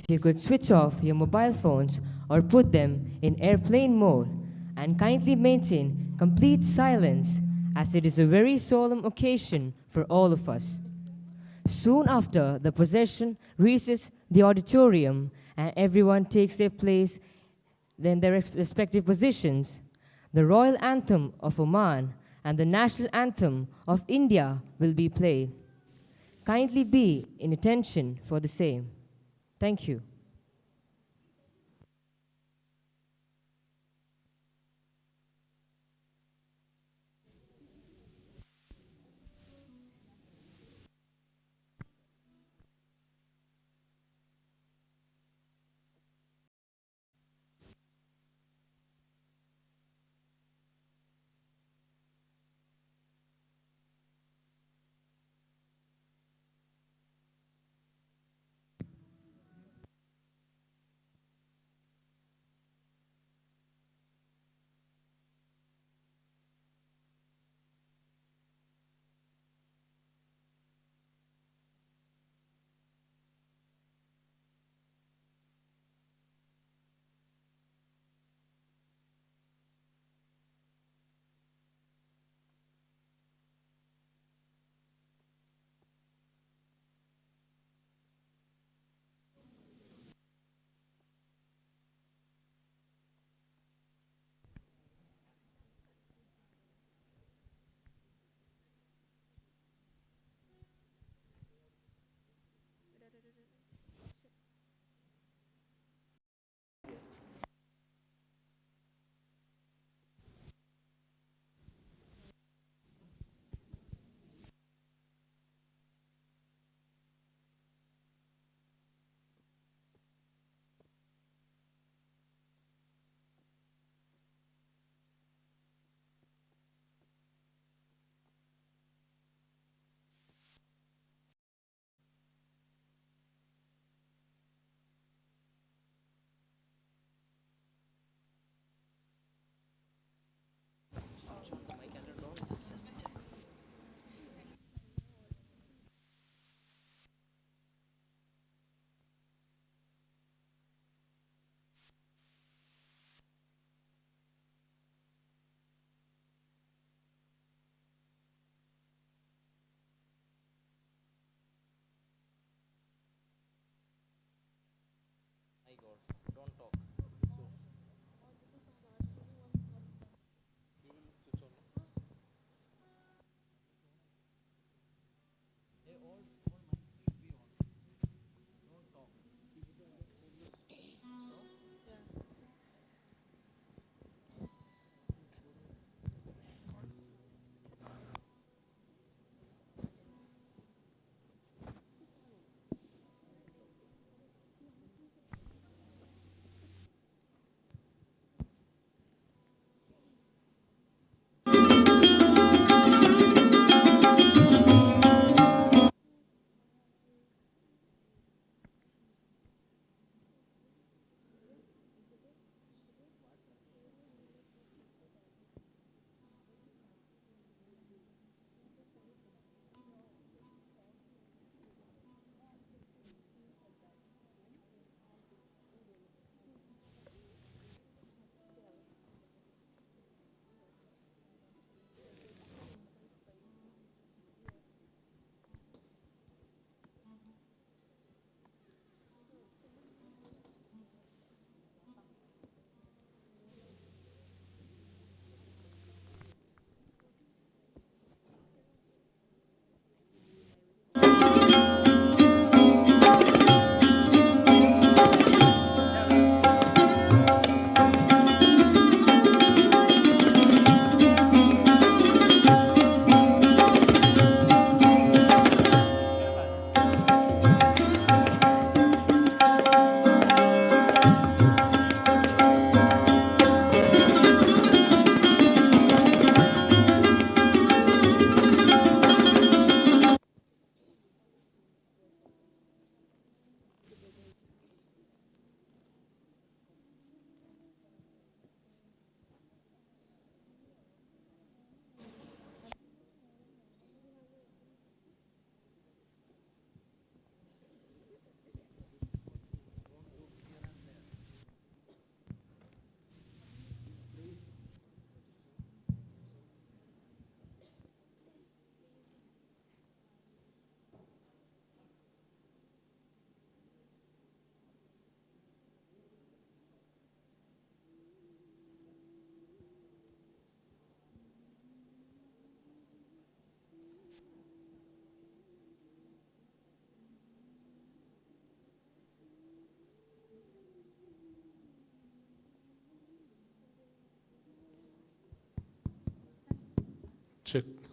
you could switch off your mobile phones or put them in airplane mode and kindly maintain complete silence as it is a very solemn occasion for all of us. Soon after, the procession reaches the auditorium and everyone takes their place in their respective positions. The royal anthem of Oman and the national anthem of India will be played. Kindly be in attention for the same. Thank you.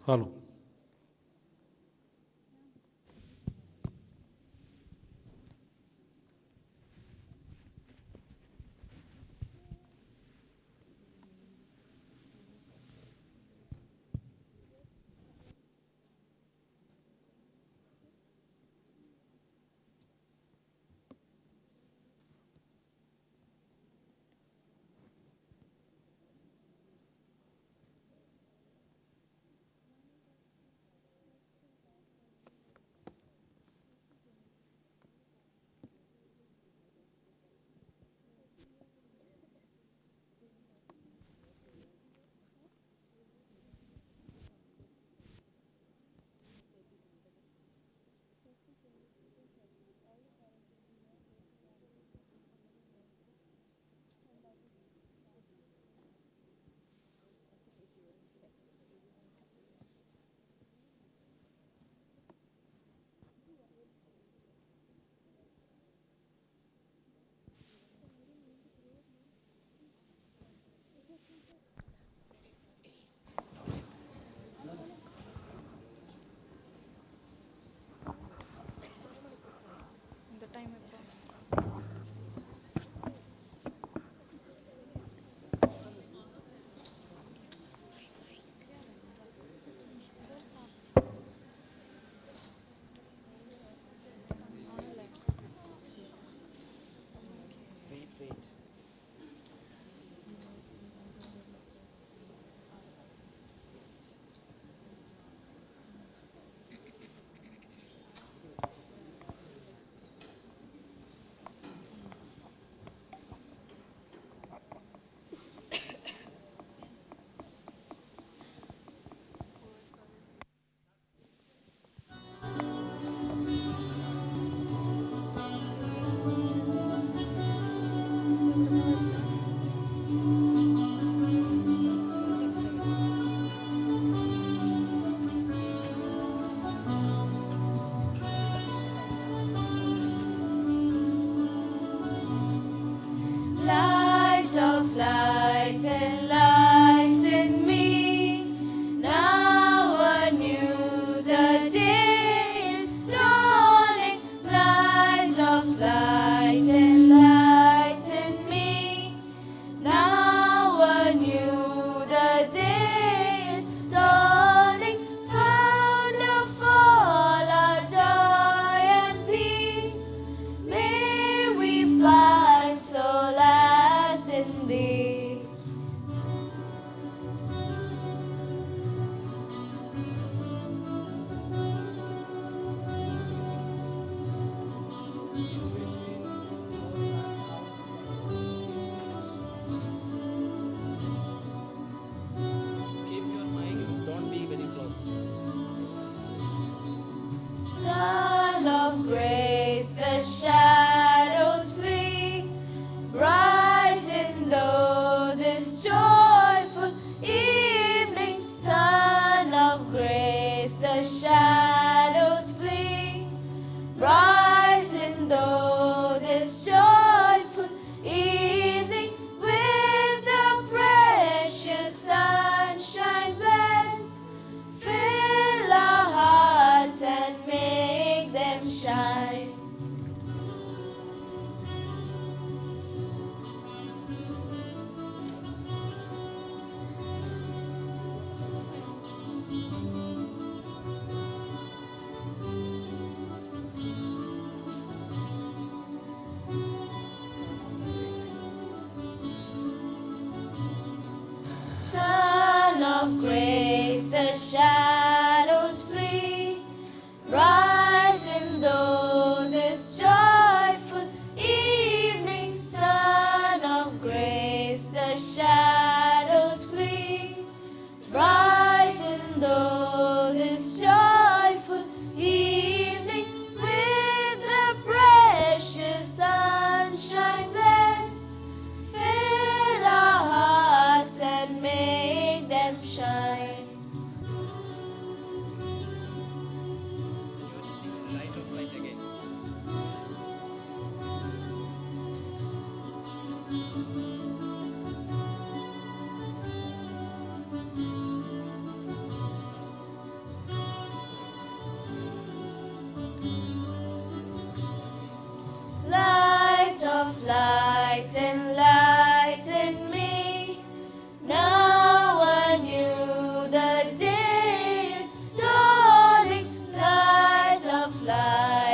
Hello. Light of light, enlighten me. Now anew the day is dawning. Light of light, enlighten me. Now anew the day is dawning. Found of all our joy and peace. May we find solace in thee. Keep your mic, don't be very close. Son of grace, the shadows flee. Brighten though this joyful evening. Son of grace, the shadows flee. Brighten though this joyful evening. With the precious sunshine blessed, fill our hearts and make them shine. Son of grace, the shadows flee. Brighten though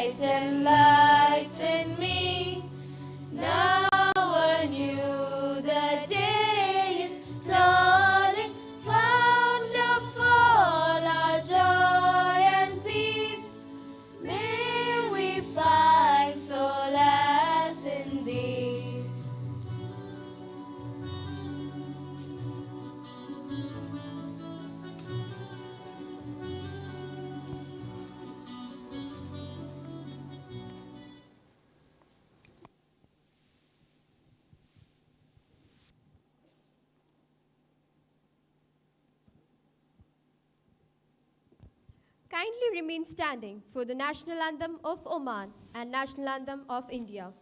light enlighten me. Now anew the day is dawning, found of all our joy and peace. May we find solace in thee. Kindly remain standing for the national anthem of Oman and national anthem of India.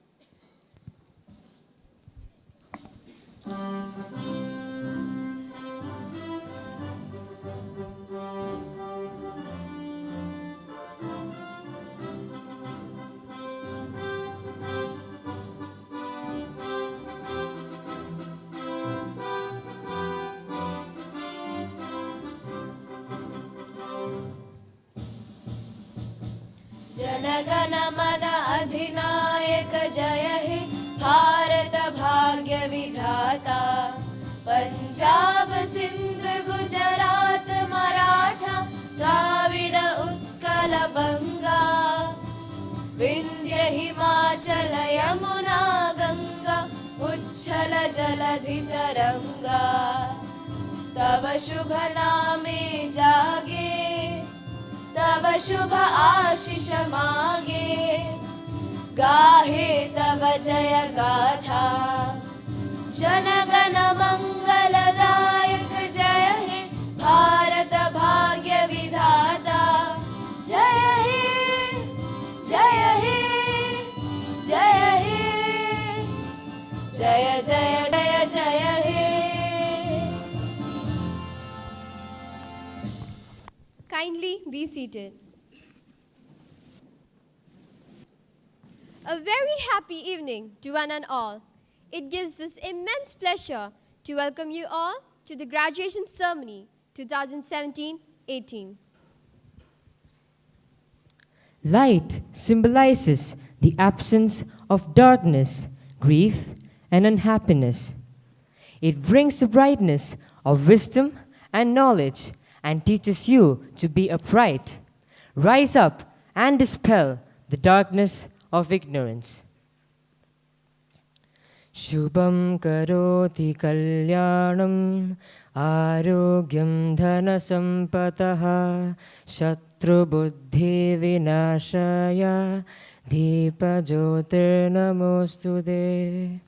जनगण मन अधिनायक जय हे भारत भाग्य विधाता। पंजाब सिंध गुजरात मराठा द्राविड उत्कल बंगा, विंध्य हिमाचल यमुना गंगा उच्छल जलधि तरंगा। तव शुभ नामे जागे, तव शुभ आशीष मागे, गाहे तव जय गाथा। जनगण मंगलदायक जय हे भारत भाग्य विधाता। जय हे जय हे जय हे जय जय जय जय हे। Kindly be seated. A very happy evening to one and all. It gives us immense pleasure to welcome you all to the graduation ceremony 2017-18. Light symbolizes the absence of darkness, grief, and unhappiness. It brings the brightness of wisdom and knowledge and teaches you to be upright. Rise up and dispel the darkness of ignorance. Shubham karoti kalyanam arogyam dhana sampataha shatru buddhi vinashaya deepa jyotir namostude.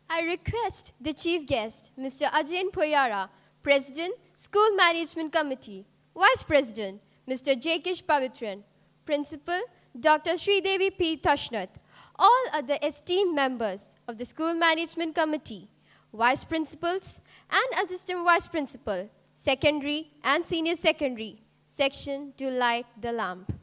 I request the chief guest, Mr. Ajay Poyara, President, School Management Committee, Vice President, Mr. Jakesh Pavitran, Principal, Dr. Sridevi P. Tashnat, all other esteemed members of the School Management Committee, Vice Principals and Assistant Vice Principal, Secondary and Senior Secondary, Section to light the lamp.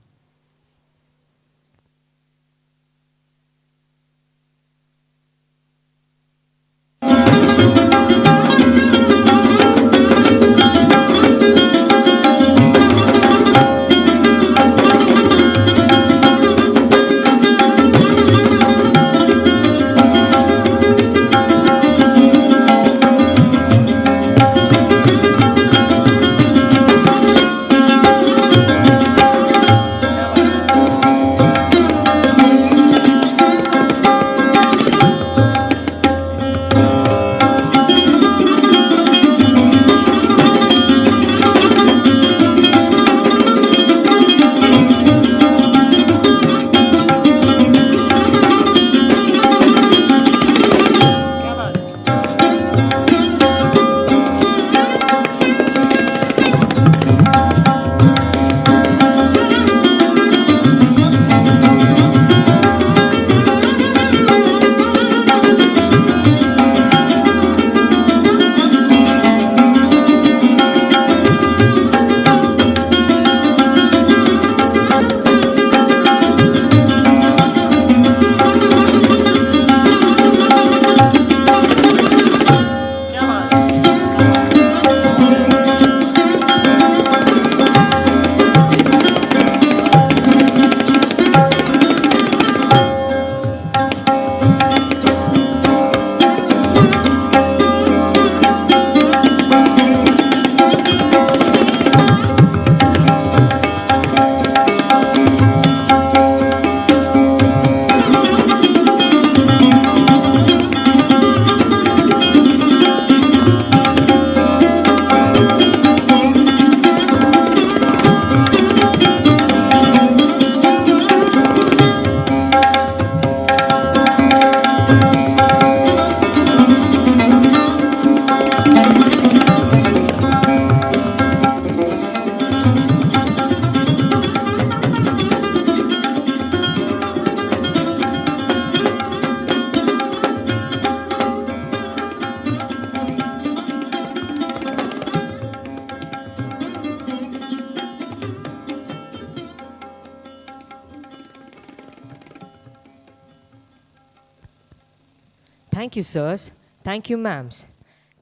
Thank you, sirs. Thank you, ma'ams.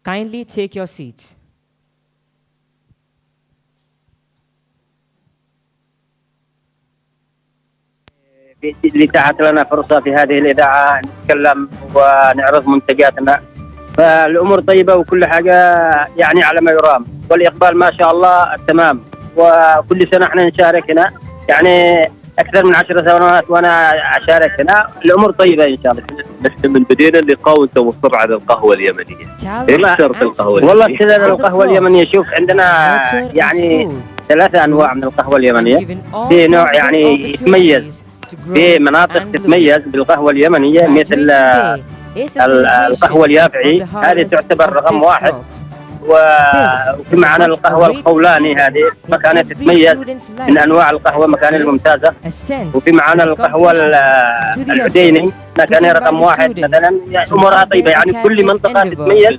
Kindly take your seats. لتاحت لنا فرصة في هذه الإذاعة نتكلم ونعرض منتجاتنا، فالأمور طيبة وكل حاجة يعني على ما يرام، والإقبال ما شاء الله التمام، وكل سنة احنا نشارك هنا يعني أكثر من 10 سنوات وأنا أشارك هنا، الأمور طيبة إن شاء الله. نحن من بدينا اللقاء وأنت مصر على القهوة اليمنية. إيش شرط القهوة والله اليمنية؟ كذا القهوة اليمنية شوف عندنا يعني 3 أنواع من القهوة اليمنية، في نوع يعني يتميز في مناطق تتميز بالقهوة اليمنية مثل القهوة اليافعي، هذه تعتبر رقم 1، وفي معنا القهوة القولاني، هذه مكانها تتميز من أنواع القهوة، مكانها الممتازة. وفي معنا القهوة العديني مكانها رقم 1 مثلا، أمورها طيبة يعني كل منطقة تتميز،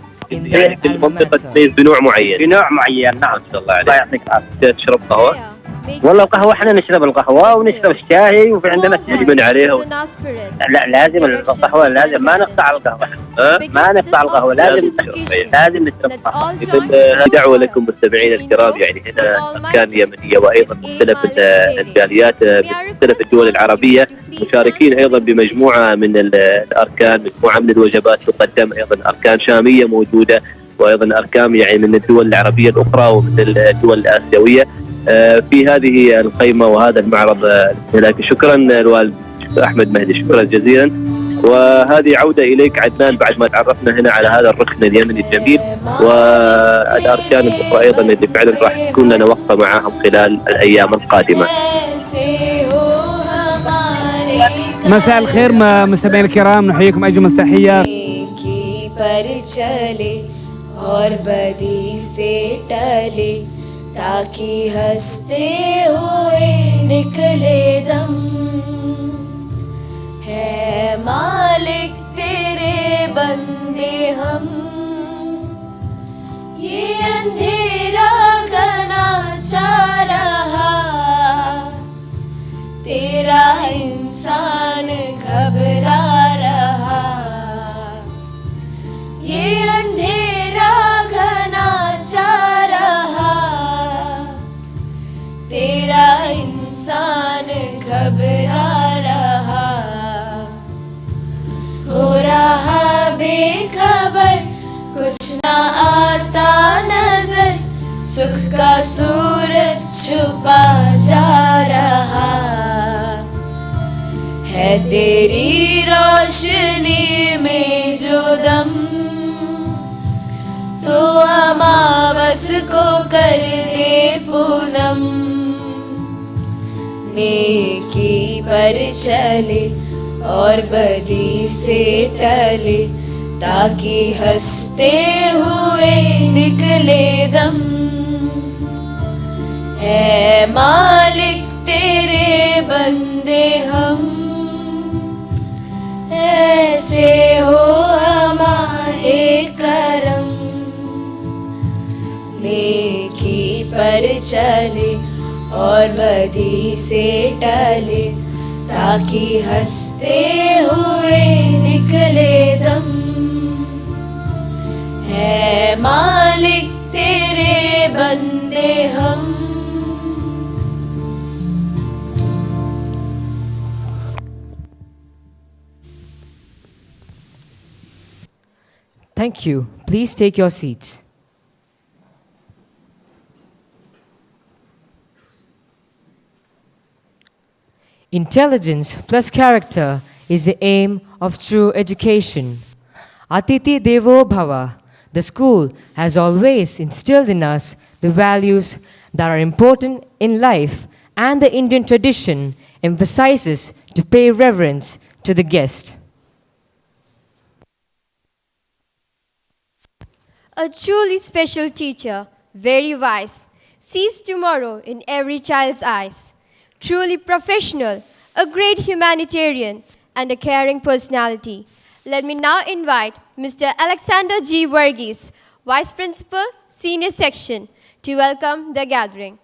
كل منطقة تتميز بنوع معين. بنوع معين، نعم. ما شاء الله عليك. الله يعطيك العافية. تشرب قهوة؟ والله القهوة احنا نشرب القهوة ونشرب الشاي، وفي عندنا الشاي. من عليها لا لازم القهوة، لازم ما نقطع القهوة، ما نقطع القهوة، لازم نشرب قهوة. إذن دعوة لكم مستمعين الكرام، يعني هنا أركان يمنية وأيضا مختلف الجاليات بمختلف الدول العربية مشاركين أيضا بمجموعة من الأركان، مجموعة من الوجبات تقدم، أيضا أركان شامية موجودة، وأيضا أركان يعني من الدول العربية الأخرى ومن الدول الآسيوية في هذه القيمة وهذا المعرض الاستهلاكي. شكرا الوالد أحمد مهدي، شكرا جزيلا. وهذه عودة إليك عدنان بعد ما تعرفنا هنا على هذا الركن اليمني الجميل والأركان الأخرى أيضا اللي فعلا راح تكون لنا وقفة معهم خلال الأيام القادمة. مساء الخير مستمعينا الكرام، نحييكم أجمل تحية. और बदी से टले ताकि हंसते हुए निकले दम, है मालिक तेरे बंदे हम, ये अंधेरा घना चा रहा, तेरा इंसान घबरा रहा, ये अंधेरा घना चा रहा, तेरा इंसान घबरा रहा, हो रहा बेखबर कुछ ना आता नजर, सुख का सूरज छुपा जा रहा, है तेरी रोशनी में जो दम, तो अमावस को कर दे पूनम, नेकी पर चले और बदी से टले ताकि हंसते हुए निकले दम, है मालिक तेरे बंदे हम, ऐसे हो हमारे करम, नेकी पर चले और बदी से टले ताकि हंसते हुए निकले दम, है मालिक तेरे बंदे हम। Thank you. Please take your seats. Intelligence plus character is the aim of true education. Atiti Devo Bhava, the school has always instilled in us the values that are important in life, and the Indian tradition emphasizes to pay reverence to the guest. A truly special teacher, very wise, sees tomorrow in every child's eyes. Truly professional, a great humanitarian, and a caring personality. Let me now invite Mr. Alexander G. Varghese, Vice Principal, Senior Section, to welcome the gathering.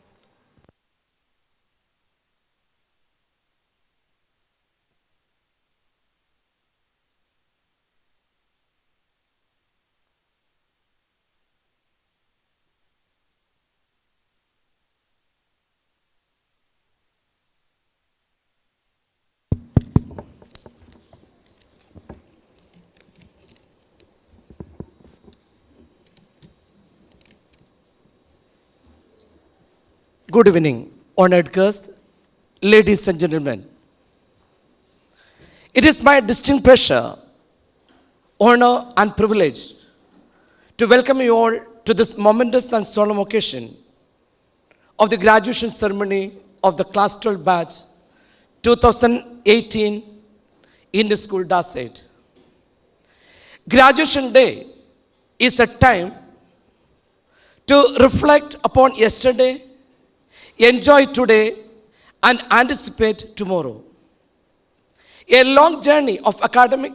Good evening, honored guests, ladies and gentlemen. It is my distinct pleasure, honor, and privilege to welcome you all to this momentous and solemn occasion of the graduation ceremony of the Class 12 batch 2018 in the school DARSAIT. Graduation day is a time to reflect upon yesterday, enjoy today, and anticipate tomorrow. A long journey of academic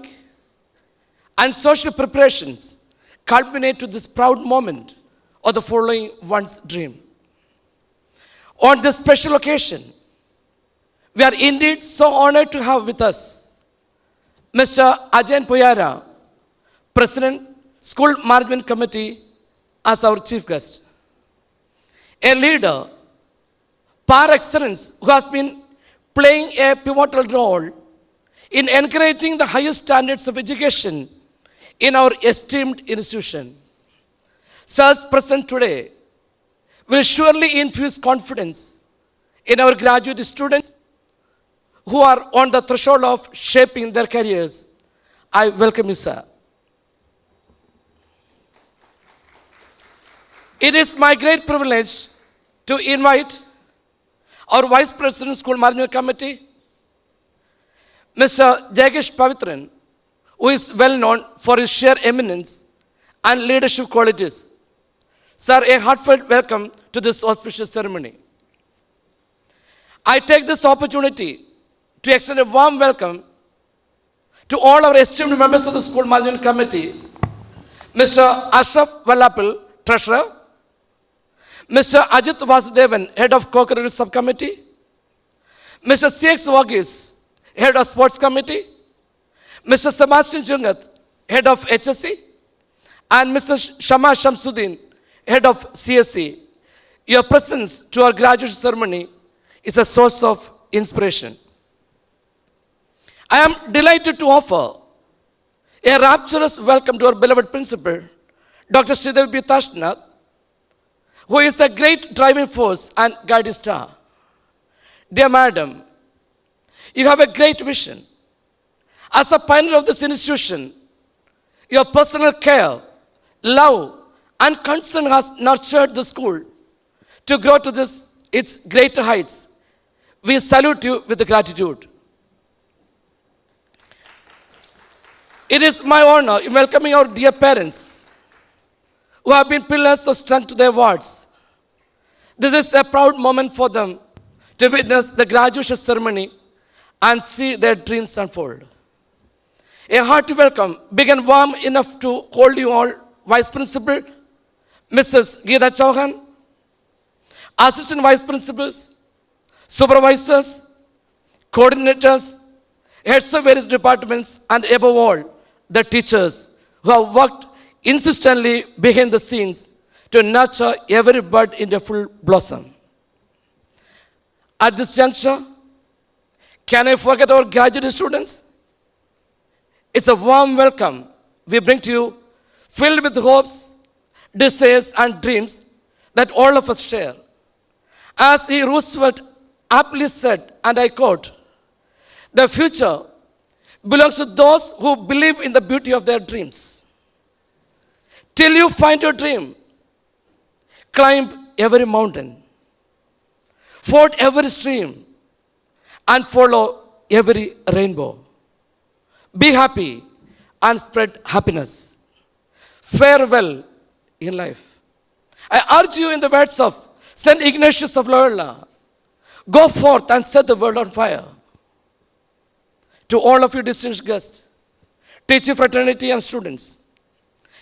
and social preparations culminate to this proud moment of the following one's dream. On this special occasion, we are indeed so honored to have with us Mr. Ajayan Puyara, President, School Management Committee, as our chief guest. A leader par excellence who has been playing a pivotal role in encouraging the highest standards of education in our esteemed institution. Sirs present today will surely infuse confidence in our graduate students who are on the threshold of shaping their careers. I welcome you, sir. It is my great privilege to invite our Vice President, School Management Committee, Mr. Jagesh Pavitran, who is well known for his sheer eminence and leadership qualities. Sir, a heartfelt welcome to this auspicious ceremony. I take this opportunity to extend a warm welcome to all our esteemed members of the School Management Committee, Mr. Ashraf Wallapil, Treasurer, Mr. Ajit Vasudevan, Head of Co-Curricular Subcommittee, Mr. C.X. Wagis, Head of Sports Committee, Mr. Sebastian Jungat, Head of HSC, and Mr. Shama Shamsuddin, Head of CSC. Your presence to our graduation ceremony is a source of inspiration. I am delighted to offer a rapturous welcome to our beloved principal, Dr. Sridevi B. Tashnath, who is a great driving force and guiding star. Dear Madam, you have a great vision. As a pioneer of this institution, your personal care, love, and concern has nurtured the school to grow to its greater heights. We salute you with gratitude. It is my honor in welcoming our dear parents who have been pillars of strength to their wards. This is a proud moment for them to witness the graduation ceremony and see their dreams unfold. A hearty welcome, big and warm enough to hold you all, Vice Principal, Mrs. Geeta Chauhan, Assistant Vice Principals, Supervisors, Coordinators, Heads of various departments, and above all, the teachers who have worked insistently behind the scenes to nurture every bud into full blossom. At this juncture, can I forget our graduate students? It's a warm welcome we bring to you, filled with hopes, desires, and dreams that all of us share. As E. Roosevelt aptly said, and I quote, "The future belongs to those who believe in the beauty of their dreams. Till you find your dream, climb every mountain, ford every stream, and follow every rainbow. Be happy and spread happiness. Farewell in life." I urge you in the words of St. Ignatius of Loyola, go forth and set the world on fire. To all of you distinguished guests, teaching fraternity and students,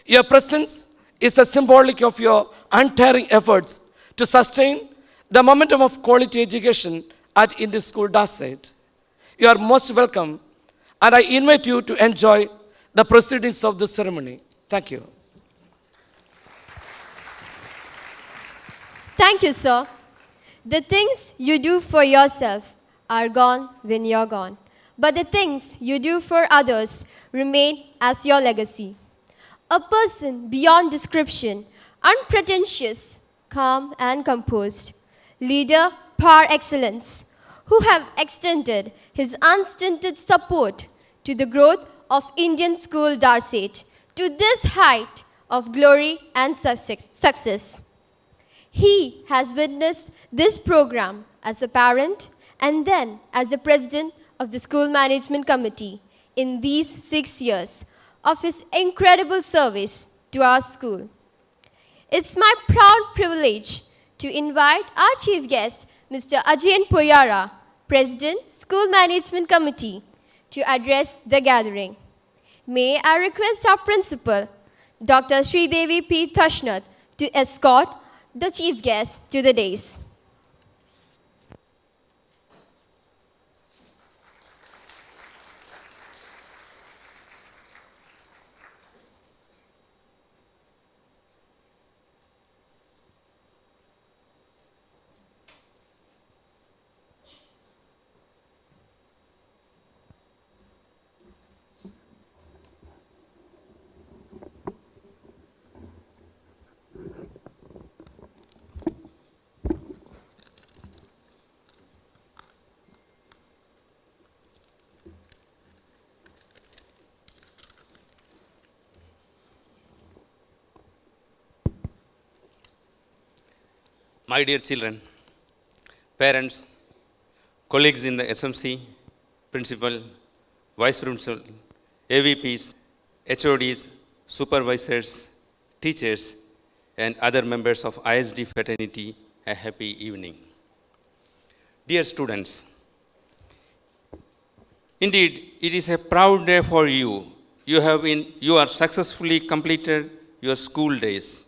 your presence is a symbolic of your untiring efforts to sustain the momentum of quality education at Indian School DARSAIT. You are most welcome, and I invite you to enjoy the proceedings of this ceremony. Thank you. Thank you, sir. The things you do for yourself are gone when you're gone. But the things you do for others remain as your legacy. A person beyond description, unpretentious, calm and composed, leader par excellence, who have extended his unstinted support to the growth of Indian school DARSAIT to this height of glory and success. He has witnessed this program as a parent and then as the president of the School Management Committee in these 6 years of his incredible service to our school. It's my proud privilege to invite our chief guest, Mr. Ajayan Poyara, President, School Management Committee, to address the gathering. May I request our principal, Dr. Sridevi P. Thashnath, to escort the chief guest to the dais. My dear children, parents, colleagues in the SMC, principal, vice principal, AVPs, HODs, supervisors, teachers, and other members of ISD fraternity, a happy evening. Dear students, indeed, it is a proud day for you. You are successfully completed your school days.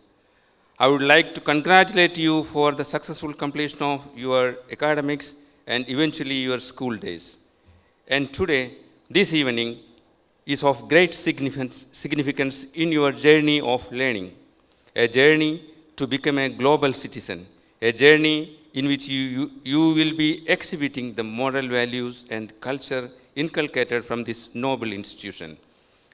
I would like to congratulate you for the successful completion of your academics and eventually your school days. And today, this evening, is of great significance in your journey of learning, a journey to become a global citizen, a journey in which you will be exhibiting the moral values and culture inculcated from this noble institution,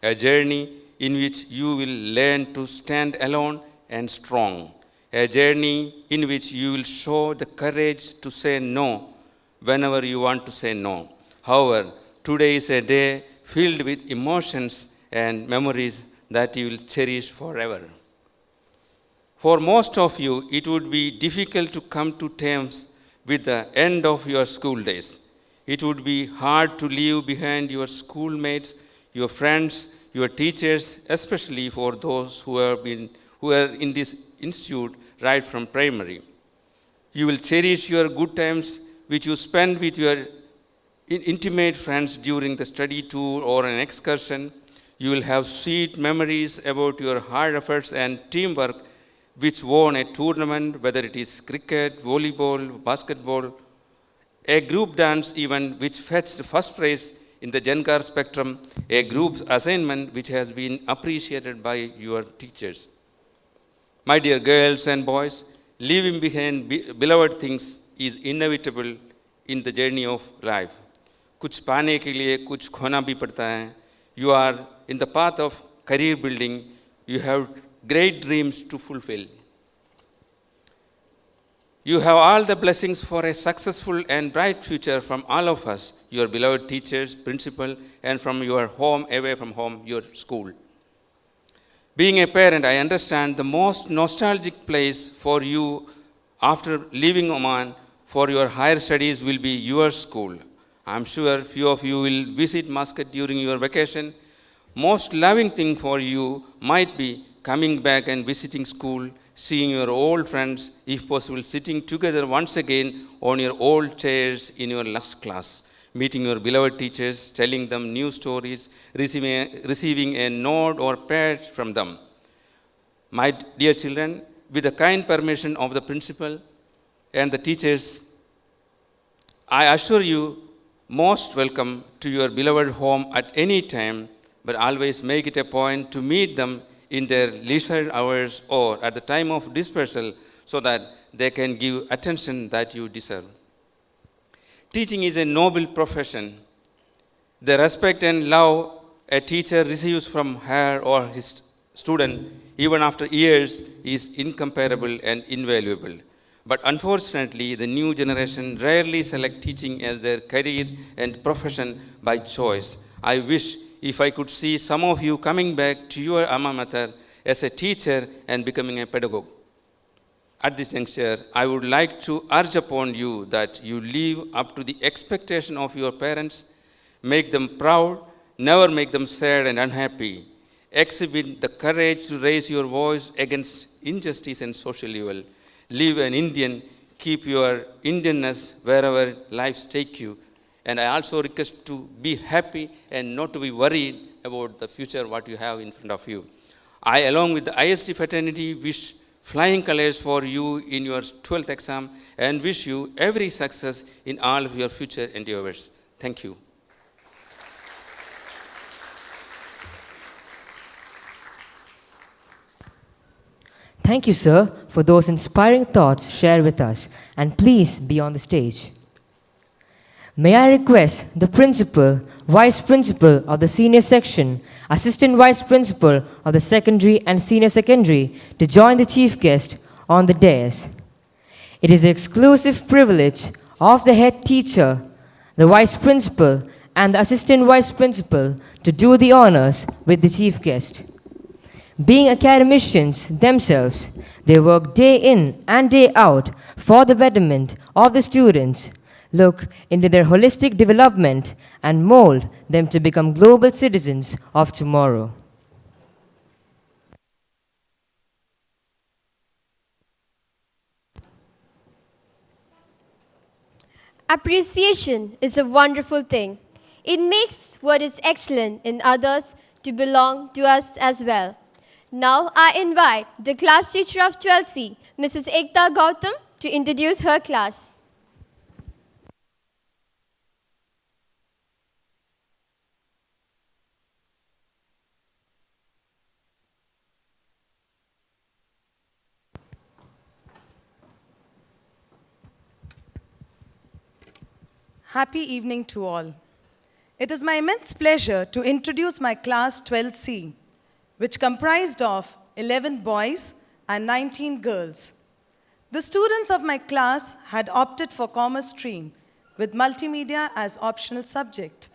a journey in which you will learn to stand alone and strong, a journey in which you will show the courage to say no whenever you want to say no. However, today is a day filled with emotions and memories that you will cherish forever. For most of you, it would be difficult to come to terms with the end of your school days. It would be hard to leave behind your schoolmates, your friends, your teachers, especially for those who are in this institute right from primary. You will cherish your good times which you spend with your intimate friends during the study tour or an excursion. You will have sweet memories about your hard efforts and teamwork which won a tournament, whether it is cricket, volleyball, basketball, a group dance event which fetched first prize in the Jankar spectrum, a group assignment which has been appreciated by your teachers. My dear girls and boys, leaving behind beloved things is inevitable in the journey of life. कुछ पाने के लिए कुछ खोना भी पड़ता है. You are in the path of career building. You have great dreams to fulfill. You have all the blessings for a successful and bright future from all of us, your beloved teachers, principal, and from your home, away from home, your school. Being a parent, I understand the most nostalgic place for you after leaving Oman for your higher studies will be your school. I am sure few of you will visit Muscat during your vacation. Most loving thing for you might be coming back and visiting school, seeing your old friends, if possible, sitting together once again on your old chairs in your last class, meeting your beloved teachers, telling them new stories, receiving a nod or pat from them. My dear children, with the kind permission of the principal and the teachers, I assure you most welcome to your beloved home at any time, but always make it a point to meet them in their leisure hours or at the time of dispersal so that they can give attention that you deserve. Teaching is a noble profession. The respect and love a teacher receives from her or his student even after years is incomparable and invaluable. But unfortunately, the new generation rarely select teaching as their career and profession by choice. I wish if I could see some of you coming back to your alma mater as a teacher and becoming a pedagogue. At this juncture, I would like to urge upon you that you live up to the expectation of your parents, make them proud, never make them sad and unhappy. Exhibit the courage to raise your voice against injustice and social evil. Live an Indian, keep your Indianness wherever lives take you. And I also request to be happy and not to be worried about the future, what you have in front of you. I, along with the ISD fraternity, wish flying colors for you in your 12th exam and wish you every success in all of your future endeavors. Thank you. Thank you, sir, for those inspiring thoughts shared with us, and please be on the stage. May I request the principal, vice principal of the senior section, assistant vice principal of the secondary and senior secondary to join the chief guest on the dais. It is the exclusive privilege of the head teacher, the vice principal, and the assistant vice principal to do the honors with the chief guest. Being academicians themselves, they work day in and day out for the betterment of the students, look into their holistic development, and mold them to become global citizens of tomorrow. Appreciation is a wonderful thing. It makes what is excellent in others to belong to us as well. Now I invite the class teacher of 12C, Mrs. Ekta Gautam, to introduce her class. Happy evening to all. It is my immense pleasure to introduce my class 12C, which comprised of 11 boys and 19 girls. The students of my class had opted for commerce stream with multimedia as optional subject.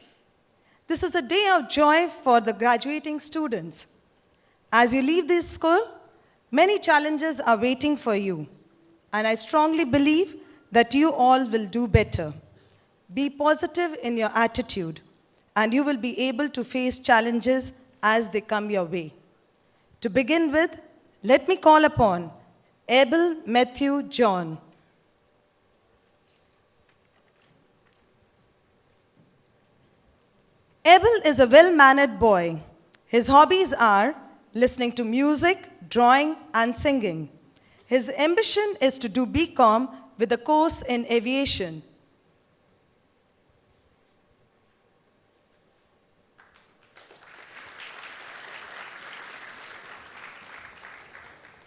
This is a day of joy for the graduating students. As you leave this school, many challenges are waiting for you, and I strongly believe that you all will do better. Be positive in your attitude, and you will be able to face challenges as they come your way. To begin with, let me call upon Abel Matthew John. Abel is a well-mannered boy. His hobbies are listening to music, drawing, and singing. His ambition is to do BCom with a course in aviation.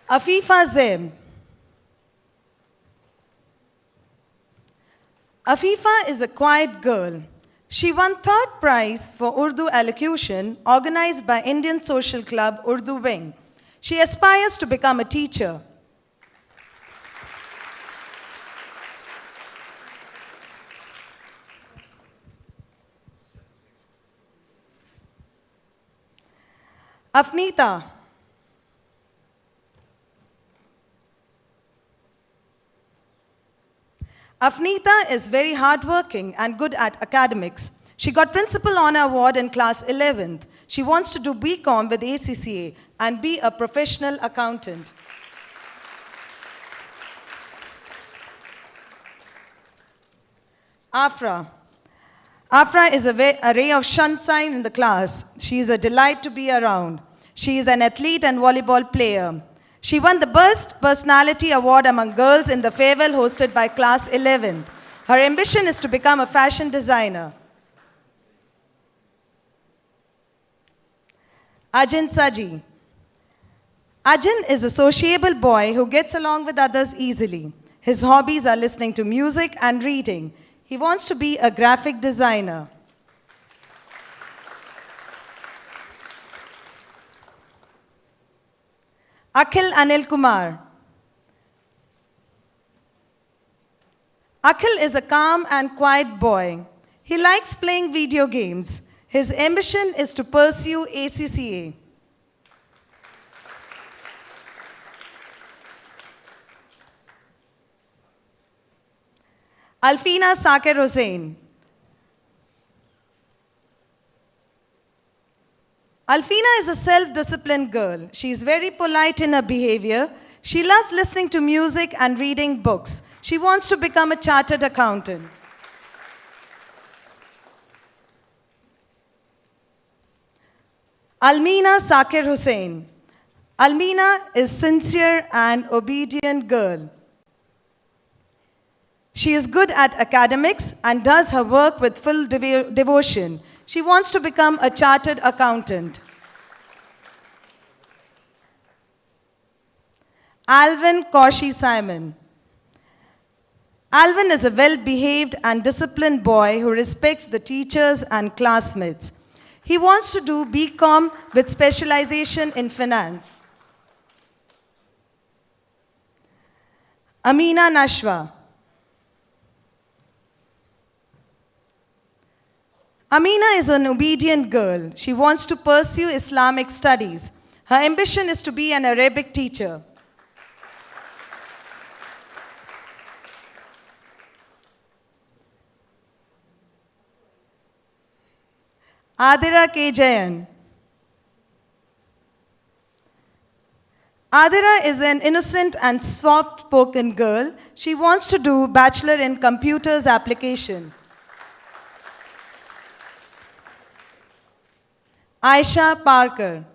Afifa Zem. Afifa is a quiet girl. She won 3rd prize for Urdu elocution organized by Indian Social Club Urdu Wing. She aspires to become a teacher. Afnita. Afnita is very hardworking and good at academics. She got Principal Honor Award in class 11th. She wants to do BCom with ACCA and be a professional accountant. Afra. Afra is a ray of sunshine in the class. She is a delight to be around. She is an athlete and volleyball player. She won the Best Personality Award among girls in the farewell hosted by class 11th. Her ambition is to become a fashion designer. Ajin Saji. Ajin is a sociable boy who gets along with others easily. His hobbies are listening to music and reading. He wants to be a graphic designer. Akhil Anil Kumar. Akhil is a calm and quiet boy. He likes playing video games. His ambition is to pursue ACCA. Alfina Saker Hussain. Alfina is a self-disciplined girl. She is very polite in her behavior. She loves listening to music and reading books. She wants to become a chartered accountant. Almina Sakir Hussain. Almina is sincere and obedient girl. She is good at academics and does her work with full devotion. She wants to become a chartered accountant. Alvin Kaushi Simon. Alvin is a well-behaved and disciplined boy who respects the teachers and classmates. He wants to do BCom with specialization in finance. Amina Nashwa. Amina is an obedient girl. She wants to pursue Islamic studies. Her ambition is to be an Arabic teacher. Adira K. Jayan. Adira is an innocent and soft-spoken girl. She wants to do Bachelor in Computers Application. Aisha Parker.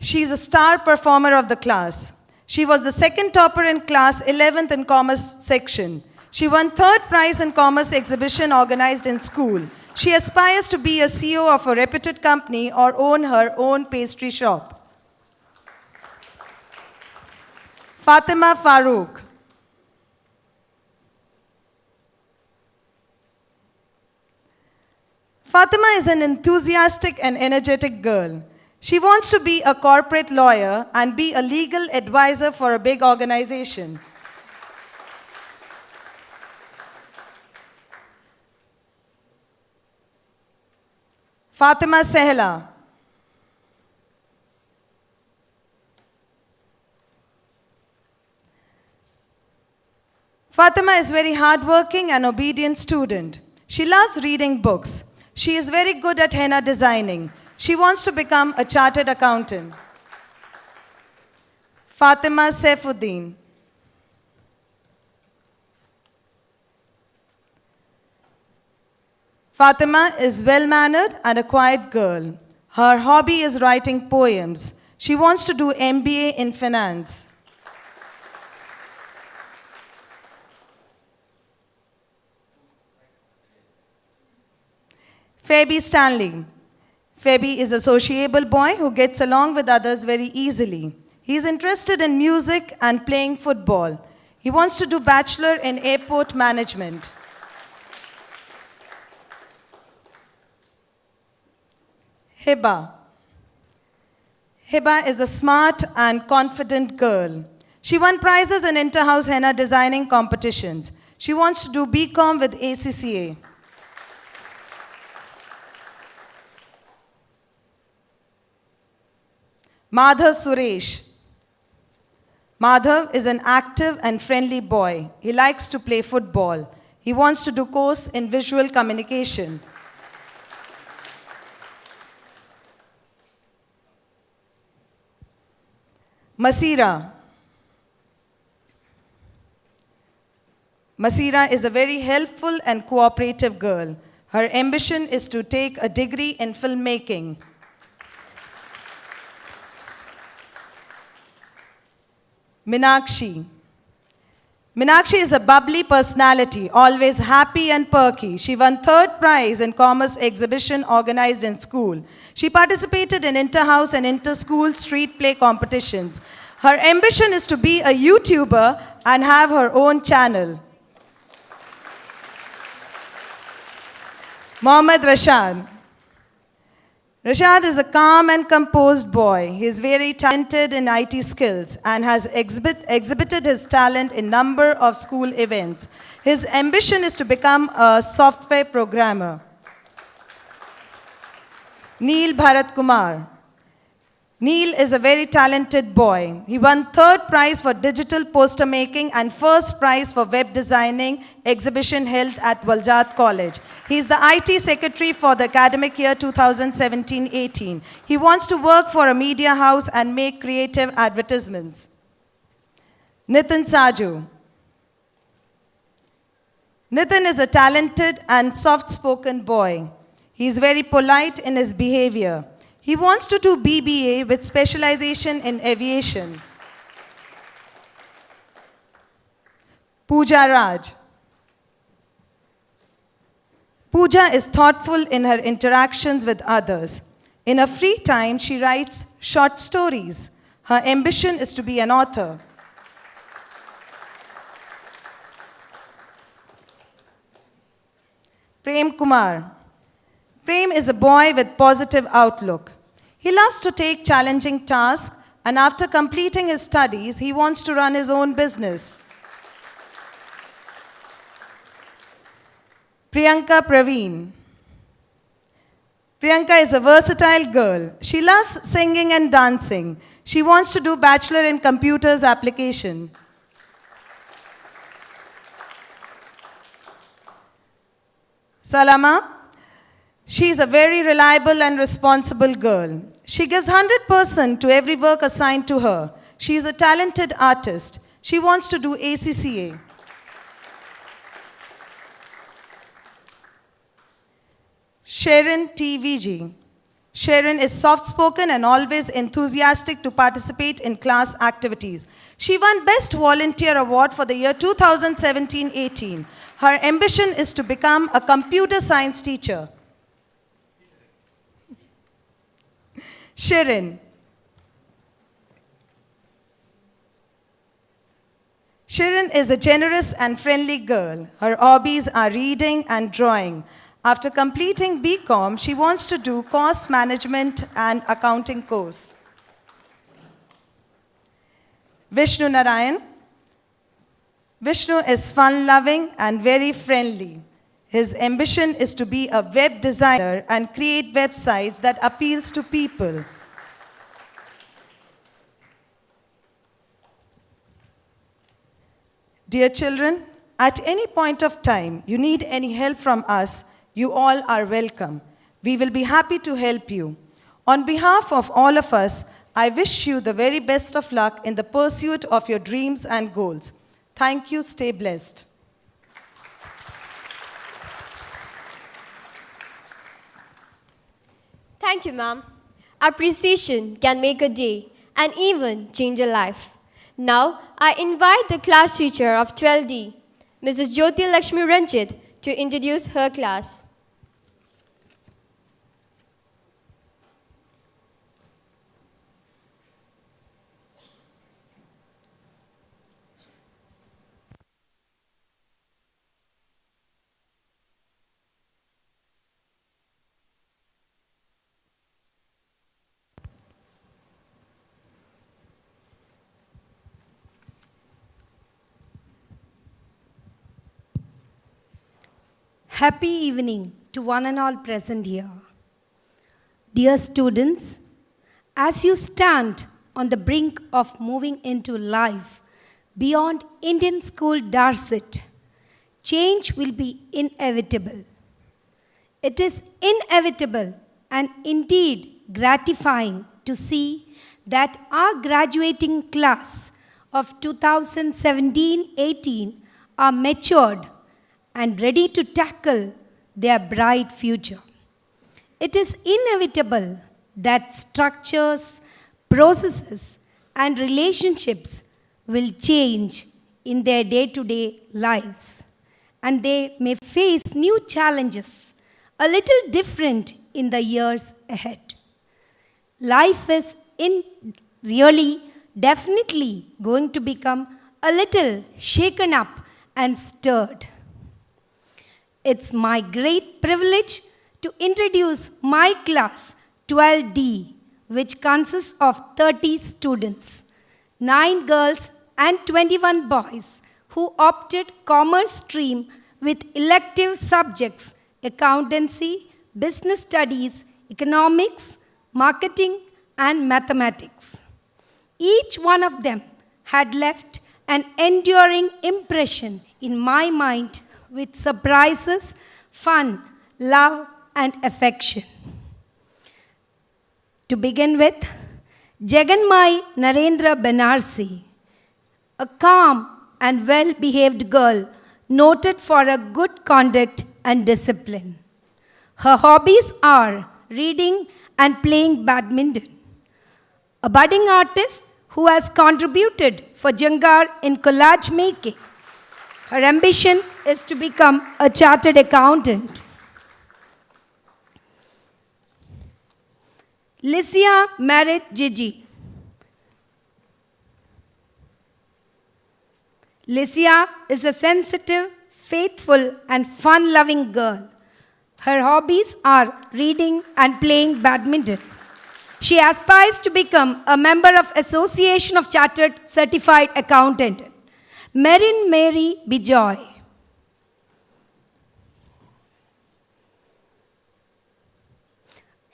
She is a star performer of the class. She was the second topper in class 11th in commerce section. She won third prize in commerce exhibition organized in school. She aspires to be a CEO of a reputed company or own her own pastry shop. Fatima Farooq. Fatima is an enthusiastic and energetic girl. She wants to be a corporate lawyer and be a legal advisor for a big organization. Fatima Sehla. Fatima is very hardworking and obedient student. She loves reading books. She is very good at henna designing. She wants to become a chartered accountant. Fatima Saifuddin. Fatima is well-mannered and a quiet girl. Her hobby is writing poems. She wants to do MBA in finance. Fabi Stanley. Fabi is a sociable boy who gets along with others very easily. He is interested in music and playing football. He wants to do Bachelor in Airport Management. Hiba. Hiba is a smart and confident girl. She won prizes in inter-house henna designing competitions. She wants to do BCom with ACCA. Madhav Suresh. Madhav is an active and friendly boy. He likes to play football. He wants to do course in visual communication. Masira. Masira is a very helpful and cooperative girl. Her ambition is to take a degree in filmmaking. Minakshi. Minakshi is a bubbly personality, always happy and perky. She won third prize in commerce exhibition organized in school. She participated in inter-house and inter-school street play competitions. Her ambition is to be a YouTuber and have her own channel. Mohammad Rashad. Rashad is a calm and composed boy. He is very talented in IT skills and has exhibited his talent in number of school events. His ambition is to become a software programmer. Neil Bharat Kumar. Neil is a very talented boy. He won 3rd prize for digital poster making and 1st prize for web designing exhibition held at Waljat College. He is the IT secretary for the academic year 2017-18. He wants to work for a media house and make creative advertisements. Nitin Saju. Nitin is a talented and soft-spoken boy. He is very polite in his behavior. He wants to do BBA with specialization in aviation. Pooja Raj. Pooja is thoughtful in her interactions with others. In her free time, she writes short stories. Her ambition is to be an author. Prem Kumar. Prem is a boy with positive outlook. He loves to take challenging tasks, and after completing his studies, he wants to run his own business. Priyanka Praveen. Priyanka is a versatile girl. She loves singing and dancing. She wants to do Bachelor in Computers application. Salama. She is a very reliable and responsible girl. She gives 100% to every work assigned to her. She is a talented artist. She wants to do ACCA. Sharon TVG. Sharon is soft-spoken and always enthusiastic to participate in class activities. She won Best Volunteer Award for the year 2017-18. Her ambition is to become a computer science teacher. Shirin. Shirin is a generous and friendly girl. Her hobbies are reading and drawing. After completing BCom, she wants to do cost management and accounting course. Vishnu Narayan. Vishnu is fun-loving and very friendly. His ambition is to be a web designer and create websites that appeals to people. Dear children, at any point of time you need any help from us, you all are welcome. We will be happy to help you. On behalf of all of us, I wish you the very best of luck in the pursuit of your dreams and goals. Thank you. Stay blessed. Thank you, ma'am. Appreciation can make a day and even change a life. Now, I invite the class teacher of 12D, Mrs. Jyoti Lakshmi Ranjit, to introduce her class. Happy evening to one and all present here. Dear students, as you stand on the brink of moving into life beyond Indian school DARSAIT, change will be inevitable. It is inevitable and indeed gratifying to see that our graduating class of 2017-18 are matured and ready to tackle their bright future. It is inevitable that structures, processes, and relationships will change in their day-to-day lives, and they may face new challenges, a little different in the years ahead. Life is really definitely going to become a little shaken up and stirred. It's my great privilege to introduce my class 12D, which consists of 30 students, 9 girls and 21 boys, who opted commerce stream with elective subjects accountancy, business studies, economics, marketing, and mathematics. Each one of them had left an enduring impression in my mind with surprises, fun, love, and affection. To begin with, Jaganmai Narendra Banarsi, a calm and well-behaved girl noted for her good conduct and discipline. Her hobbies are reading and playing badminton. A budding artist who has contributed for Jangar in collage making. Her ambition is to become a chartered accountant. Lycia married Gigi. Lycia is a sensitive, faithful, and fun-loving girl. Her hobbies are reading and playing badminton. She aspires to become a member of Association of Chartered Certified Accountant. Marin Mary Bijoy.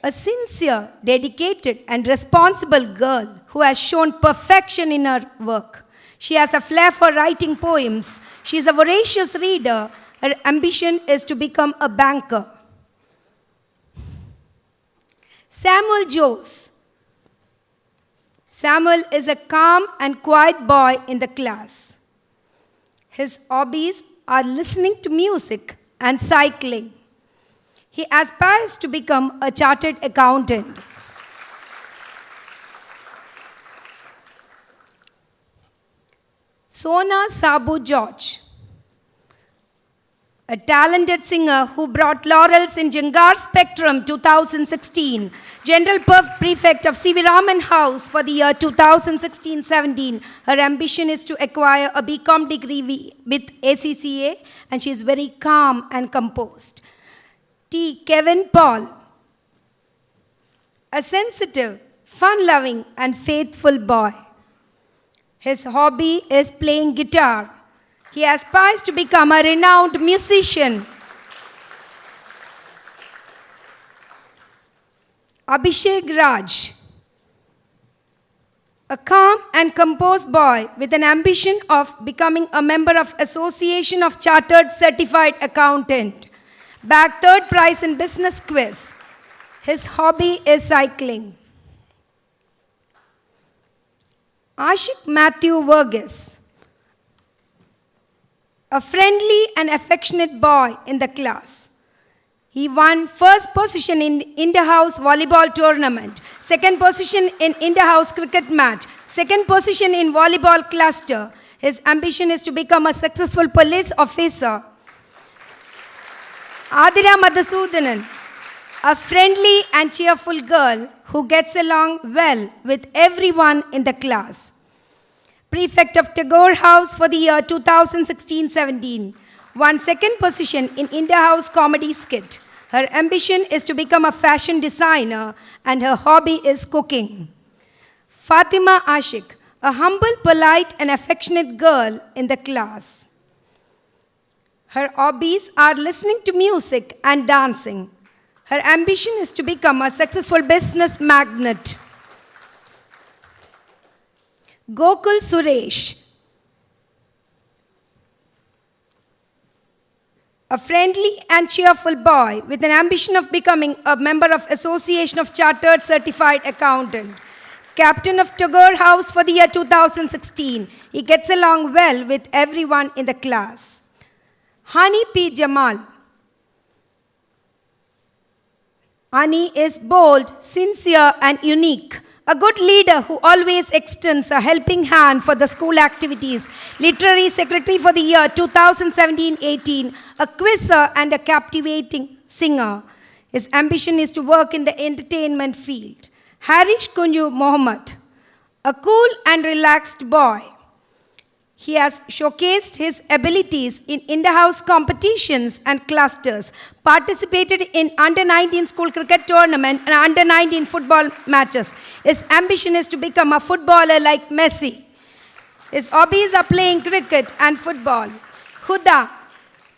A sincere, dedicated, and responsible girl who has shown perfection in her work. She has a flair for writing poems. She is a voracious reader. Her ambition is to become a banker. Samuel Jose. Samuel is a calm and quiet boy in the class. His hobbies are listening to music and cycling. He aspires to become a chartered accountant. Sona Sabu George, a talented singer who brought laurels in Jangar Spectrum 2016, General Prefect of C.V. Raman House for the year 2016-17. Her ambition is to acquire a BCom degree with ACCA, and she is very calm and composed. T. Kevin Paul, a sensitive, fun-loving, and faithful boy. His hobby is playing guitar. He aspires to become a renowned musician. Abhishek Raj, a calm and composed boy with an ambition of becoming a member of Association of Chartered Certified Accountant. Bagged third prize in business quiz. His hobby is cycling. Ashik Matthew Verghese, a friendly and affectionate boy in the class. He won first position in inter-house volleyball tournament, second position in inter-house cricket match, second position in volleyball cluster. His ambition is to become a successful police officer. Adira Madhusudanan, a friendly and cheerful girl who gets along well with everyone in the class. Prefect of Tagore House for the year 2016-17, won second position in inter-house comedy skit. Her ambition is to become a fashion designer, and her hobby is cooking. Fatima Ashik, a humble, polite, and affectionate girl in the class. Her hobbies are listening to music and dancing. Her ambition is to become a successful business magnate. Gokul Suresh, a friendly and cheerful boy with an ambition of becoming a member of Association of Chartered Certified Accountant. Captain of Tagore House for the year 2016. He gets along well with everyone in the class. Hani P. Jamal. Hani is bold, sincere, and unique. A good leader who always extends a helping hand for the school activities. Literary secretary for the year 2017-18. A quizzer and a captivating singer. His ambition is to work in the entertainment field. Harish Kunju Mohammed. A cool and relaxed boy. He has showcased his abilities in inter-house competitions and clusters, participated in under-19 school cricket tournament and under-19 football matches. His ambition is to become a footballer like Messi. His hobbies are playing cricket and football. Huda,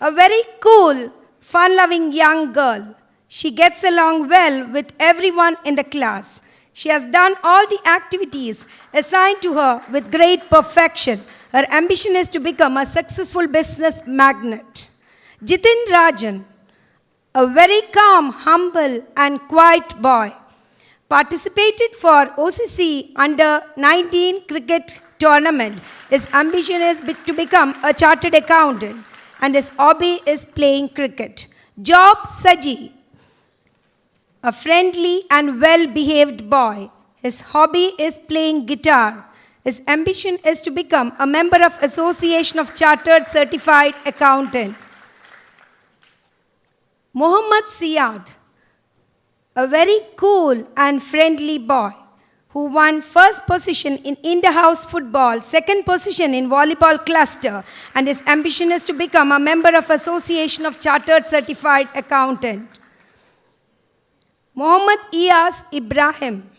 a very cool, fun-loving young girl. She gets along well with everyone in the class. She has done all the activities assigned to her with great perfection. Her ambition is to become a successful business magnate. Jitin Rajan, a very calm, humble, and quiet boy, participated for OCC under 19 cricket tournament. His ambition is to become a chartered accountant, and his hobby is playing cricket. Job Saji, a friendly and well-behaved boy. His hobby is playing guitar. His ambition is to become a member of Association of Chartered Certified Accountant. Muhammad Siyad, a very cool and friendly boy who won first position in inter-house football, second position in volleyball cluster, and his ambition is to become a member of Association of Chartered Certified Accountant. Muhammad Iyas Ibrahim,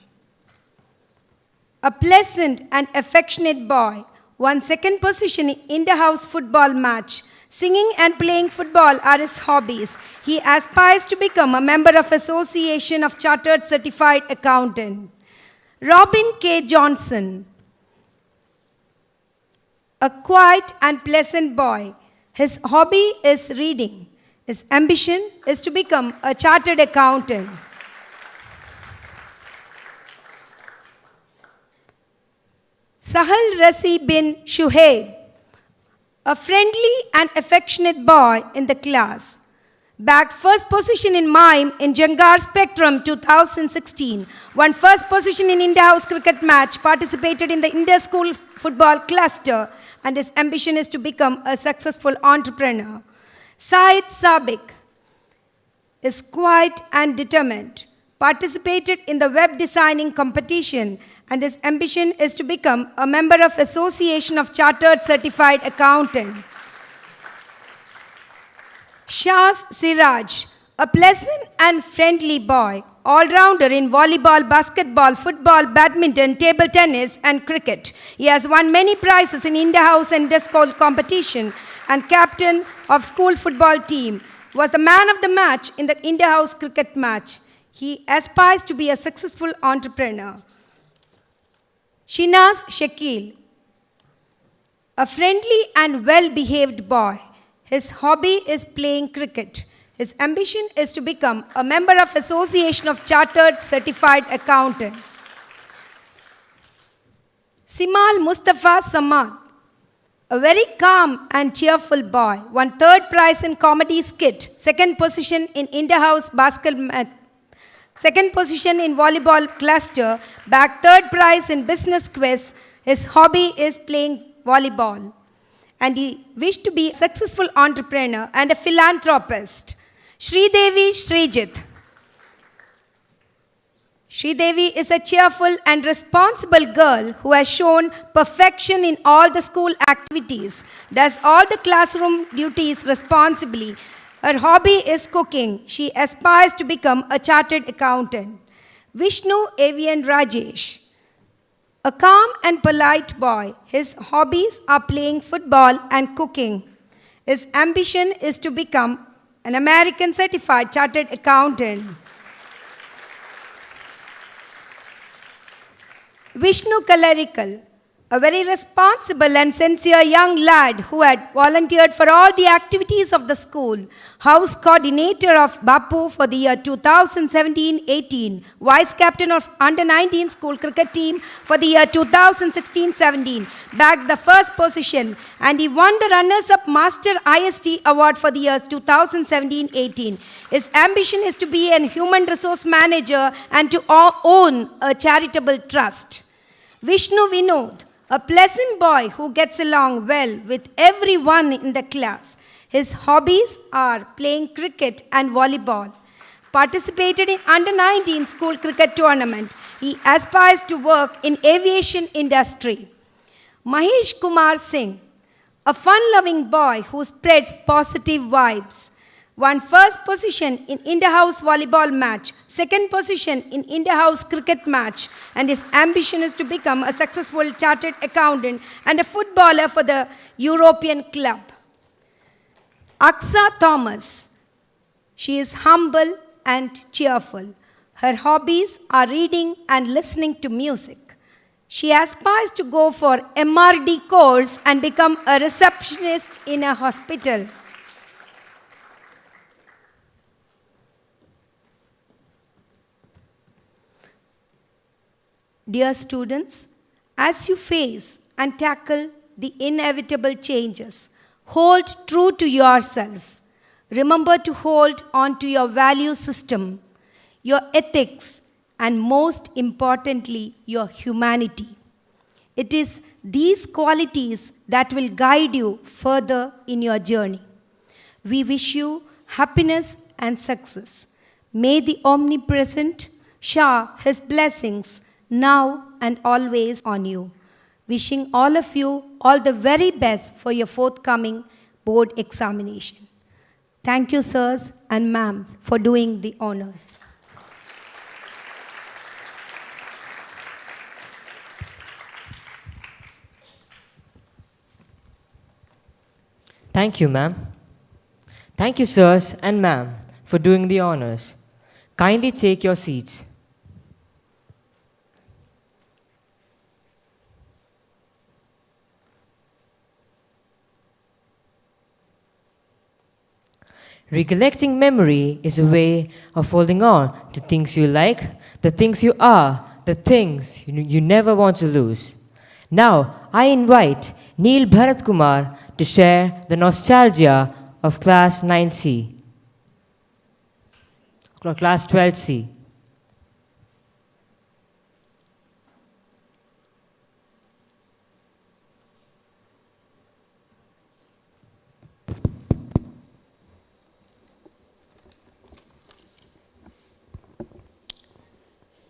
a pleasant and affectionate boy, won second position in inter-house football match. Singing and playing football are his hobbies. He aspires to become a member of Association of Chartered Certified Accountant. Robin K. Johnson, a quiet and pleasant boy. His hobby is reading. His ambition is to become a chartered accountant. Sahal Rasi bin Shuhaib, a friendly and affectionate boy in the class, bagged first position in mime in Jangar Spectrum 2016, won first position in inter-house cricket match, participated in the inter-school football cluster, and his ambition is to become a successful entrepreneur. Said Sabik is quiet and determined, participated in the web designing competition, and his ambition is to become a member of Association of Chartered Certified Accountant. Shaz Siraj, a pleasant and friendly boy, all-rounder in volleyball, basketball, football, badminton, table tennis, and cricket. He has won many prizes in inter-house and inter-school competition, and captain of school football team. Was the man of the match in the inter-house cricket match. He aspires to be a successful entrepreneur. Shinaz Shakil, a friendly and well-behaved boy. His hobby is playing cricket. His ambition is to become a member of Association of Chartered Certified Accountant. Simal Mustafa Samad, a very calm and cheerful boy, won third prize in comedy skit, second position in inter-house basketball, second position in volleyball cluster, bagged third prize in business quiz. His hobby is playing volleyball, and he wished to be a successful entrepreneur and a philanthropist. Sridevi Srijit. Sridevi is a cheerful and responsible girl who has shown perfection in all the school activities, does all the classroom duties responsibly. Her hobby is cooking. She aspires to become a chartered accountant. Vishnu Avian Rajesh, a calm and polite boy. His hobbies are playing football and cooking. His ambition is to become an American certified chartered accountant. Vishnu Kalarikal, a very responsible and sincere young lad who had volunteered for all the activities of the school, house coordinator of Bapu for the year 2017-18, vice captain of under-19 school cricket team for the year 2016-17, bagged the first position, and he won the runners-up Master IST award for the year 2017-18. His ambition is to be a human resource manager and to own a charitable trust. Vishnu Vinod, a pleasant boy who gets along well with everyone in the class. His hobbies are playing cricket and volleyball. Participated in under-19 school cricket tournament. He aspires to work in aviation industry. Mahesh Kumar Singh, a fun-loving boy who spreads positive vibes. Won first position in inter-house volleyball match, second position in inter-house cricket match, and his ambition is to become a successful chartered accountant and a footballer for the European club. Aksa Thomas. She is humble and cheerful. Her hobbies are reading and listening to music. She aspires to go for MRD course and become a receptionist in a hospital. Dear students, as you face and tackle the inevitable changes, hold true to yourself. Remember to hold on to your value system, your ethics, and most importantly, your humanity. It is these qualities that will guide you further in your journey. We wish you happiness and success. May the Omnipresent shower His blessings now and always on you. Wishing all of you all the very best for your forthcoming board examination. Thank you, sirs and ma'ams, for doing the honors. Thank you, ma'am. Thank you, sirs and ma'am, for doing the honors. Kindly take your seats. Recollecting memory is a way of holding on to things you like, the things you are, the things you never want to lose. Now, I invite Neil Bharat Kumar to share the nostalgia of Class 9C, Class 12C.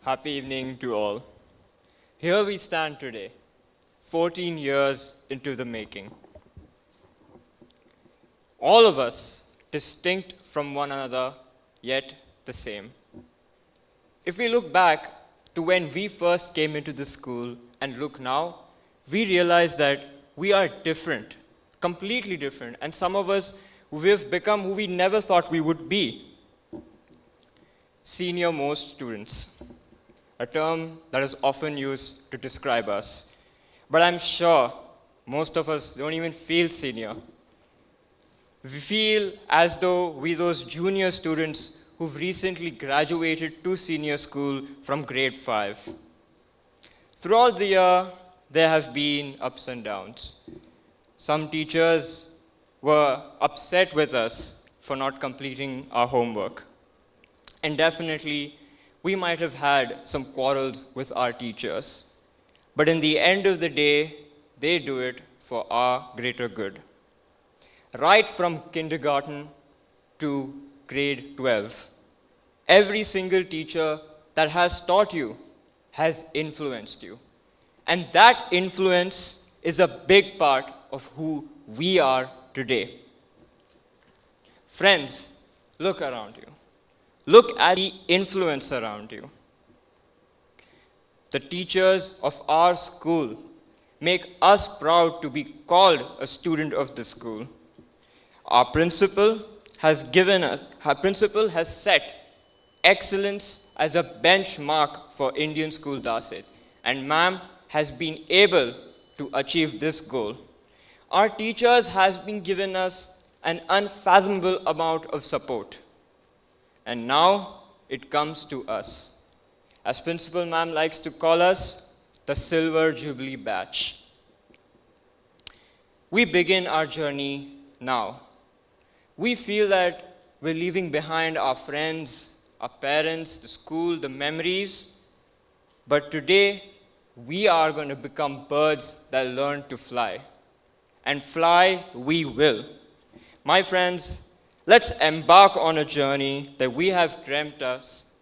Happy evening to all. Here we stand today, 14 years into the making. All of us distinct from one another, yet the same. If we look back to when we first came into the school and look now, we realize that we are different, completely different, and some of us, we've become who we never thought we would be. Senior-most students, a term that is often used to describe us. But I'm sure most of us don't even feel senior. We feel as though we're those junior students who've recently graduated to senior school from grade 5. Throughout the year, there have been ups and downs. Some teachers were upset with us for not completing our homework. And definitely, we might have had some quarrels with our teachers. But in the end of the day, they do it for our greater good. Right from kindergarten to grade 12, every single teacher that has taught you has influenced you. And that influence is a big part of who we are today. Friends, look around you. Look at the influence around you. The teachers of our school make us proud to be called a student of the school. Our principal has set excellence as a benchmark for Indian school DARSAIT, and ma'am has been able to achieve this goal. Our teachers has been given us an unfathomable amount of support. And now it comes to us. As Principal Ma'am likes to call us, the Silver Jubilee Batch. We begin our journey now. We feel that we're leaving behind our friends, our parents, the school, the memories. But today, we are going to become birds that learn to fly. And fly we will. My friends, let's embark on a journey that we have dreamt us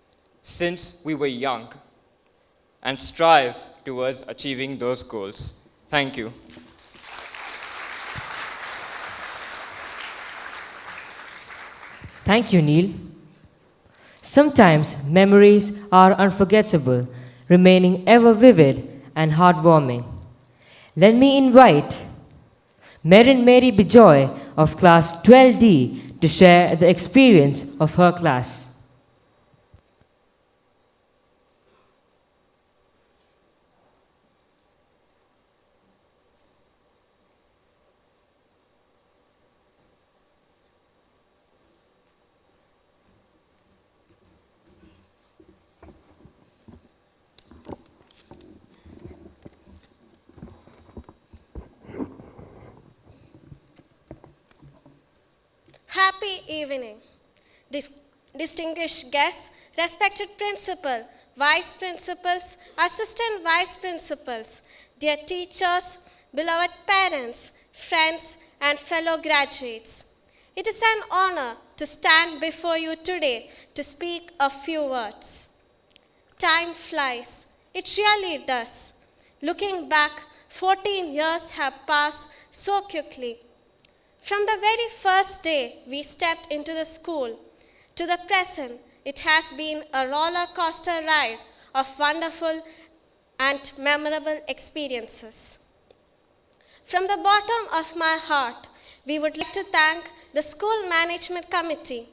since we were young and strive towards achieving those goals. Thank you. Thank you, Neil. Sometimes memories are unforgettable, remaining ever vivid and heartwarming. Let me invite Marin Mary Bijoy of Class 12D to share the experience of her class. Happy evening, distinguished guests, respected principal, vice principals, assistant vice principals, dear teachers, beloved parents, friends, and fellow graduates. It is an honor to stand before you today to speak a few words. Time flies, it really does. Looking back, 14 years have passed so quickly. From the very first day we stepped into the school to the present, it has been a roller coaster ride of wonderful and memorable experiences. From the bottom of my heart, we would like to thank the School Management Committee,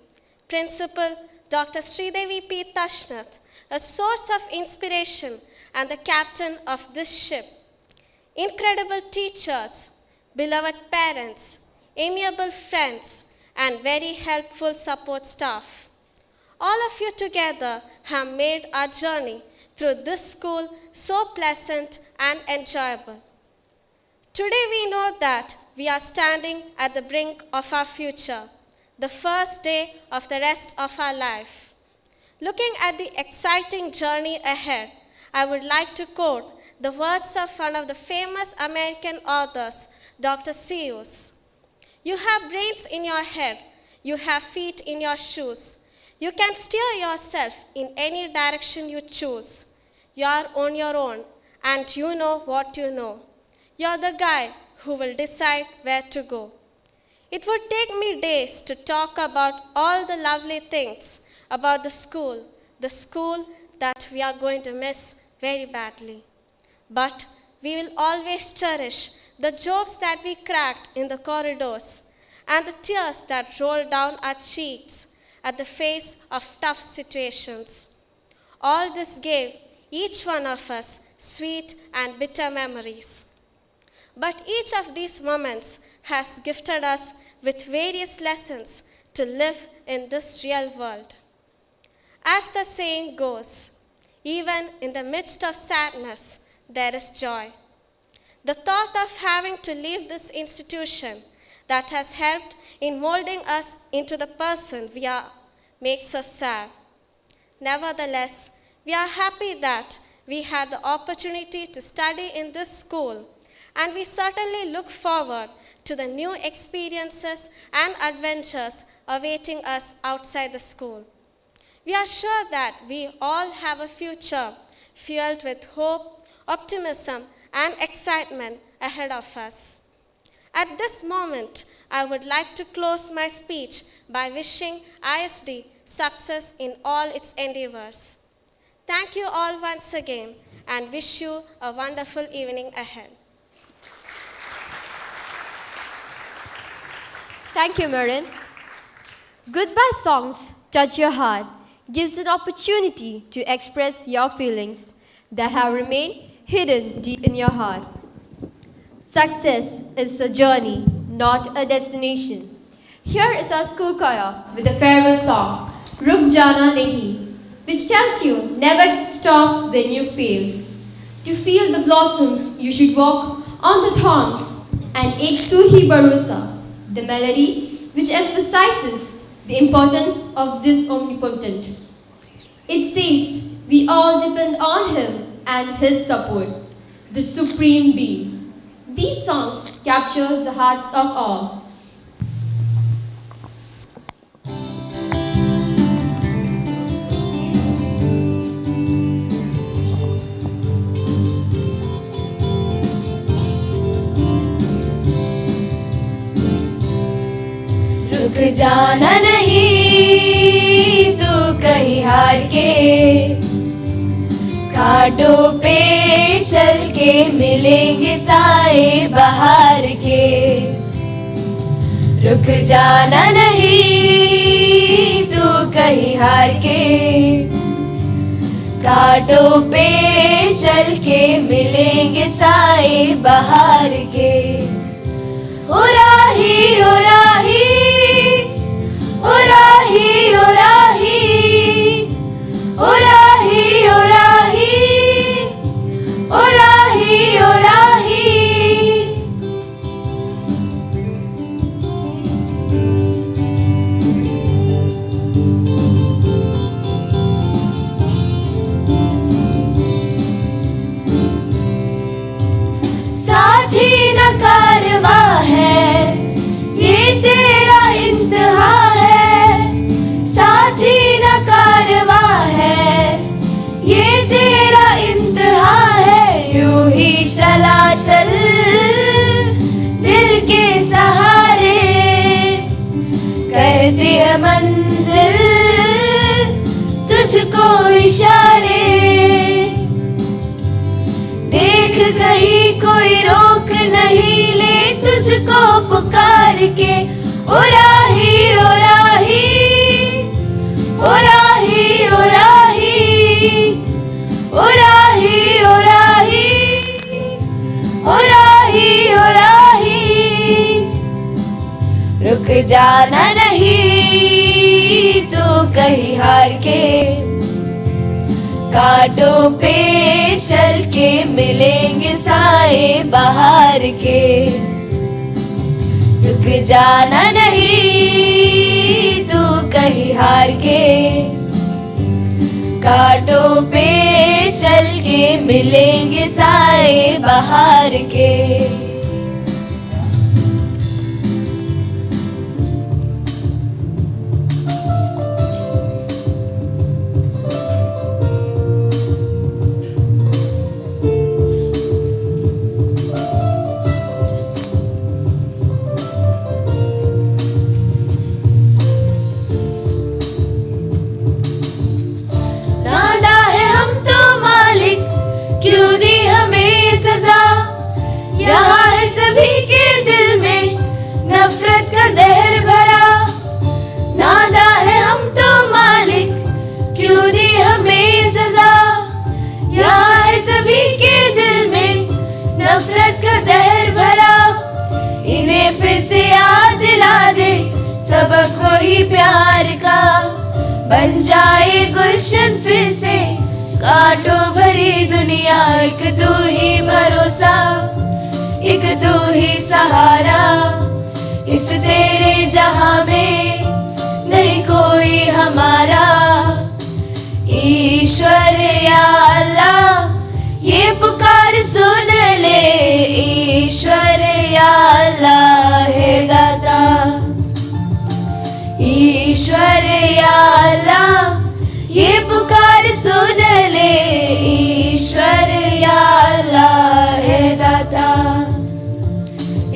Principal Dr. Sridevi P. Tashnath, a source of inspiration and the captain of this ship. Incredible teachers, beloved parents, amiable friends, and very helpful support staff. All of you together have made our journey through this school so pleasant and enjoyable. Today we know that we are standing at the brink of our future, the first day of the rest of our life. Looking at the exciting journey ahead, I would like to quote the words of one of the famous American authors, Dr. Seuss. You have brains in your head. You have feet in your shoes. You can steer yourself in any direction you choose. You are on your own, and you know what you know. You're the guy who will decide where to go. It would take me days to talk about all the lovely things about the school that we are going to miss very badly. But we will always cherish the jokes that we cracked in the corridors, and the tears that rolled down our cheeks at the face of tough situations. All this gave each one of us sweet and bitter memories. But each of these moments has gifted us with various lessons to live in this real world. As the saying goes, even in the midst of sadness, there is joy. The thought of having to leave this institution that has helped in molding us into the person we are makes us sad. Nevertheless, we are happy that we had the opportunity to study in this school, and we certainly look forward to the new experiences and adventures awaiting us outside the school. We are sure that we all have a future filled with hope, optimism, and excitement ahead of us. At this moment, I would like to close my speech by wishing ISD success in all its endeavors. Thank you all once again, and wish you a wonderful evening ahead. Thank you, Marin. Goodbye songs touch your heart, gives an opportunity to express your feelings that have remained hidden deep in your heart. Success is a journey, not a destination. Here is our school choir with a farewell song, Ruk Jana Nahi, which tells you never stop when you fail. To feel the blossoms, you should walk on the thorns, and Ek Tu Hi Bharosa, the melody which emphasizes the importance of this omnipotent. It says we all depend on him and his support, the supreme being. These songs capture the hearts of all. रुक जाना नहीं तू कहीं हार के, घाटों पे चल के मिलेंगे साए बहार के। रुक जाना नहीं तू कहीं हार के, घाटों पे चल के मिलेंगे साए बहार के। ओ राही ओ राही ओ राही ओ राही ओ राही ओ राही ओ राही ओ राही। साथी न कारवा है ये तेरा इंतहा है, साथी न कारवा है ये तेरा इंतहा है। यूं ही चला चल दिल के सहारे, कहती है मंजिल तुझको इशारे। देख कहीं कोई रोक नहीं ले तुझको पुकार के। ओ राही ओ राही ओ राही ओ राही ओ राही ओ राही ओ राही ओ राही। रुक जाना नहीं तू कहीं हार के, कांटों पे चल के मिलेंगे साए बहार के। रुक जाना नहीं तू कहीं हार के, कांटों पे चल के मिलेंगे साए बहार के। नादा है हम तो मालिक क्यों दी हमें सजा, यहाँ है सभी के दिल में नफरत का जहर भरा। नादा है हम तो मालिक क्यों दी हमें सजा, यहाँ है सभी के दिल में नफरत का जहर भरा। इन्हें फिर से याद दिला दे सबक वही प्यार का, बन जाए गुलशन फिर से कांटों भरी दुनिया। एक तू ही भरोसा एक तू ही सहारा, इस तेरे जहां में नहीं कोई हमारा। ईश्वर या अल्लाह ये पुकार सुन ले, ईश्वर या अल्लाह है दाता। ईश्वर या अल्लाह ये पुकार सुन ले, ईश्वर या अल्लाह है दाता।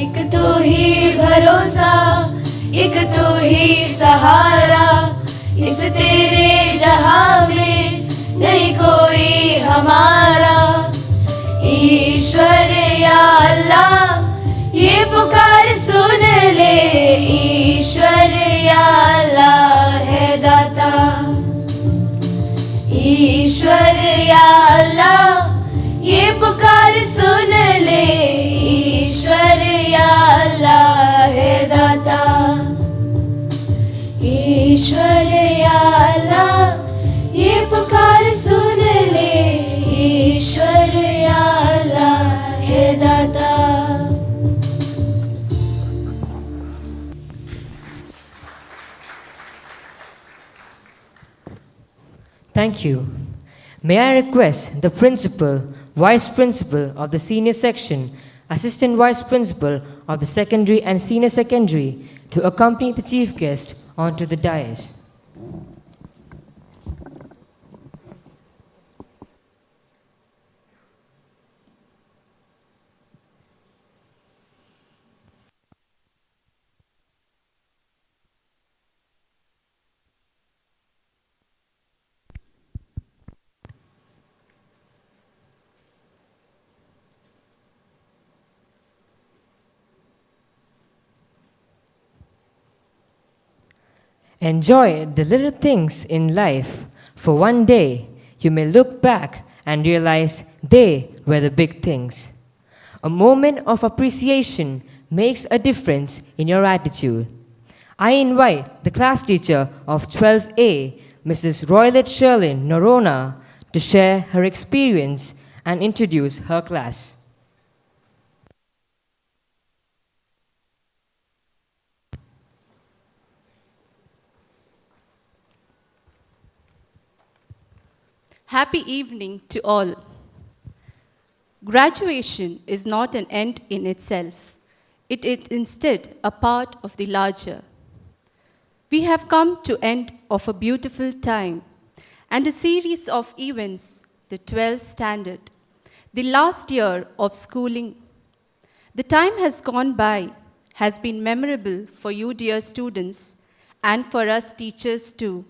एक तू ही भरोसा एक तू ही सहारा, इस तेरे जहां में नहीं कोई हमारा। ईश्वर या अल्लाह ये पुकार सुन ले, ईश्वर या अल्लाह है दाता। ईश्वर या अल्लाह ये पुकार सुन ले, ईश्वर या अल्लाह है दाता। ईश्वर या अल्लाह ये पुकार सुन ले, ईश्वर या अल्लाह है दाता। Thank you. May I request the principal, vice principal of the senior section, assistant vice principal of the secondary and senior secondary to accompany the chief guest onto the dais. Enjoy the little things in life, for one day you may look back and realize they were the big things. A moment of appreciation makes a difference in your attitude. I invite the class teacher of 12A, Mrs. Roylet Sherlyn Norona, to share her experience and introduce her class. Happy evening to all. Graduation is not an end in itself. It is instead a part of the larger. We have come to end of a beautiful time and a series of events, the 12th standard, the last year of schooling. The time has gone by, has been memorable for you dear students and for us teachers too.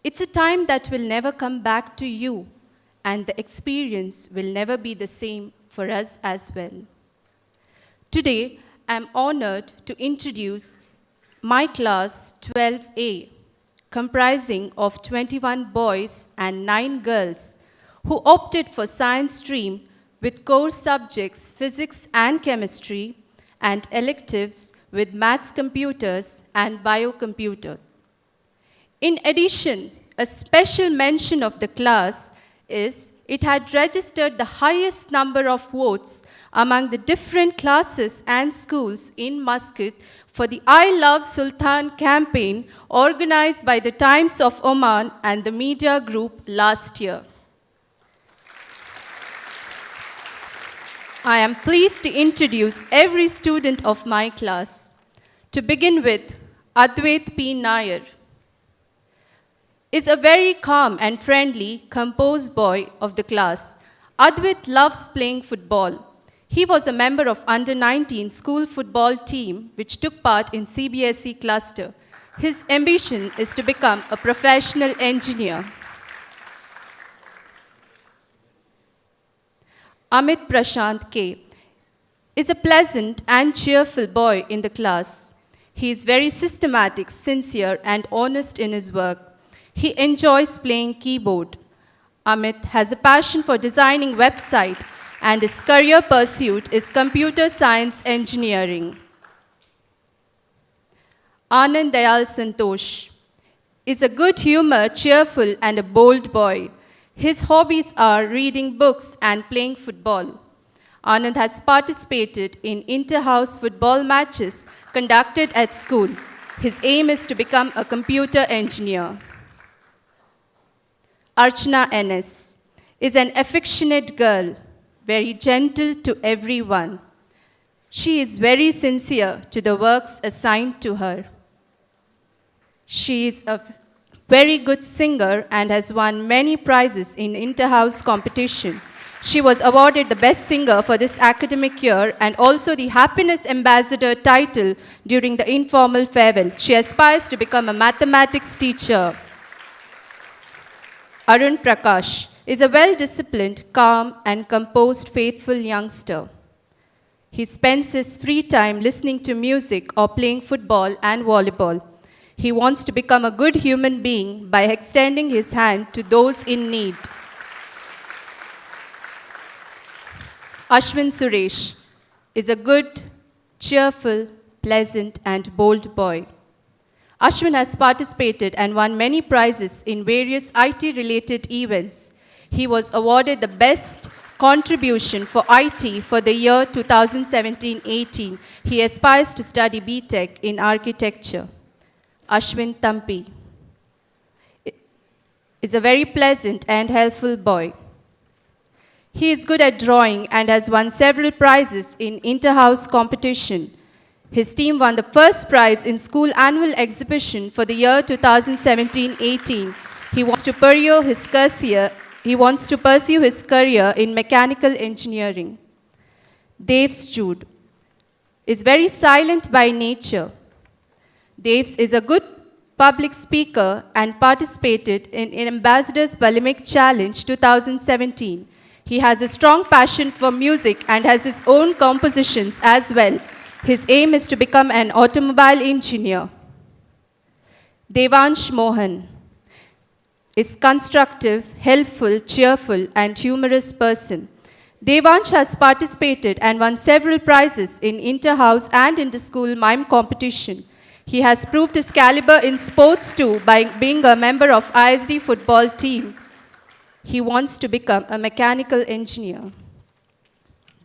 It's a time that will never come back to you, and the experience will never be the same for us as well. Today, I'm honored to introduce my class 12A, comprising of 21 boys and 9 girls, who opted for science stream with core subjects physics and chemistry, and electives with maths, computers, and biocomputers. In addition, a special mention of the class is it had registered the highest number of votes among the different classes and schools in Muscat for the I Love Sultan campaign organized by the Times of Oman and the media group last year. I am pleased to introduce every student of my class. To begin with, Advait P. Nair is a very calm and friendly, composed boy of the class. Advait loves playing football. He was a member of under-19 school football team which took part in CBSE cluster. His ambition is to become a professional engineer. Amit Prashant K. is a pleasant and cheerful boy in the class. He is very systematic, sincere, and honest in his work. He enjoys playing keyboard. Amit has a passion for designing websites, and his career pursuit is computer science engineering. Anand Dayal Santosh is a good humor, cheerful, and a bold boy. His hobbies are reading books and playing football. Anand has participated in inter-house football matches conducted at school. His aim is to become a computer engineer. Archana N.S. is an affectionate girl, very gentle to everyone. She is very sincere to the works assigned to her. She is a very good singer and has won many prizes in inter-house competition. She was awarded the best singer for this academic year and also the Happiness Ambassador title during the informal farewell. She aspires to become a mathematics teacher. Arun Prakash is a well-disciplined, calm, and composed, faithful youngster. He spends his free time listening to music or playing football and volleyball. He wants to become a good human being by extending his hand to those in need. Ashwin Suresh is a good, cheerful, pleasant, and bold boy. Ashwin has participated and won many prizes in various IT-related events. He was awarded the Best Contribution for IT for the year 2017-18. He aspires to study BTech in architecture. Ashwin Tampi is a very pleasant and helpful boy. He is good at drawing and has won several prizes in inter-house competition. His team won the first prize in school annual exhibition for the year 2017-18. He wants to pursue his career in mechanical engineering. Deves Jude is very silent by nature. Deves is a good public speaker and participated in Ambassador's Balimic Challenge 2017. He has a strong passion for music and has his own compositions as well. His aim is to become an automobile engineer. Devansh Mohan is constructive, helpful, cheerful, and humorous person. Devansh has participated and won several prizes in inter-house and inter-school mime competition. He has proved his caliber in sports too by being a member of ISD football team. He wants to become a mechanical engineer.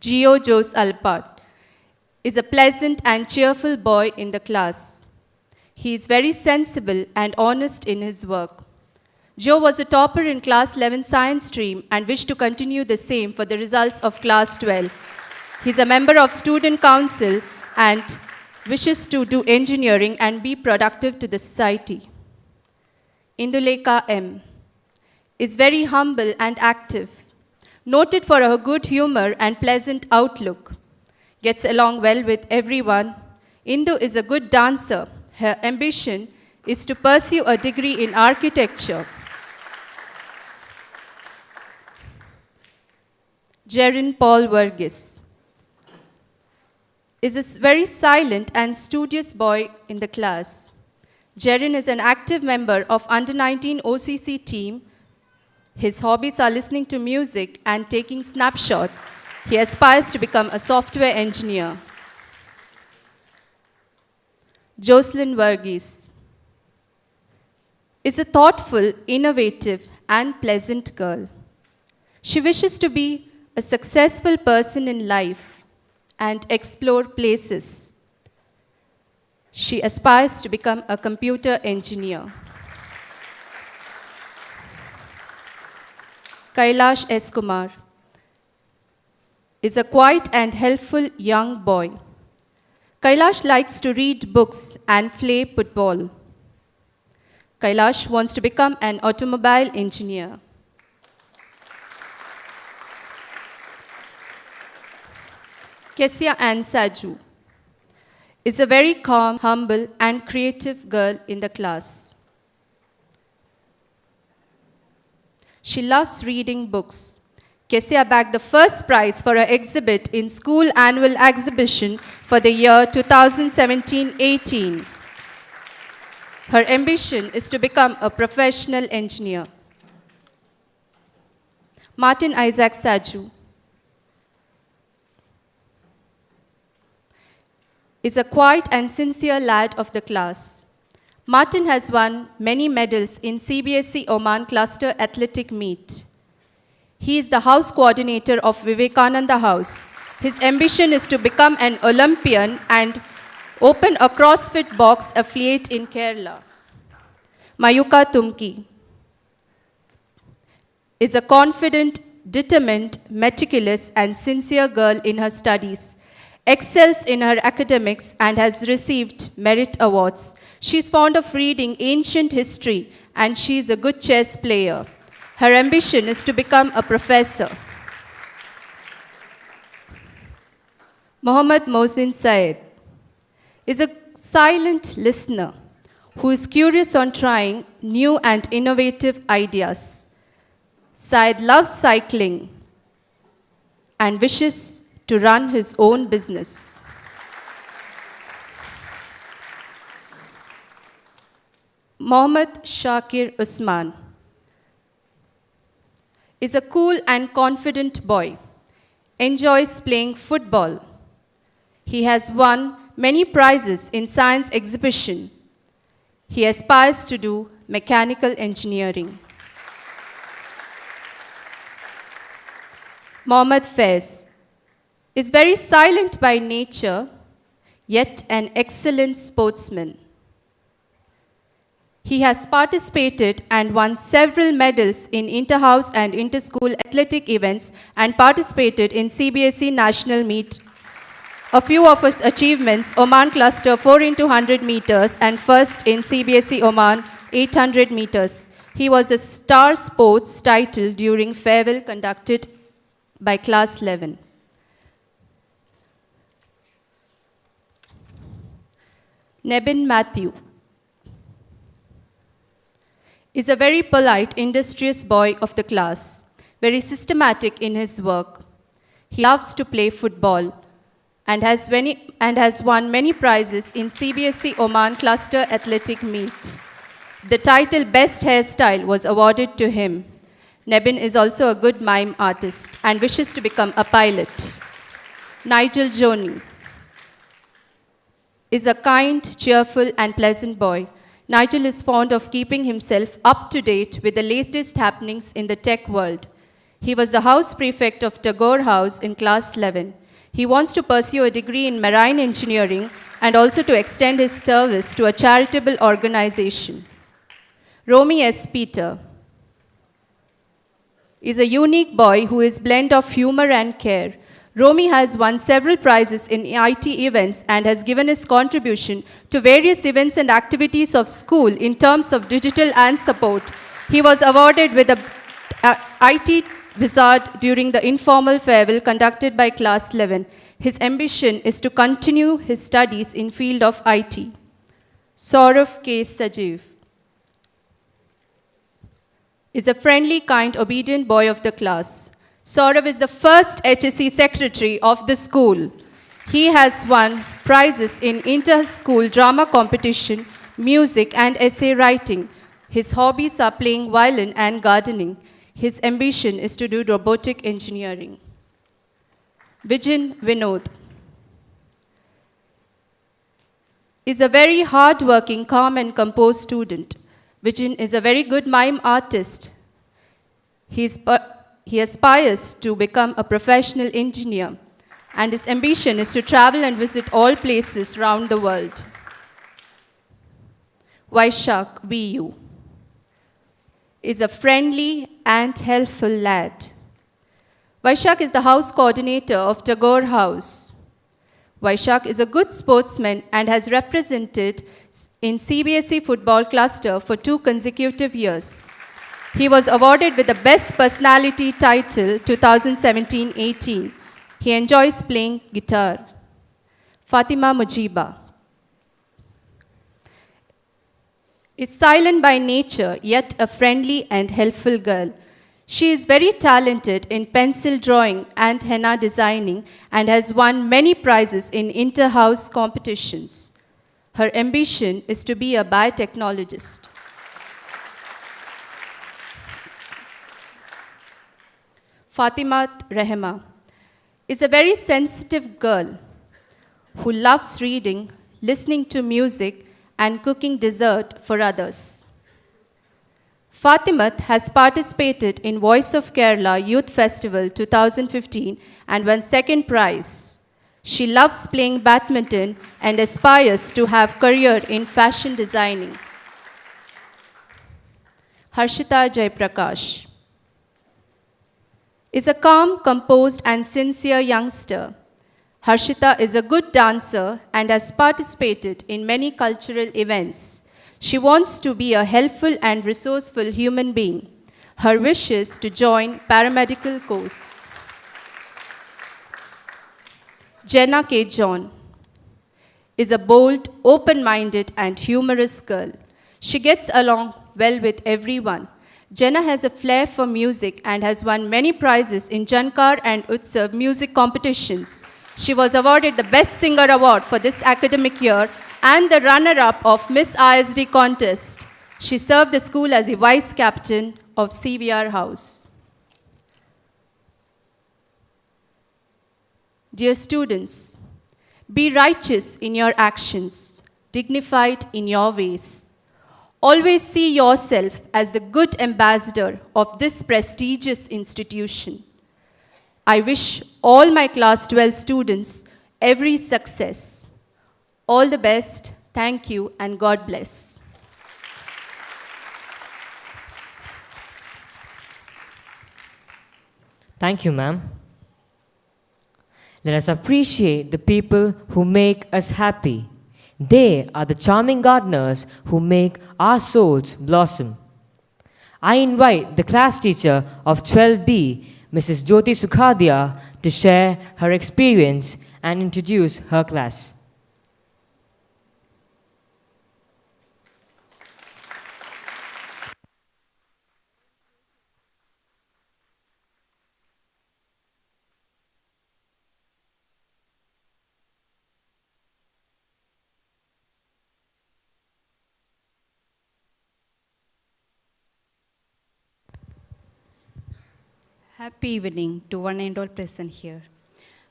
Gio Jose Alpat is a pleasant and cheerful boy in the class. He is very sensible and honest in his work. Joe was a topper in class 11 science stream and wished to continue the same for the results of class 12. He is a member of student council and wishes to do engineering and be productive to the society. Indulekha M. is very humble and active, noted for her good humor and pleasant outlook, gets along well with everyone. Indu is a good dancer. Her ambition is to pursue a degree in architecture. Jerin Paul Verghese is a very silent and studious boy in the class. Jerin is an active member of under-19 OCC team. His hobbies are listening to music and taking snapshots. He aspires to become a software engineer. Jocelyn Verghese is a thoughtful, innovative, and pleasant girl. She wishes to be a successful person in life and explore places. She aspires to become a computer engineer. Kailash S. Kumar is a quiet and helpful young boy. Kailash likes to read books and play football. Kailash wants to become an automobile engineer. Kesia Ann Saju is a very calm, humble, and creative girl in the class. She loves reading books. Kesia bagged the first prize for her exhibit in school annual exhibition for the year 2017-18. Her ambition is to become a professional engineer. Martin Isaac Saju is a quiet and sincere lad of the class. Martin has won many medals in CBSE Oman Cluster Athletic Meet. He is the house coordinator of Vivekananda House. His ambition is to become an Olympian and open a CrossFit box affiliate in Kerala. Mayuka Tumki is a confident, determined, meticulous, and sincere girl in her studies, excels in her academics, and has received merit awards. She is fond of reading ancient history, and she is a good chess player. Her ambition is to become a professor. Mohammad Mohsin Syed is a silent listener who is curious on trying new and innovative ideas. Syed loves cycling and wishes to run his own business. Mohammad Shakir Usman is a cool and confident boy, enjoys playing football. He has won many prizes in science exhibition. He aspires to do mechanical engineering. Mohammad Faiz is very silent by nature, yet an excellent sportsman. He has participated and won several medals in inter-house and inter-school athletic events and participated in CBSE national meet. A few of his achievements: Oman Cluster 4x100 meters and first in CBSE Oman 800 meters. He was the Star Sports title during farewell conducted by class 11. Nebin Matthew is a very polite, industrious boy of the class, very systematic in his work. He loves to play football and has won many prizes in CBSE Oman Cluster Athletic Meet. The title Best Hairstyle was awarded to him. Nebin is also a good mime artist and wishes to become a pilot. Nigel Joni is a kind, cheerful, and pleasant boy. Nigel is fond of keeping himself up to date with the latest happenings in the tech world. He was the house prefect of Tagore House in class 11. He wants to pursue a degree in marine engineering and also to extend his service to a charitable organization. Romy S. Peter is a unique boy who is blend of humor and care. Romy has won several prizes in IT events and has given his contribution to various events and activities of school in terms of digital and support. He was awarded with a IT Wizard during the informal farewell conducted by class 11. His ambition is to continue his studies in field of IT. Saurav K. Sajiv is a friendly, kind, obedient boy of the class. Saurav is the first HSC secretary of the school. He has won prizes in inter-school drama competition, music, and essay writing. His hobbies are playing violin and gardening. His ambition is to do robotic engineering. Vijin Vinod is a very hard-working, calm, and composed student. Vijin is a very good mime artist. He aspires to become a professional engineer, and his ambition is to travel and visit all places around the world. Vaishak VU is a friendly and helpful lad. Vaishak is the house coordinator of Tagore House. Vaishak is a good sportsman and has represented in CBSE football cluster for 2 consecutive years. He was awarded with the Best Personality title 2017-18. He enjoys playing guitar. Fatima Mujiba is silent by nature, yet a friendly and helpful girl. She is very talented in pencil drawing and henna designing and has won many prizes in inter-house competitions. Her ambition is to be a biotechnologist. Fatimat Rehma is a very sensitive girl who loves reading, listening to music, and cooking dessert for others. Fatimat has participated in Voice of Kerala Youth Festival 2015 and won 2nd prize. She loves playing badminton and aspires to have career in fashion designing. Harshita Jaiprakash is a calm, composed, and sincere youngster. Harshita is a good dancer and has participated in many cultural events. She wants to be a helpful and resourceful human being. Her wish is to join paramedical course. Jenna K. John is a bold, open-minded, and humorous girl. She gets along well with everyone. Jenna has a flair for music and has won many prizes in Jankar and Utsav music competitions. She was awarded the Best Singer Award for this academic year and the runner-up of Miss ISD contest. She served the school as a vice captain of CVR House. Dear students, be righteous in your actions, dignified in your ways. Always see yourself as the good ambassador of this prestigious institution. I wish all my class 12 students every success. All the best, thank you, and God bless. Thank you, ma'am. Let us appreciate the people who make us happy. They are the charming gardeners who make our souls blossom. I invite the class teacher of 12B, Mrs. Jyoti Sukhadia, to share her experience and introduce her class. Happy evening to one and all present here.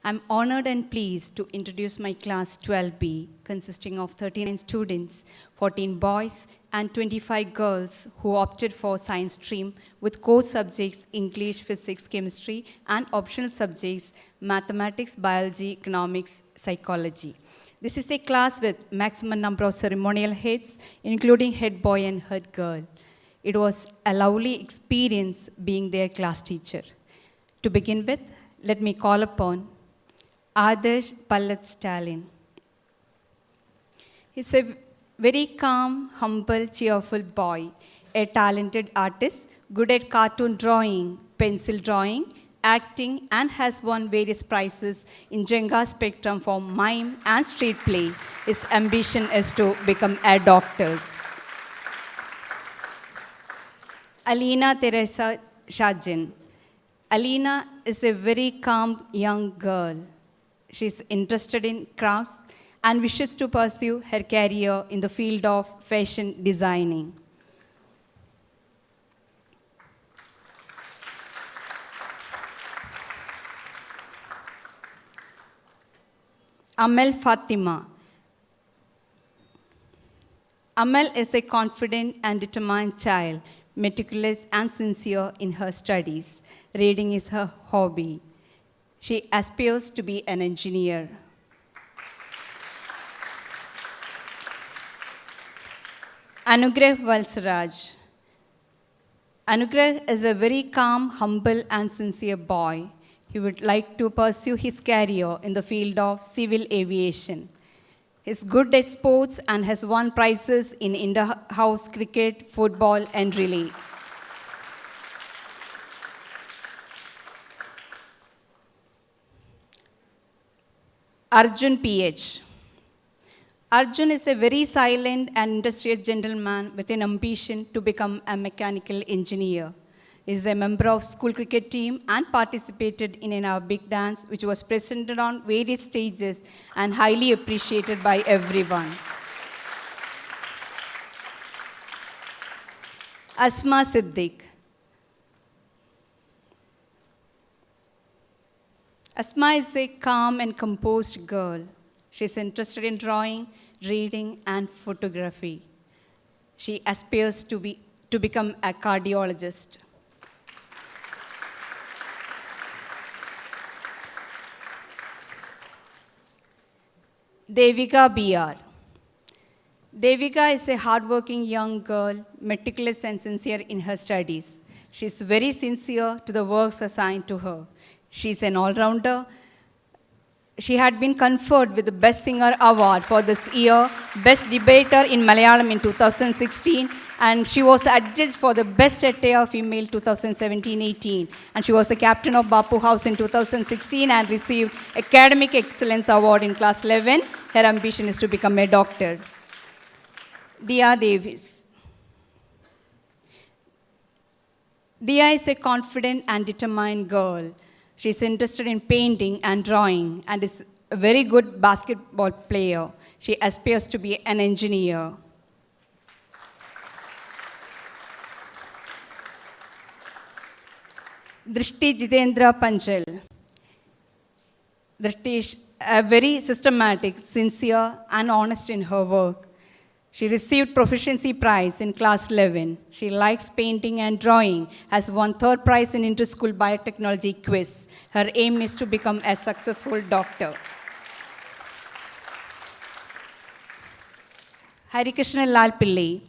I'm honored and pleased to introduce my class 12B, consisting of 39 students, 14 boys and 25 girls who opted for science stream with core subjects English, physics, chemistry, and optional subjects mathematics, biology, economics, psychology. This is a class with maximum number of ceremonial heads, including head boy and head girl. It was a lovely experience being their class teacher. To begin with, let me call upon Adarsh Pallat Stalin. He's a very calm, humble, cheerful boy, a talented artist, good at cartoon drawing, pencil drawing, acting, and has won various prizes in Jenga Spectrum for mime and street play. His ambition is to become a doctor. Alina Teresa Shajin. Alina is a very calm young girl. She's interested in crafts and wishes to pursue her career in the field of fashion designing. Amal Fatima. Amal is a confident and determined child, meticulous and sincere in her studies. Reading is her hobby. She aspires to be an engineer. Anugrah Valsaraj. Anugrah is a very calm, humble, and sincere boy. He would like to pursue his career in the field of civil aviation. He's good at sports and has won prizes in inter-house cricket, football, and relay. Arjun PH. Arjun is a very silent and industrious gentleman with an ambition to become a mechanical engineer. He is a member of school cricket team and participated in an Arabic dance which was presented on various stages and highly appreciated by everyone. Asma Siddiq. Asma is a calm and composed girl. She is interested in drawing, reading, and photography. She aspires to become a cardiologist. Devika B.R. Devika is a hardworking young girl, meticulous and sincere in her studies. She is very sincere to the works assigned to her. She is an all-rounder. She had been conferred with the Best Singer Award for this year, Best Debater in Malayalam in 2016, and she was adjudged for the Best Attire Female 2017-18. And she was the captain of Bapu House in 2016 and received Academic Excellence Award in Class 11. Her ambition is to become a doctor. Dia Davis. Dia is a confident and determined girl. She is interested in painting and drawing and is a very good basketball player. She aspires to be an engineer. Drishti Jitendra Panchal. Drishti is very systematic, sincere, and honest in her work. She received Proficiency Prize in Class 11. She likes painting and drawing, has won 3rd prize in Inter-School Biotechnology quiz. Her aim is to become a successful doctor. Harikrishna Lal Pillai.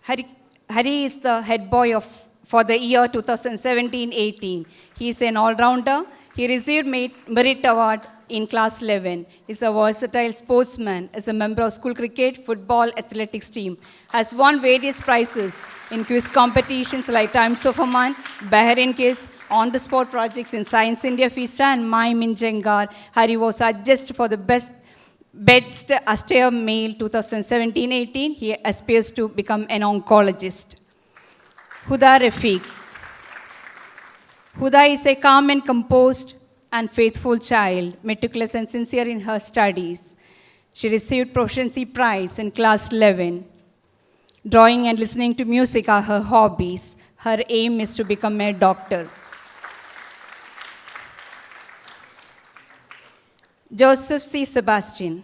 Hari is the head boy for the year 2017-18. He is an all-rounder. He received Merit Award in Class 11, is a versatile sportsman, is a member of school cricket, football, athletics team, has won various prizes in quiz competitions like Times of Oman, Bahrain Quiz, on-the-spot projects in Science India Fiesta and Mime in Jengar. Hari was adjudged for the Best Austere Male 2017-18. He aspires to become an oncologist. Huda Rafiq. Huda is a calm and composed and faithful child, meticulous and sincere in her studies. She received Proficiency Prize in Class 11. Drawing and listening to music are her hobbies. Her aim is to become a doctor. Joseph C. Sebastian.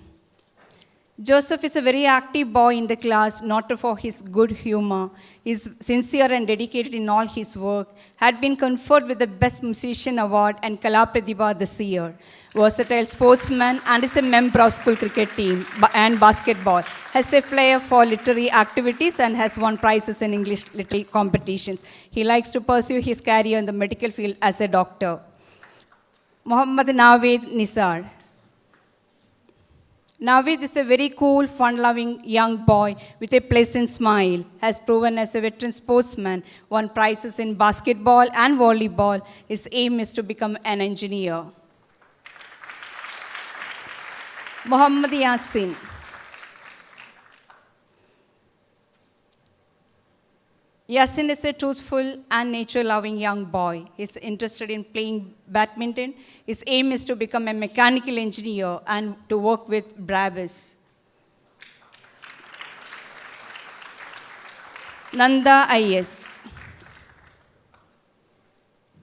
Joseph is a very active boy in the class, noted for his good humor. He is sincere and dedicated in all his work. Had been conferred with the Best Musician Award and Kala Pratibha this year. Versatile sportsman and is a member of school cricket team and basketball. Has a flair for literary activities and has won prizes in English literary competitions. He likes to pursue his career in the medical field as a doctor. Muhammad Naveed Nisar. Naveed is a very cool, fun-loving young boy with a pleasant smile, has proven as a veteran sportsman, won prizes in basketball and volleyball. His aim is to become an engineer. Muhammad Yasin. Yasin is a truthful and nature-loving young boy. He's interested in playing badminton. His aim is to become a mechanical engineer and to work with Brabus. Nanda IS.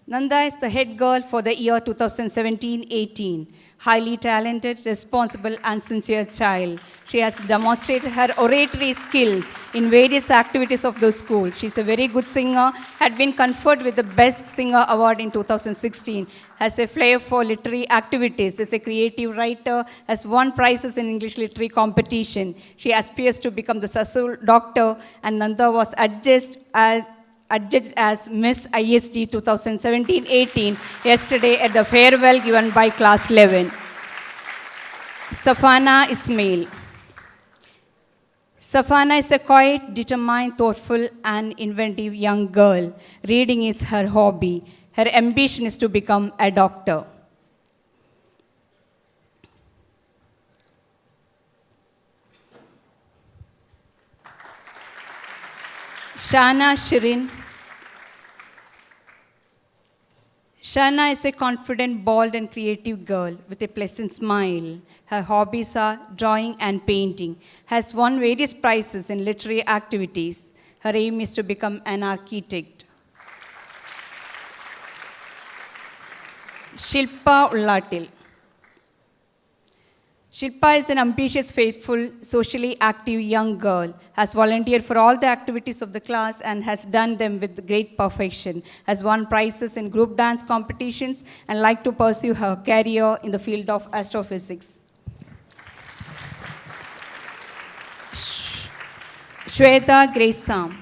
Nanda is the head girl for the year 2017-18. Highly talented, responsible, and sincere child. She has demonstrated her oratory skills in various activities of the school. She's a very good singer, had been conferred with the Best Singer Award in 2016, has a flair for literary activities, is a creative writer, has won prizes in English literary competition. She aspires to become the successful doctor, and Nanda was adjudged as Miss ISD 2017-18 yesterday at the farewell given by Class 11. Safana Ismail. Safana is a quiet, determined, thoughtful, and inventive young girl. Reading is her hobby. Her ambition is to become a doctor. Shana Shirin. Shana is a confident, bold, and creative girl with a pleasant smile. Her hobbies are drawing and painting. Has won various prizes in literary activities. Her aim is to become an architect. Shilpa Ullatil. Shilpa is an ambitious, faithful, socially active young girl, has volunteered for all the activities of the class and has done them with great perfection, has won prizes in group dance competitions and like to pursue her career in the field of astrophysics. Shweta Graysam.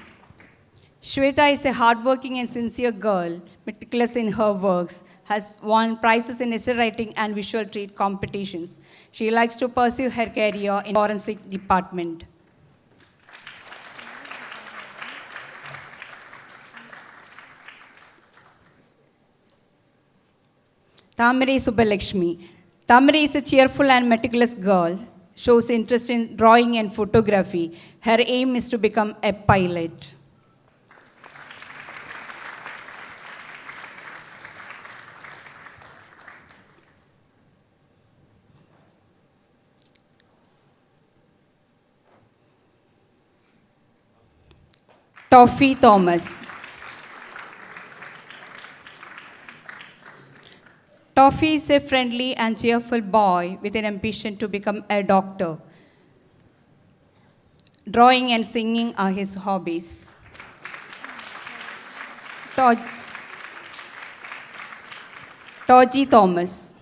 Shweta is a hardworking and sincere girl, meticulous in her works, has won prizes in essay writing and visual treat competitions. She likes to pursue her career in the forensic department. Tamari Subbalakshmi. Tamari is a cheerful and meticulous girl, shows interest in drawing and photography. Her aim is to become a pilot. Toffee Thomas. Toffee is a friendly and cheerful boy with an ambition to become a doctor. Drawing and singing are his hobbies. Toji Thomas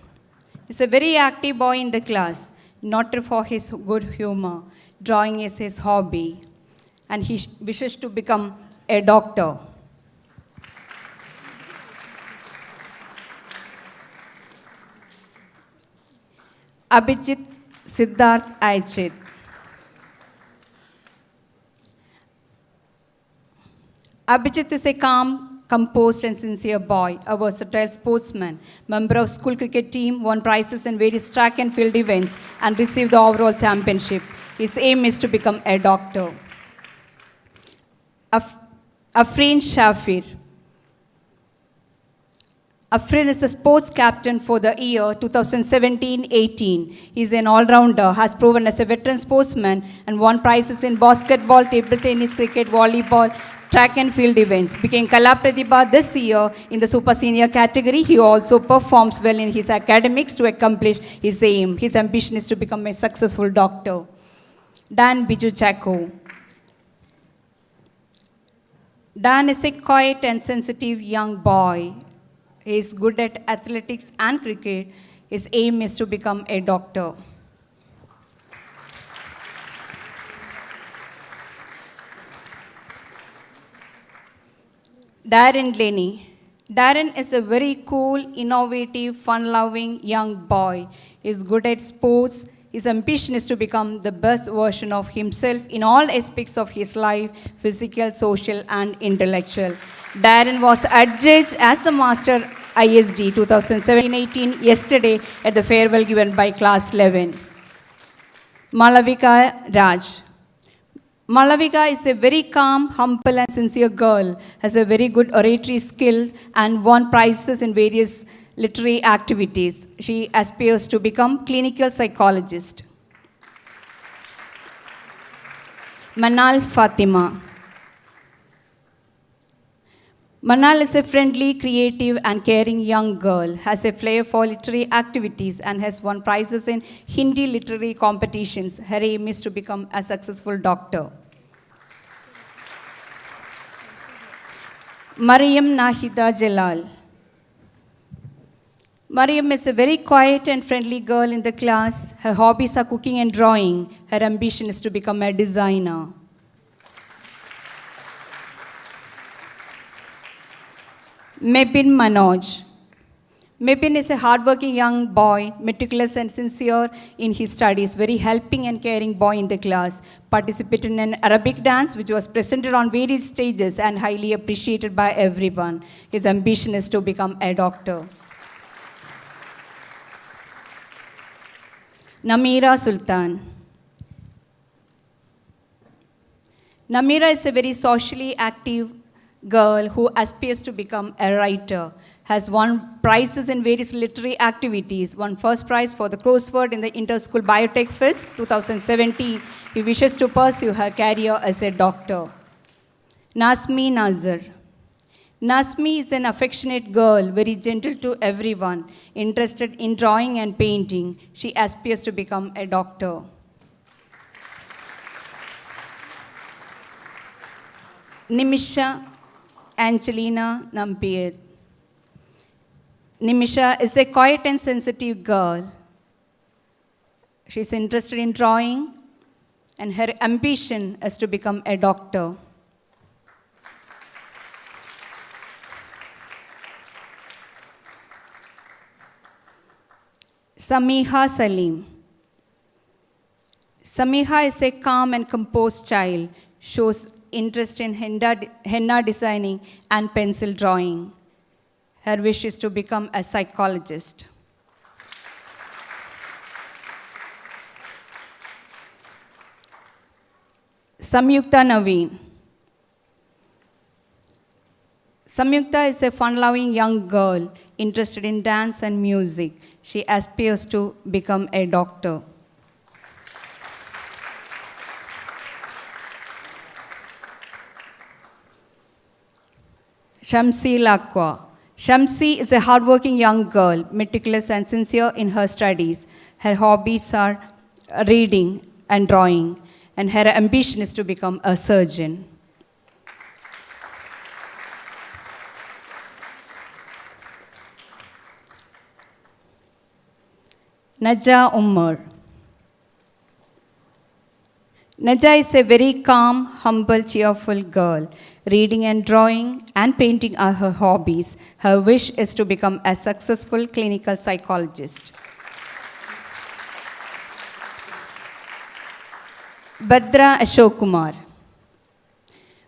is a very active boy in the class, noted for his good humor. Drawing is his hobby, and he wishes to become a doctor. Abhijit Siddharth Aichit. Abhijit is a calm, composed, and sincere boy, a versatile sportsman, member of school cricket team, won prizes in various track and field events, and received the overall championship. His aim is to become a doctor. Afreen Shafir. Afreen is the sports captain for the year 2017-18. He is an all-rounder, has proven as a veteran sportsman, and won prizes in basketball, table tennis, cricket, volleyball, track and field events. Became Kala Pratibha this year in the super senior category. He also performs well in his academics to accomplish his aim. His ambition is to become a successful doctor. Dan Biju Chako. Dan is a quiet and sensitive young boy. He is good at athletics and cricket. His aim is to become a doctor. Darren Glennie. Darren is a very cool, innovative, fun-loving young boy. He is good at sports. His ambition is to become the best version of himself in all aspects of his life, physical, social, and intellectual. Darren was adjudged as the Master ISD 2017-18 yesterday at the farewell given by Class 11. Malavika Raj. Malavika is a very calm, humble, and sincere girl, has a very good oratory skill, and won prizes in various literary activities. She aspires to become clinical psychologist. Manal Fatima. Manal is a friendly, creative, and caring young girl, has a flair for literary activities, and has won prizes in Hindi literary competitions. Her aim is to become a successful doctor. Mariam Nahida Jalal. Mariam is a very quiet and friendly girl in the class. Her hobbies are cooking and drawing. Her ambition is to become a designer. Mebin Manoj. Mebin is a hardworking young boy, meticulous and sincere in his studies, very helping and caring boy in the class. Participated in an Arabic dance which was presented on various stages and highly appreciated by everyone. His ambition is to become a doctor. Namira Sultan. Namira is a very socially active girl who aspires to become a writer, has won prizes in various literary activities, won first prize for the crossword in the Inter-School Biotech Fest 2017. He wishes to pursue her career as a doctor. Nasmi Nazar. Nasmi is an affectionate girl, very gentle to everyone, interested in drawing and painting. She aspires to become a doctor. Nimisha Angelina Nampier. Nimisha is a quiet and sensitive girl. She's interested in drawing, and her ambition is to become a doctor. Samiha Salim. Samiha is a calm and composed child, shows interest in henna designing and pencil drawing. Her wish is to become a psychologist. Samyukta Naveen. Samyukta is a fun-loving young girl, interested in dance and music. She aspires to become a doctor. Shamsi Lakwa. Shamsi is a hardworking young girl, meticulous and sincere in her studies. Her hobbies are reading and drawing, and her ambition is to become a surgeon. Naja Umar. Naja is a very calm, humble, cheerful girl. Reading and drawing and painting are her hobbies. Her wish is to become a successful clinical psychologist. Badra Ashok Kumar.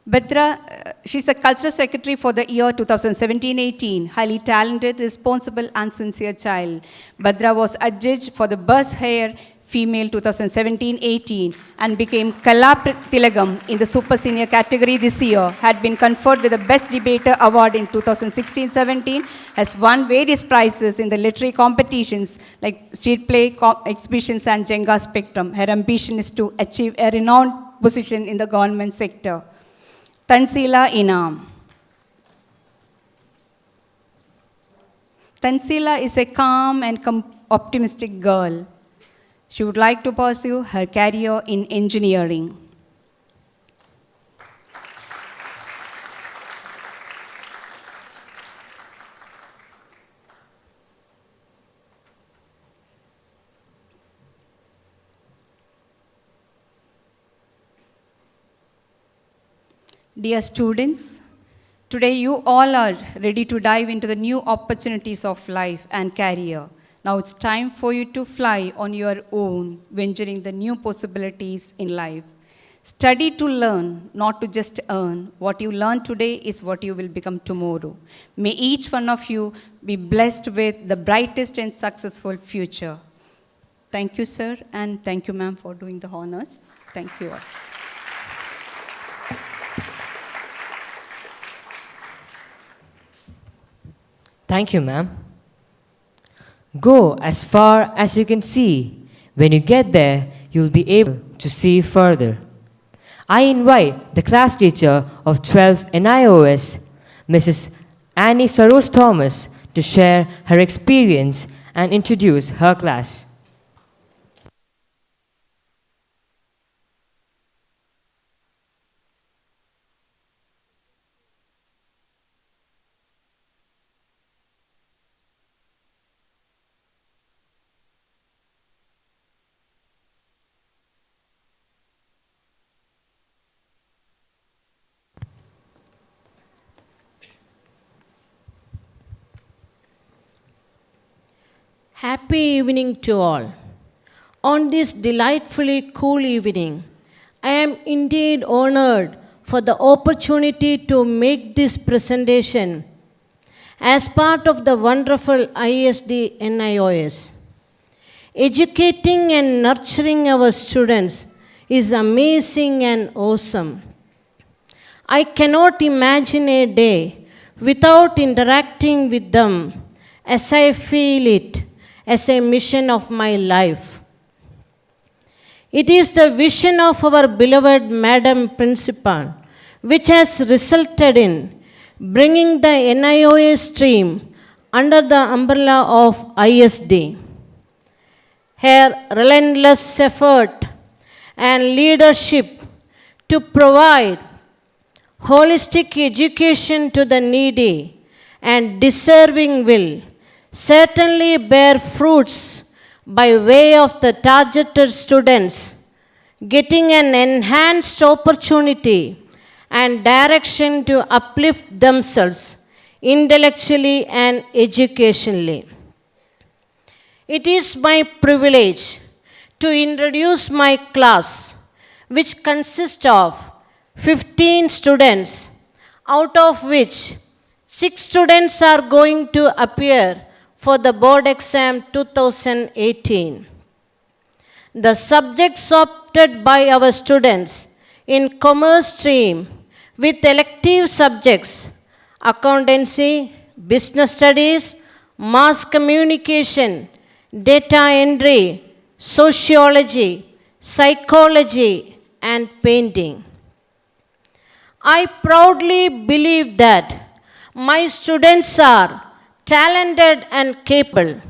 Badra, she's the cultural secretary for the year 2017-18, highly talented, responsible, and sincere child. Badra was adjudged for the best hair female 2017-18 and became Kala Tilagam in the super senior category this year, had been conferred with the best debater award in 2016-17, has won various prizes in the literary competitions like street play exhibitions and Jenga Spectrum. Her ambition is to achieve a renowned position in the government sector. Tansila Inam. Tansila is a calm and optimistic girl. She would like to pursue her career in engineering. Dear students, today you all are ready to dive into the new opportunities of life and career. Now it's time for you to fly on your own, venturing the new possibilities in life. Study to learn, not to just earn. What you learn today is what you will become tomorrow. May each one of you be blessed with the brightest and successful future. Thank you, sir, and thank you, ma'am, for doing the honors. Thank you all. Thank you, ma'am. Go as far as you can see. When you get there, you'll be able to see further. I invite the class teacher of 12th NIOS, Mrs. Annie Saros Thomas, to share her experience and introduce her class. Happy evening to all. On this delightfully cool evening, I am indeed honored for the opportunity to make this presentation as part of the wonderful ISD NIOS. Educating and nurturing our students is amazing and awesome. I cannot imagine a day without interacting with them, as I feel it as a mission of my life. It is the vision of our beloved Madam Principal which has resulted in bringing the NIOS stream under the umbrella of ISD. Her relentless effort and leadership to provide holistic education to the needy and deserving will certainly bear fruits by way of the targeted students getting an enhanced opportunity and direction to uplift themselves intellectually and educationally. It is my privilege to introduce my class, which consists of 15 students, out of which 6 students are going to appear for the board exam 2018. The subjects opted by our students in commerce stream with elective subjects accountancy, business studies, mass communication, data entry, sociology, psychology, and painting. I proudly believe that my students are talented and capable.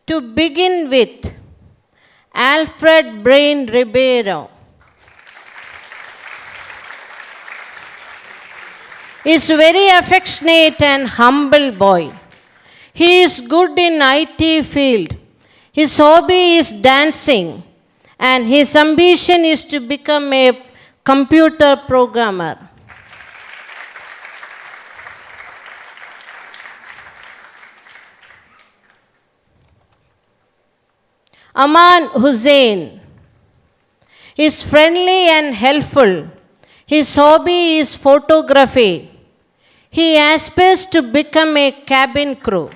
To begin with, Alfred Brain Ribeiro is a very affectionate and humble boy. He is good in IT field. His hobby is dancing, and his ambition is to become a computer programmer. Aman Hussain is friendly and helpful. His hobby is photography. He aspires to become a cabin crew.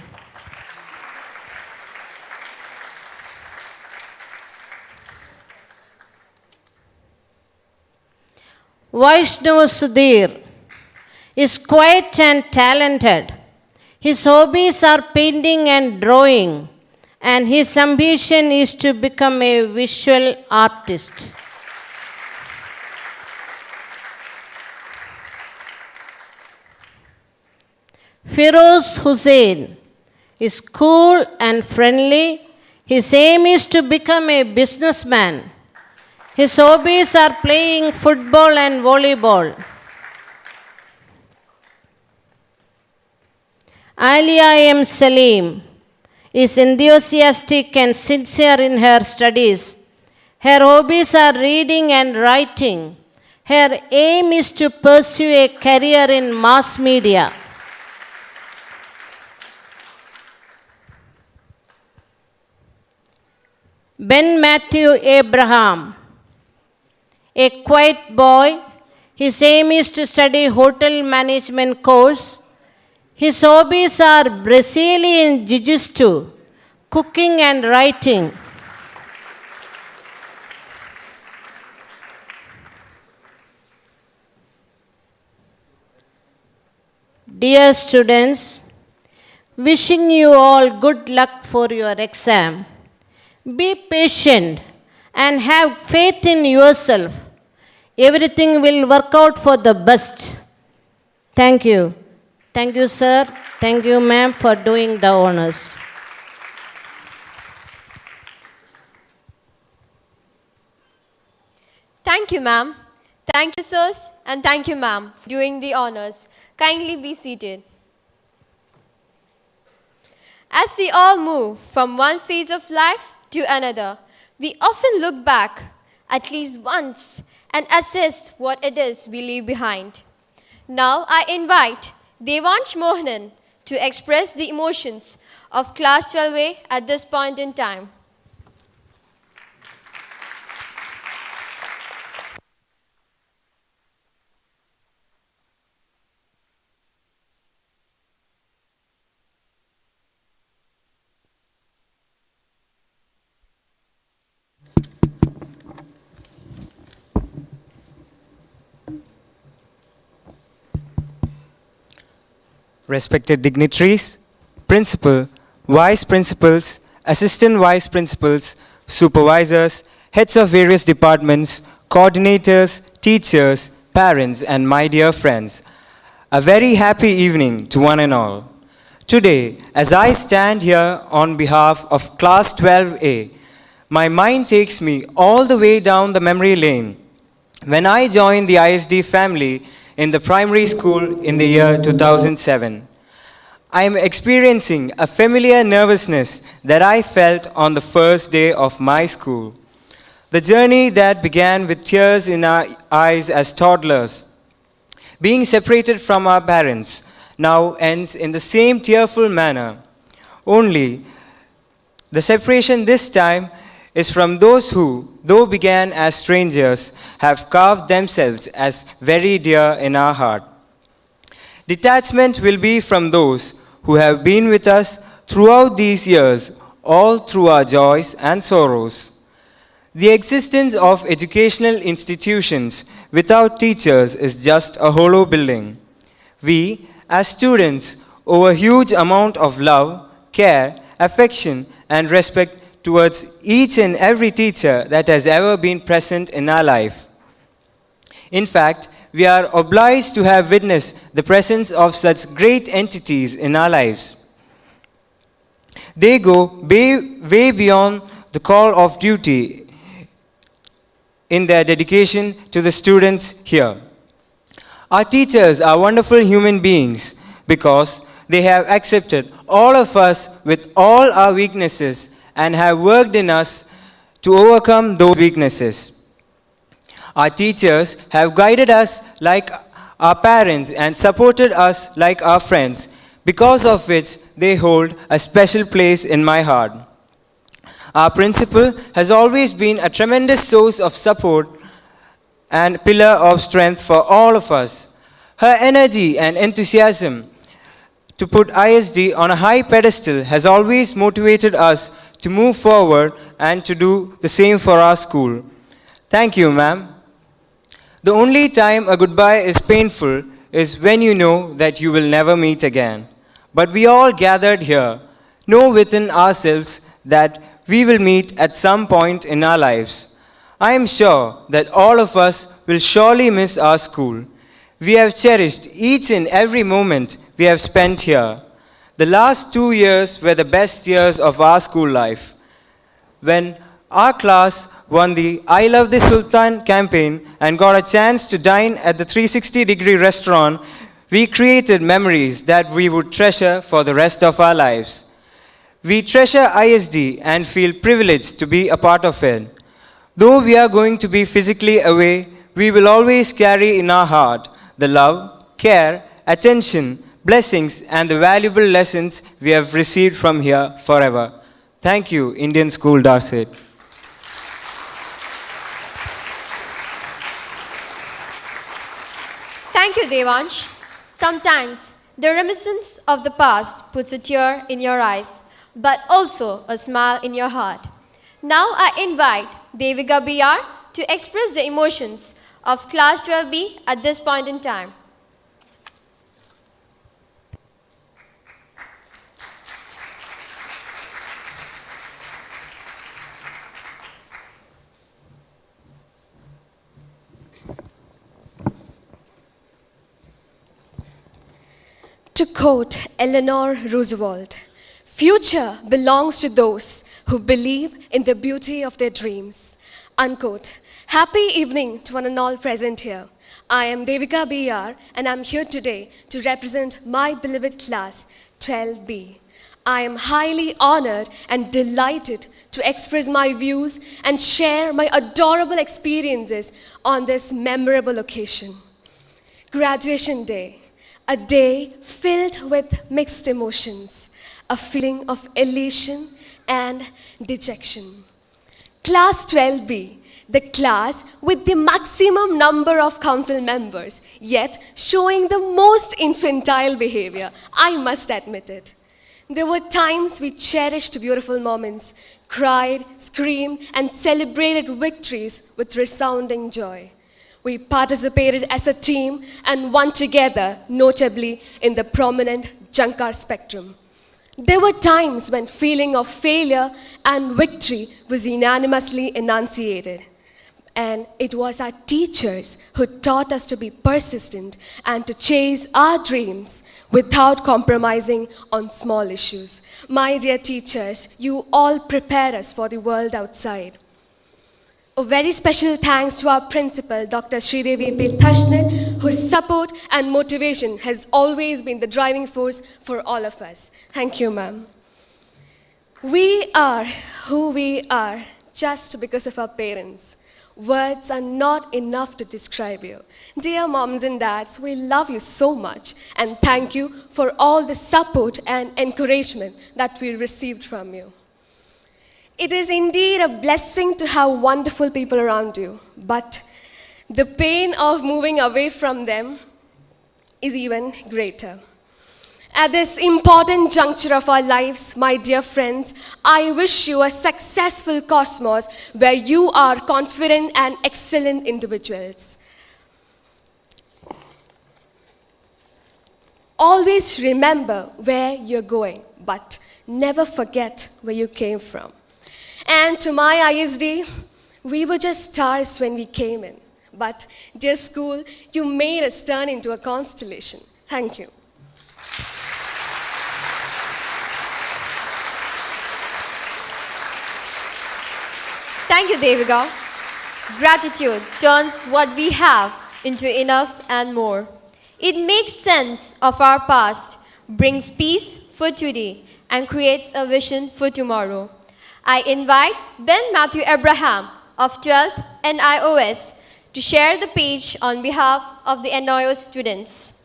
Vaishnav Sudhir is quiet and talented. His hobbies are painting and drawing, and his ambition is to become a visual artist. Firoz Hussain is cool and friendly. His aim is to become a businessman. His hobbies are playing football and volleyball. Alia M. Salim is enthusiastic and sincere in her studies. Her hobbies are reading and writing. Her aim is to pursue a career in mass media. Ben Matthew Abraham, a quiet boy. His aim is to study hotel management course. His hobbies are Brazilian jiu-jitsu, cooking and writing. Dear students, wishing you all good luck for your exam. Be patient and have faith in yourself. Everything will work out for the best. Thank you. Thank you, sir. Thank you, ma'am, for doing the honors. Thank you, ma'am. Thank you, sirs, and thank you, ma'am, for doing the honors. Kindly be seated. As we all move from one phase of life to another, we often look back at least once and assess what it is we leave behind. Now I invite Devansh Mohanan to express the emotions of Class 12A at this point in time. Respected dignitaries, principal, vice principals, assistant vice principals, supervisors, heads of various departments, coordinators, teachers, parents, and my dear friends, a very happy evening to one and all. Today, as I stand here on behalf of Class 12A, my mind takes me all the way down the memory lane when I joined the ISD family in the primary school in the year 2007. I am experiencing a familiar nervousness that I felt on the first day of my school. The journey that began with tears in our eyes as toddlers, being separated from our parents, now ends in the same tearful manner. Only the separation this time is from those who, though began as strangers, have carved themselves as very dear in our heart. Detachment will be from those who have been with us throughout these years, all through our joys and sorrows. The existence of educational institutions without teachers is just a hollow building. We, as students, owe a huge amount of love, care, affection, and respect towards each and every teacher that has ever been present in our life. In fact, we are obliged to have witnessed the presence of such great entities in our lives. They go way beyond the call of duty in their dedication to the students here. Our teachers are wonderful human beings because they have accepted all of us with all our weaknesses and have worked in us to overcome those weaknesses. Our teachers have guided us like our parents and supported us like our friends, because of which they hold a special place in my heart. Our principal has always been a tremendous source of support and pillar of strength for all of us. Her energy and enthusiasm to put ISD on a high pedestal has always motivated us to move forward and to do the same for our school. Thank you, ma'am. The only time a goodbye is painful is when you know that you will never meet again. But we all gathered here know within ourselves that we will meet at some point in our lives. I am sure that all of us will surely miss our school. We have cherished each and every moment we have spent here. The last 2 years were the best years of our school life. When our class won the I Love the Sultan campaign and got a chance to dine at the 360-degree restaurant, we created memories that we would treasure for the rest of our lives. We treasure ISD and feel privileged to be a part of it. Though we are going to be physically away, we will always carry in our heart the love, care, attention, blessings, and the valuable lessons we have received from here forever. Thank you, Indian School DARSAIT. Thank you, Devansh. Sometimes the reminiscence of the past puts a tear in your eyes, but also a smile in your heart. Now I invite Devika BR to express the emotions of Class 12B at this point in time. To quote Eleanor Roosevelt, "Future belongs to those who believe in the beauty of their dreams." Unquote. Happy evening to one and all present here. I am Devika BR and I'm here today to represent my beloved class 12B. I am highly honored and delighted to express my views and share my adorable experiences on this memorable occasion. Graduation Day. A day filled with mixed emotions, a feeling of elation and dejection. Class 12B, the class with the maximum number of council members, yet showing the most infantile behavior, I must admit it. There were times we cherished beautiful moments, cried, screamed, and celebrated victories with resounding joy. We participated as a team and won together, notably in the prominent Jankar spectrum. There were times when feeling of failure and victory was unanimously enunciated. And it was our teachers who taught us to be persistent and to chase our dreams without compromising on small issues. My dear teachers, you all prepare us for the world outside. A very special thanks to our principal, Dr. Sridevi Thashnit, whose support and motivation has always been the driving force for all of us. Thank you, ma'am. We are who we are just because of our parents. Words are not enough to describe you. Dear moms and dads, we love you so much and thank you for all the support and encouragement that we received from you. It is indeed a blessing to have wonderful people around you, but the pain of moving away from them is even greater. At this important juncture of our lives, my dear friends, I wish you a successful cosmos where you are confident and excellent individuals. Always remember where you're going, but never forget where you came from. And to my ISD, we were just stars when we came in. But, dear school, you made us turn into a constellation. Thank you. Thank you, Devika. Gratitude turns what we have into enough and more. It makes sense of our past, brings peace for today, and creates a vision for tomorrow. I invite Ben Matthew Abraham of 12th NIOS to share the page on behalf of the NIOS students.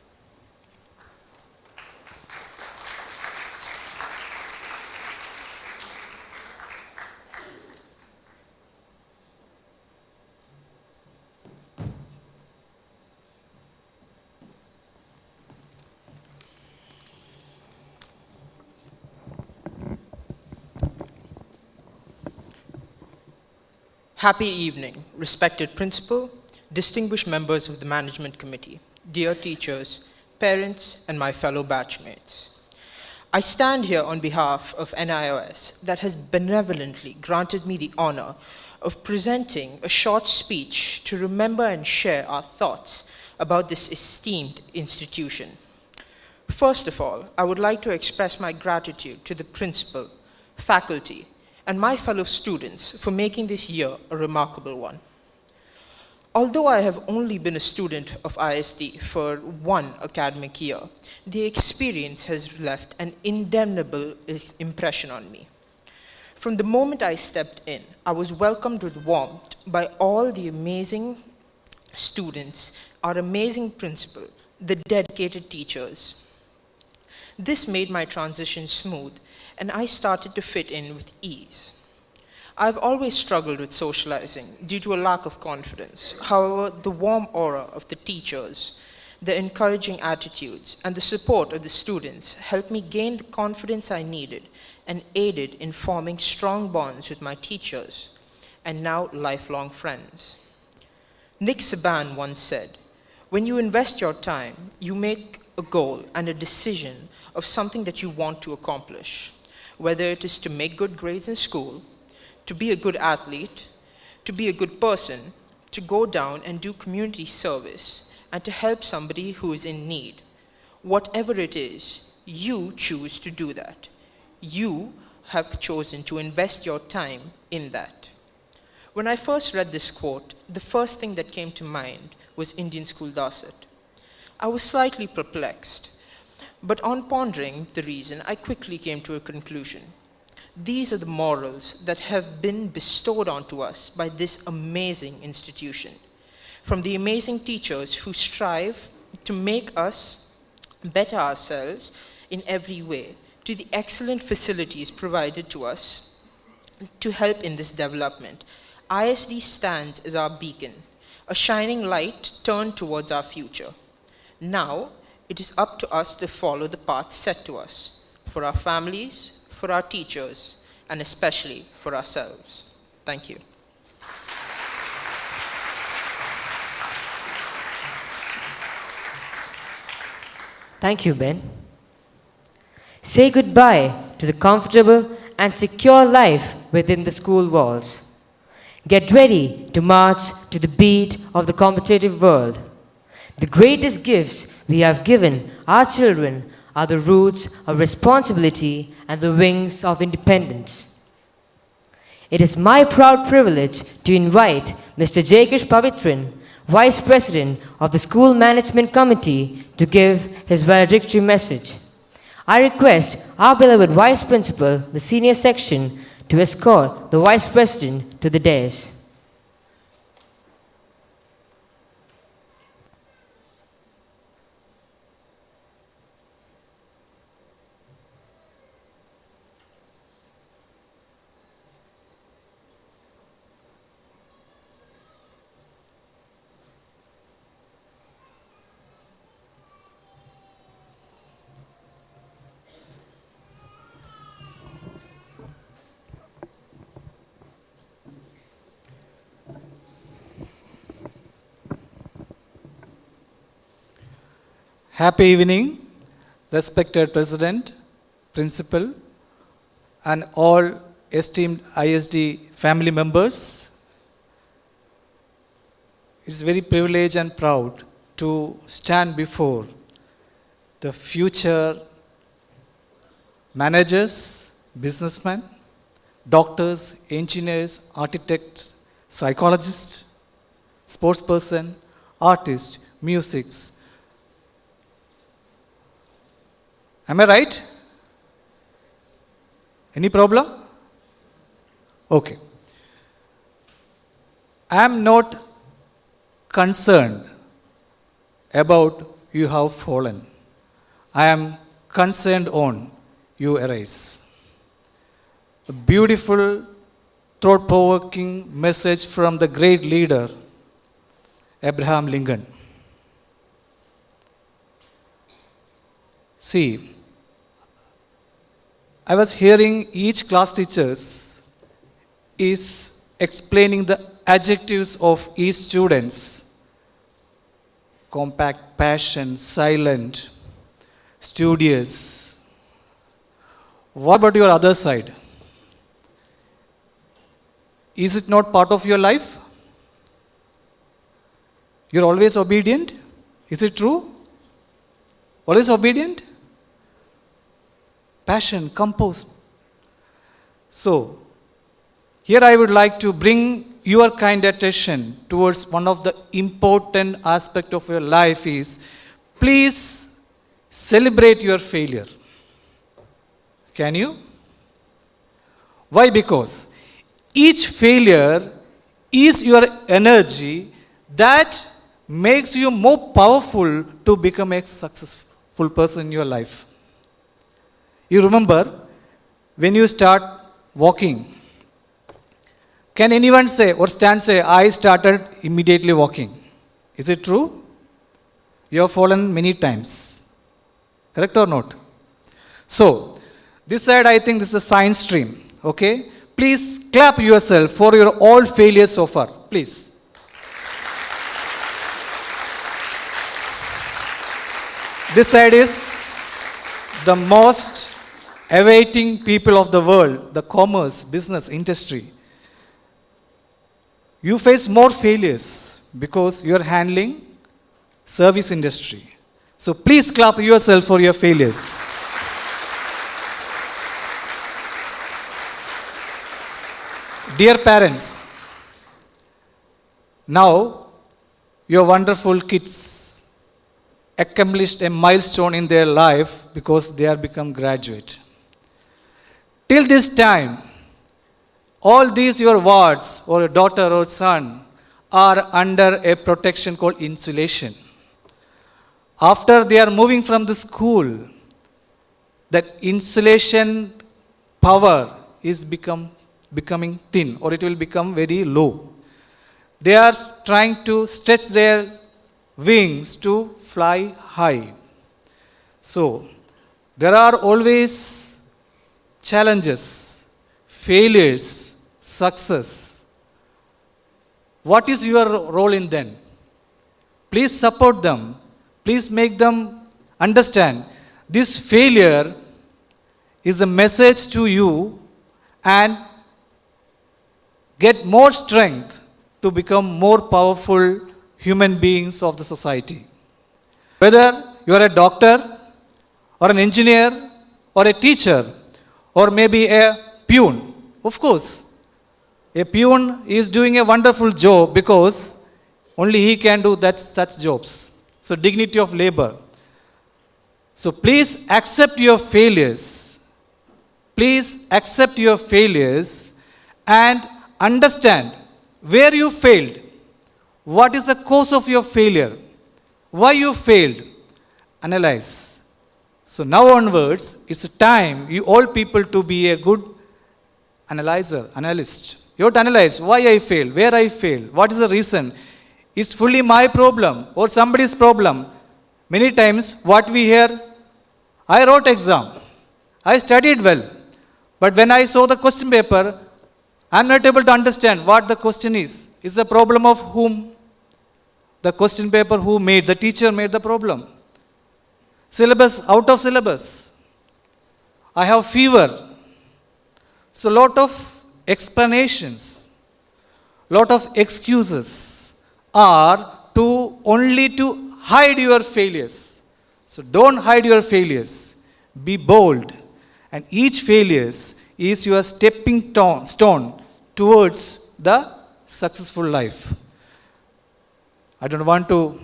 Happy evening, respected principal, distinguished members of the management committee, dear teachers, parents, and my fellow batchmates. I stand here on behalf of NIOS that has benevolently granted me the honor of presenting a short speech to remember and share our thoughts about this esteemed institution. First of all, I would like to express my gratitude to the principal, faculty, and my fellow students for making this year a remarkable one. Although I have only been a student of ISD for one academic year, the experience has left an indelible impression on me. From the moment I stepped in, I was welcomed with warmth by all the amazing students, our amazing principal, the dedicated teachers. This made my transition smooth, and I started to fit in with ease. I've always struggled with socializing due to a lack of confidence. However, the warm aura of the teachers, the encouraging attitudes, and the support of the students helped me gain the confidence I needed and aided in forming strong bonds with my teachers and now lifelong friends. Nick Saban once said, "When you invest your time, you make a goal and a decision of something that you want to accomplish, whether it is to make good grades in school, to be a good athlete, to be a good person, to go down and do community service, and to help somebody who is in need. Whatever it is, you choose to do that. You have chosen to invest your time in that." When I first read this quote, the first thing that came to mind was Indian school DARSAIT. I was slightly perplexed, but on pondering the reason, I quickly came to a conclusion. These are the morals that have been bestowed onto us by this amazing institution. From the amazing teachers who strive to make us better ourselves in every way, to the excellent facilities provided to us to help in this development, ISD stands as our beacon, a shining light turned towards our future. Now, it is up to us to follow the path set to us, for our families, for our teachers, and especially for ourselves. Thank you. Thank you, Ben. Say goodbye to the comfortable and secure life within the school walls. Get ready to march to the beat of the competitive world. The greatest gifts we have given our children are the roots of responsibility and the wings of independence. It is my proud privilege to invite Mr. Jakesh Pavitran, Vice President of the School Management Committee, to give his valedictory message. I request our beloved Vice Principal, the Senior Section, to escort the Vice President to the dais. Happy evening, respected President, Principal, and all esteemed ISD family members. It's very privileged and proud to stand before the future managers, businessmen, doctors, engineers, architects, psychologists, sportsperson, artists, musics. Am I right? Any problem? Okay. I am not concerned about you have fallen. I am concerned on you arise. A beautiful, thought-provoking message from the great leader, Abraham Lincoln. See, I was hearing each class teachers is explaining the adjectives of each students. Compact, passion, silent, studious. What about your other side? Is it not part of your life? You're always obedient? Is it true? Always obedient? passion, compose. So, here I would like to bring your kind attention towards one of the important aspect of your life is, please celebrate your failure. Can you? Why? Because each failure is your energy that makes you more powerful to become a successful person in your life. You remember when you start walking, can anyone say or stand say, I started immediately walking? Is it true? You have fallen many times. Correct or not? So, this side I think this is a science stream. Okay? Please clap yourself for your all failures so far. Please. This side is the most awaiting people of the world, the commerce, business, industry. You face more failures because you are handling service industry. So please clap yourself for your failures. Dear parents, now your wonderful kids accomplished a milestone in their life because they are become graduate. Till this time, all these your wards or a daughter or son are under a protection called insulation. After they are moving from the school, that insulation power is becoming thin, or it will become very low. They are trying to stretch their wings to fly high. So, there are always challenges, failures, success. What is your role in them? Please support them. Please make them understand this failure is a message to you and get more strength to become more powerful human beings of the society. Whether you are a doctor or an engineer or a teacher or maybe a peon, of course, a peon is doing a wonderful job because only he can do such jobs. So dignity of labor. So please accept your failures. Please accept your failures and understand where you failed. What is the cause of your failure? Why you failed? Analyze. So now onwards, it's a time you all people to be a good analyst. You have to analyze why I failed, where I failed, what is the reason. It's fully my problem or somebody's problem. Many times what we hear, I wrote exam, I studied well, but when I saw the question paper, I'm not able to understand what the question is. Is the problem of whom? The question paper who made? The teacher made the problem. Syllabus, out of syllabus. I have fever. So lot of explanations, lot of excuses are only to hide your failures. So don't hide your failures. Be bold. And each failure is your stepping stone towards the successful life. I don't want to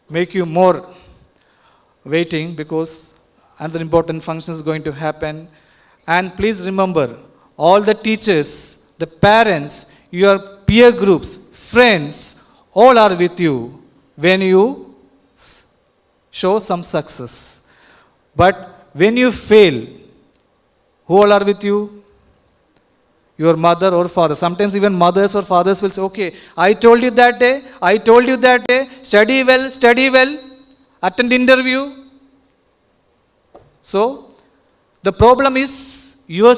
make you more waiting because another important function is going to happen. And please remember, all the teachers, the parents, your peer groups, friends, all are with you when you show some success. But when you fail, who all are with you? Your mother or father. Sometimes even mothers or fathers will say, okay, I told you that day, study well, attend interview. So, the problem is your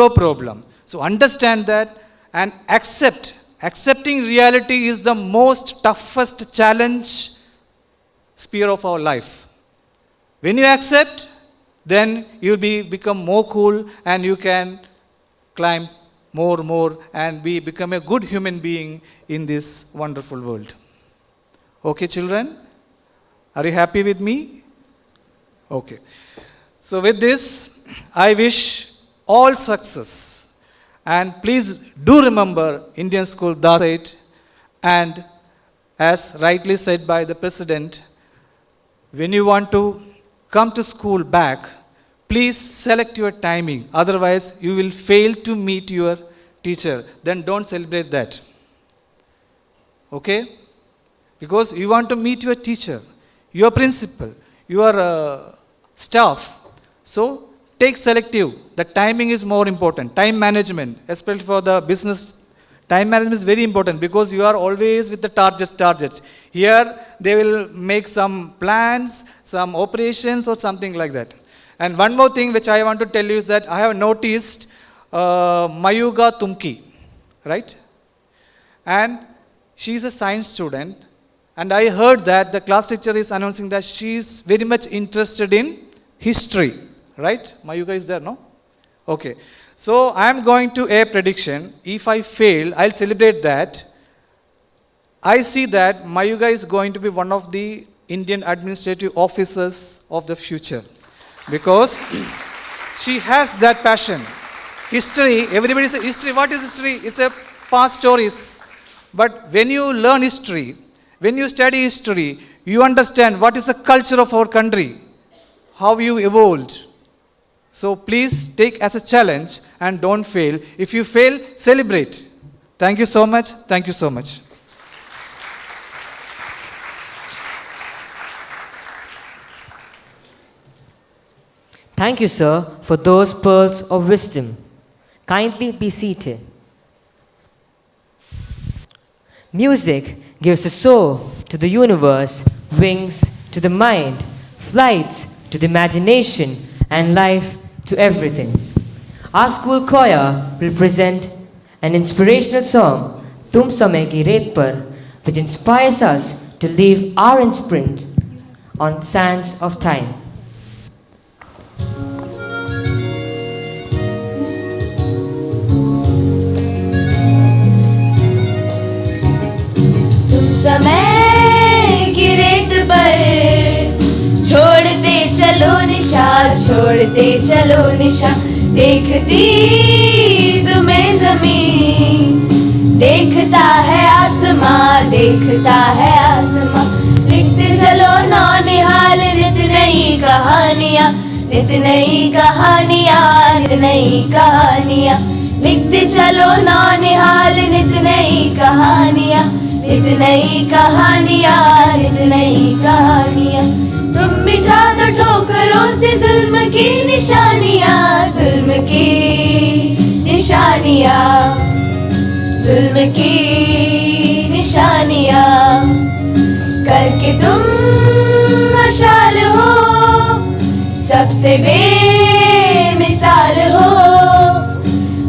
problem. So understand that and accept. Accepting reality is the most toughest challenge sphere of our life. When you accept, then you'll become more cool and you can climb more and become a good human being in this wonderful world. Okay, children? Are you happy with me? Okay. So with this, I wish all success. And please do remember Indian School DARSAIT, and as rightly said by the President, when you want to come to school back, please select your timing. Otherwise, you will fail to meet your teacher. Then don't celebrate that. Okay? Because you want to meet your teacher, your principal, your staff. So take selective. The timing is more important. Time management, especially for the business, time management is very important because you are always with the targets. Here they will make some plans, some operations or something like that. And one more thing which I want to tell you is that I have noticed Mayuga Tumki, right? And she is a science student. And I heard that the class teacher is announcing that she is very much interested in history, right? Mayuga is there, no? Okay. So I am going to a prediction. If I fail, I'll celebrate that. I see that Mayuga is going to be one of the Indian administrative officers of the future because she has that passion. History, everybody says history. What is history? It's a past stories. But when you learn history, when you study history, you understand what is the culture of our country, how you evolved. So please take as a challenge and don't fail. If you fail, celebrate. Thank you so much. Thank you so much. Thank you, sir, for those pearls of wisdom. Kindly be seated. Music gives a soul to the universe, wings to the mind, flights to the imagination, and life to everything. Our school choir will present an inspirational song, Tum Samay Ki Ret Par, which inspires us to leave our imprint on sands of time. समय की रेत पर छोड़ते चलो निशान, छोड़ते चलो निशान। देखती तुम्हें जमीन, देखता है आसमां, देखता है आसमां। लिखते चलो नौनिहाल नित नई कहानियाँ, नित नई कहानियाँ, नित नई कहानियाँ। लिखते चलो नौनिहाल नित नई कहानियाँ, नित नई कहानियाँ, नित नई कहानियाँ। तुम मिटा दो ठोकरों से जुल्म की निशानियाँ, जुल्म की निशानियाँ, जुल्म की निशानियाँ। करके तुम मशाल हो, सबसे बेमिसाल हो।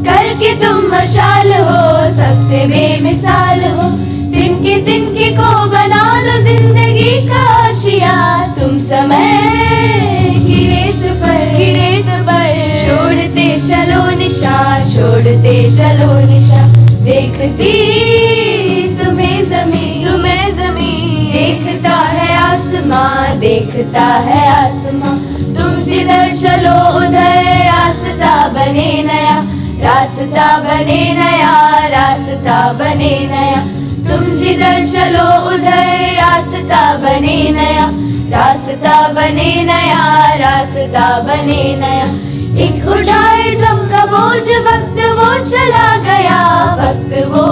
करके तुम मशाल हो, सबसे बेमिसाल हो। तिनके तिनके को बना लो जिंदगी का आशिया। तुम समय की रेत पर छोड़ते चलो निशान, छोड़ते चलो निशान। देखती तुम्हें जमीन, देखता है आसमां, देखता है आसमां। तुम जिधर चलो उधर रास्ता बने नया, रास्ता बने नया, रास्ता बने नया। तुम जिधर चलो उधर रास्ता बने नया, रास्ता बने नया, रास्ता बने नया। एक उठाए सबका बोझ, वक्त वो चला गया, वक्त वो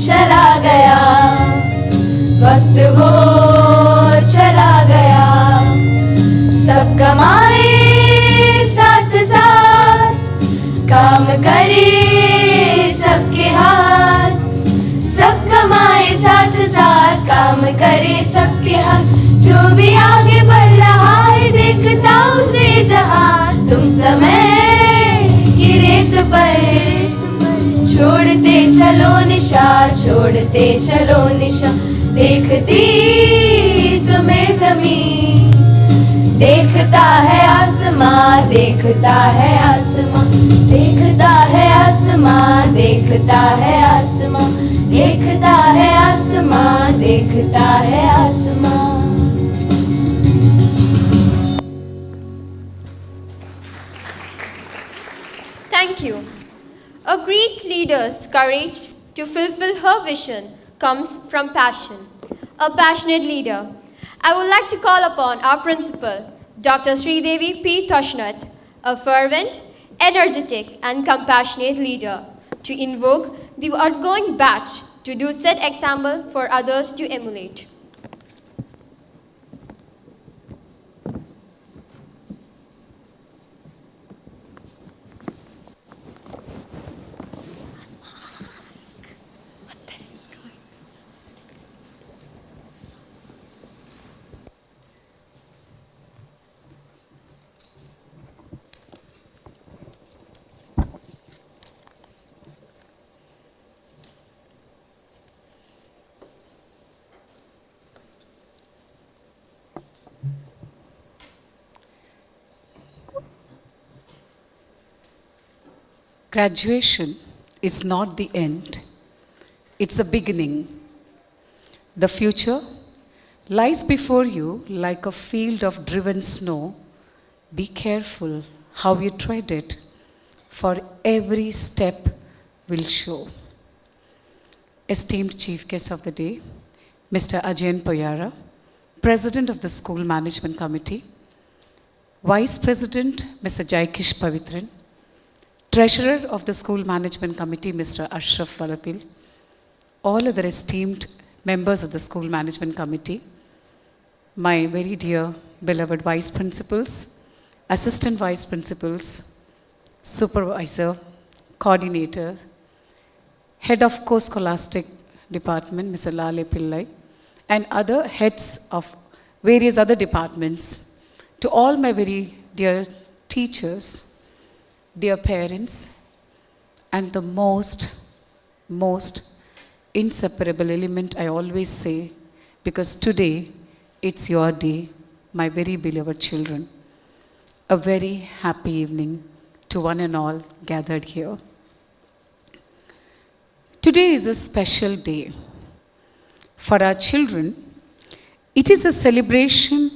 चला गया, वक्त वो चला गया। सब कमाए साथ साथ, काम करे सबके हाथ। सब कमाए साथ साथ, काम करे सबके हाथ। जो भी आगे बढ़ रहा है देखता उसे जहां। तुम समय की रेत पर छोड़ते चलो निशान, छोड़ते चलो निशान। देखती तुम्हें जमीन, देखता है आसमां, देखता है आसमां। देखता है आसमां, देखता है आसमां। देखता है आसमां, देखता है आसमां। A great leader's courage to fulfill her vision comes from passion. A passionate leader. I would like to call upon our principal, Dr. Sridevi P. Thashnath, a fervent, energetic, and compassionate leader, to invoke the outgoing batch to do set example for others to emulate. Graduation is not the end, it's the beginning. The future lies before you like a field of driven snow. Be careful how you tread it, for every step will show. Esteemed Chief Guest of the Day, Mr. Ajayan Poyara, President of the School Management Committee, Vice President, Mr. Jaikesh Pavitran, Treasurer of the School Management Committee, Mr. Ashraf Valapil, all other esteemed members of the School Management Committee, my very dear beloved Vice Principals, Assistant Vice Principals, Supervisor, Coordinator, Head of Co-Scholastic Department, Mr. Lale Pillai, and other heads of various other departments, to all my very dear teachers, dear parents, and the most inseparable element I always say, because today it's your day, my very beloved children. A very happy evening to one and all gathered here. Today is a special day. For our children, it is a celebration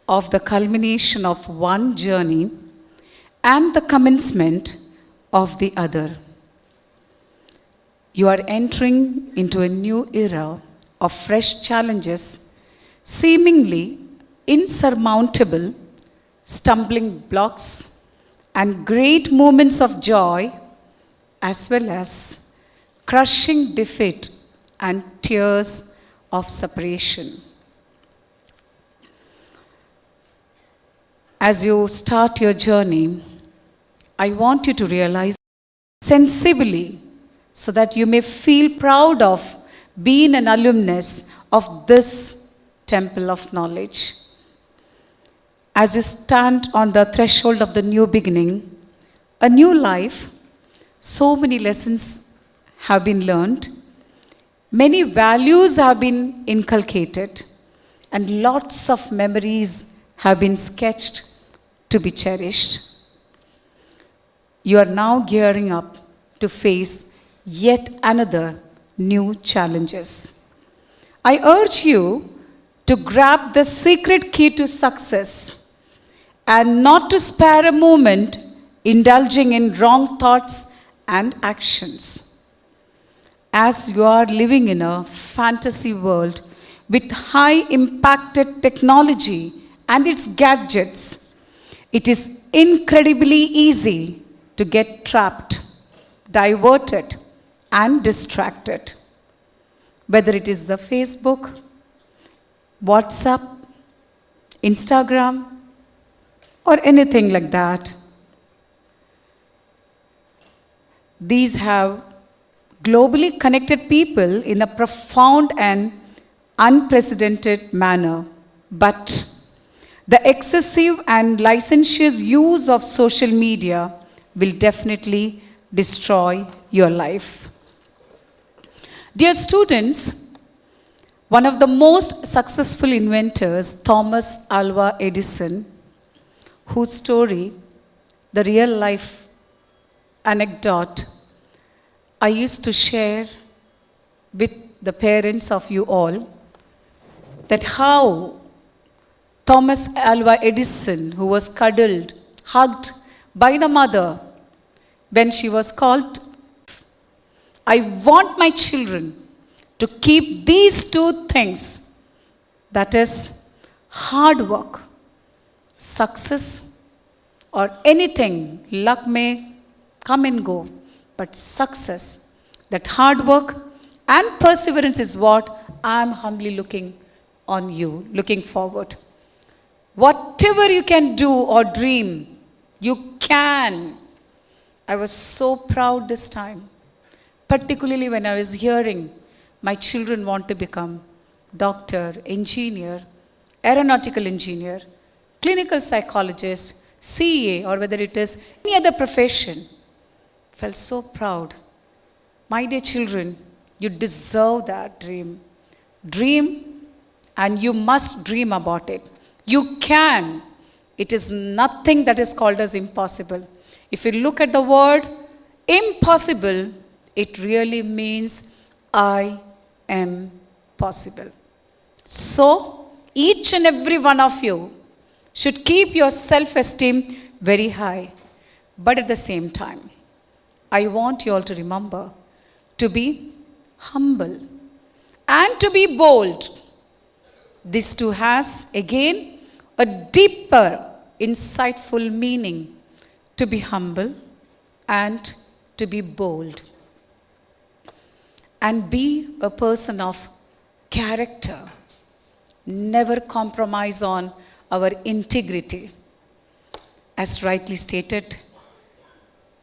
of the culmination of one journey and the commencement of the other. You are entering into a new era of fresh challenges, seemingly insurmountable, stumbling blocks, and great moments of joy, as well as crushing defeat and tears of separation. As you start your journey, I want you to realize sensibly, so that you may feel proud of being an alumnus of this temple of knowledge. As you stand on the threshold of the new beginning, a new life, so many lessons have been learned, many values have been inculcated, and lots of memories have been sketched to be cherished. You are now gearing up to face yet another new challenges. I urge you to grab the secret key to success and not to spare a moment indulging in wrong thoughts and actions. As you are living in a fantasy world with high impacted technology and its gadgets, it is incredibly easy to get trapped, diverted, and distracted. Whether it is the Facebook, WhatsApp, Instagram, or anything like that. These have globally connected people in a profound and unprecedented manner, but the excessive and licentious use of social media will definitely destroy your life. Dear students, one of the most successful inventors, Thomas Alva Edison, whose story, the real life anecdote, I used to share with the parents of you all, that how Thomas Alva Edison, who was cuddled, hugged by the mother, when she was called. I want my children to keep these two things, that is hard work, success, or anything. Luck may come and go, but success, that hard work and perseverance is what I'm humbly looking on you, looking forward. Whatever you can do or dream, you can. I was so proud this time, particularly when I was hearing my children want to become doctor, engineer, aeronautical engineer, clinical psychologist, CA, or whether it is any other profession. Felt so proud. My dear children, you deserve that dream. Dream, and you must dream about it. You can. It is nothing that is called as impossible. If you look at the word impossible, it really means I am possible. So, each and every one of you should keep your self-esteem very high. But at the same time, I want you all to remember to be humble and to be bold. This too has, again, a deeper, insightful meaning. To be humble and to be bold. And be a person of character. Never compromise on our integrity. As rightly stated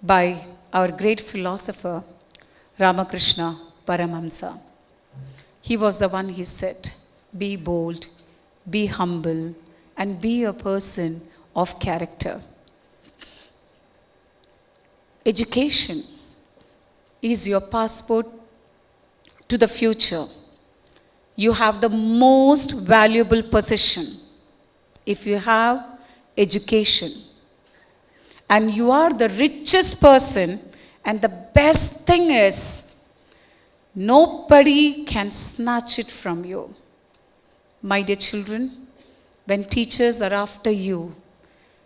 by our great philosopher, Ramakrishna Paramahamsa. He was the one, he said, be bold, be humble, and be a person of character. Education is your passport to the future. You have the most valuable possession if you have education. And you are the richest person, and the best thing is, nobody can snatch it from you. My dear children, when teachers are after you,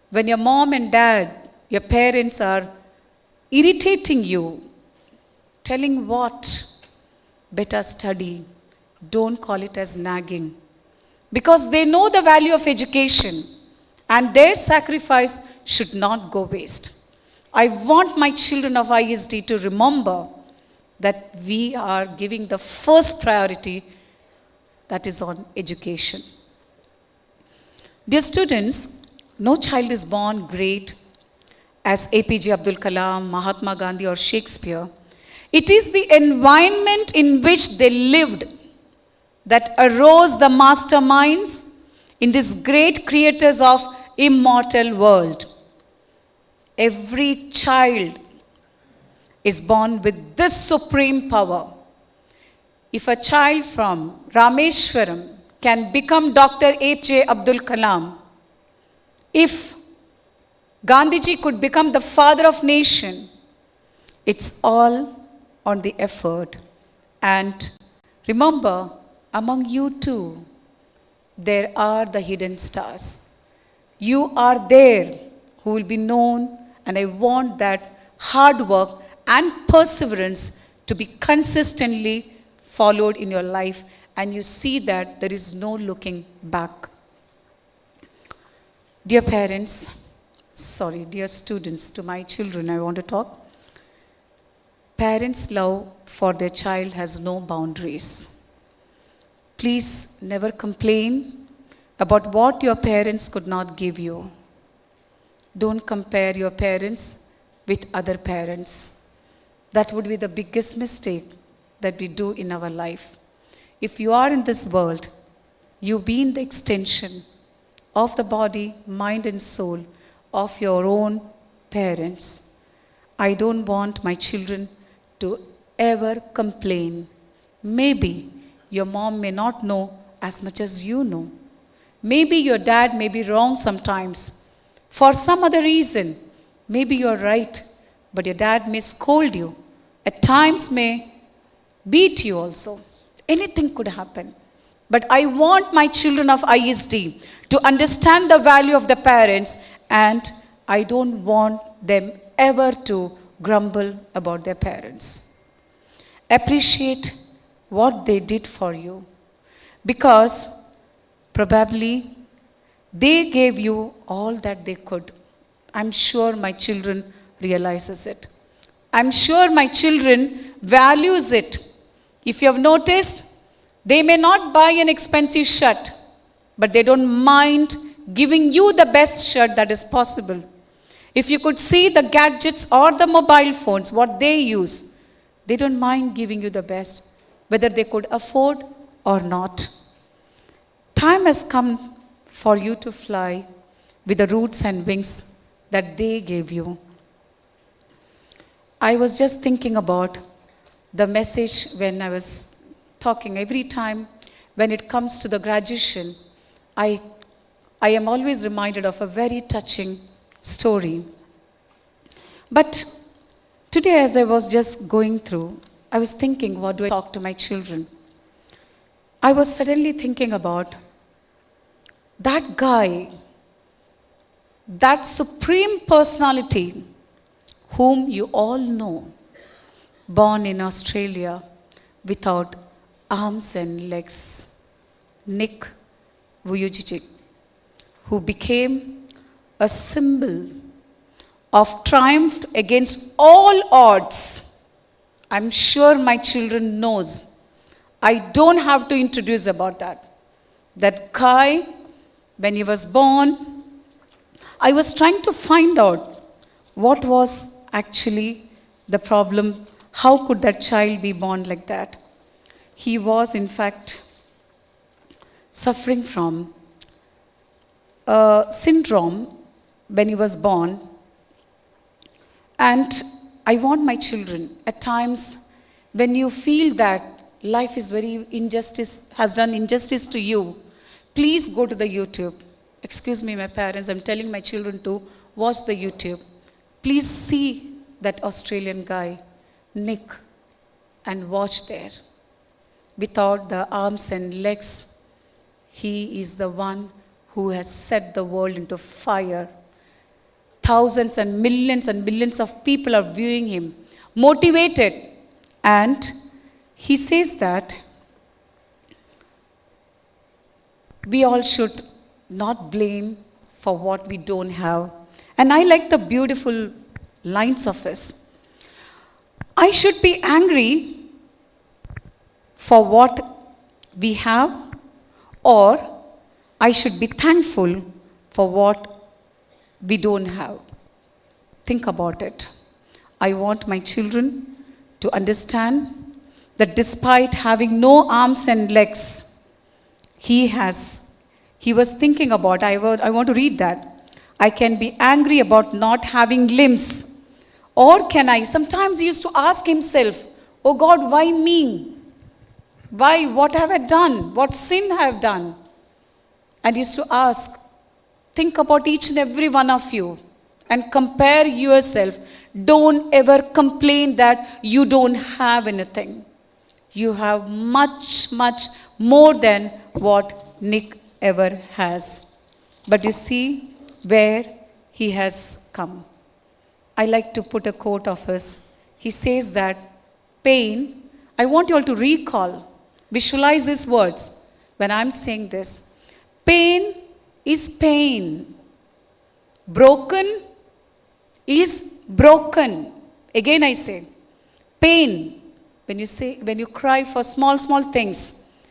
when your mom and dad, your parents are irritating you, telling what? Better study. Don't call it as nagging. Because they know the value of education and their sacrifice should not go waste. I want my children of ISD to remember that we are giving the first priority, that is on education. Dear students, no child is born great as APJ Abdul Kalam, Mahatma Gandhi, or Shakespeare. It is the environment in which they lived that arose the masterminds in these great creators of immortal world. Every child is born with this supreme power. If a child from Rameshwaram can become Dr. APJ Abdul Kalam, if Gandhiji could become the father of nation, it's all on the effort. And remember, among you too, there are the hidden stars. You are there who will be known, and I want that hard work and perseverance to be consistently followed in your life, and you see that there is no looking back. Dear parents, dear students, to my children I want to talk. Parents' love for their child has no boundaries. Please never complain about what your parents could not give you. Don't compare your parents with other parents. That would be the biggest mistake that we do in our life. If you are in this world, you being the extension of the body, mind, and soul of your own parents. I don't want my children to ever complain. Maybe your mom may not know as much as you know. Maybe your dad may be wrong sometimes. For some other reason, maybe you're right, but your dad may scold you. At times may beat you also. Anything could happen. But I want my children of ISD to understand the value of the parents, and I don't want them ever to grumble about their parents. Appreciate what they did for you, because probably they gave you all that they could. I'm sure my children realizes it. I'm sure my children values it. If you have noticed, they may not buy an expensive shirt, but they don't mind giving you the best shirt that is possible. If you could see the gadgets or the mobile phones, what they use, they don't mind giving you the best, whether they could afford or not. Time has come for you to fly with the roots and wings that they gave you. I was just thinking about the message when I was talking. Every time when it comes to the graduation, I am always reminded of a very touching story. But today, as I was just going through, I was thinking, what do I talk to my children? I was suddenly thinking about that guy, that supreme personality whom you all know, born in Australia without arms and legs, Nick Vujicic, who became a symbol of triumph against all odds. I'm sure my children knows. I don't have to introduce about that. That guy, when he was born, I was trying to find out what was actually the problem. How could that child be born like that? He was, in fact, suffering from a syndrome when he was born. And I want my children, at times, when you feel that life is has done injustice to you, please go to the YouTube. Excuse me, my parents, I'm telling my children to watch the YouTube. Please see that Australian guy, Nick, and watch there. Without the arms and legs, he is the one who has set the world into fire. Thousands and millions of people are viewing him, motivated. And he says that we all should not blame for what we don't have. And I like the beautiful lines of this. I should be angry for what we have, or I should be thankful for what we don't have. Think about it. I want my children to understand that despite having no arms and legs, he was thinking about, I want to read that. I can be angry about not having limbs. Or can I? Sometimes he used to ask himself, oh God, why me? Why? What have I done? What sin have I done? And he used to ask, think about each and every one of you and compare yourself. Don't ever complain that you don't have anything. You have much, much more than what Nick ever has. But you see where he has come. I like to put a quote of his. He says that pain, I want you all to recall, visualize these words when I'm saying this. Pain is pain. Broken is broken. Again I say, pain. When you cry for small things,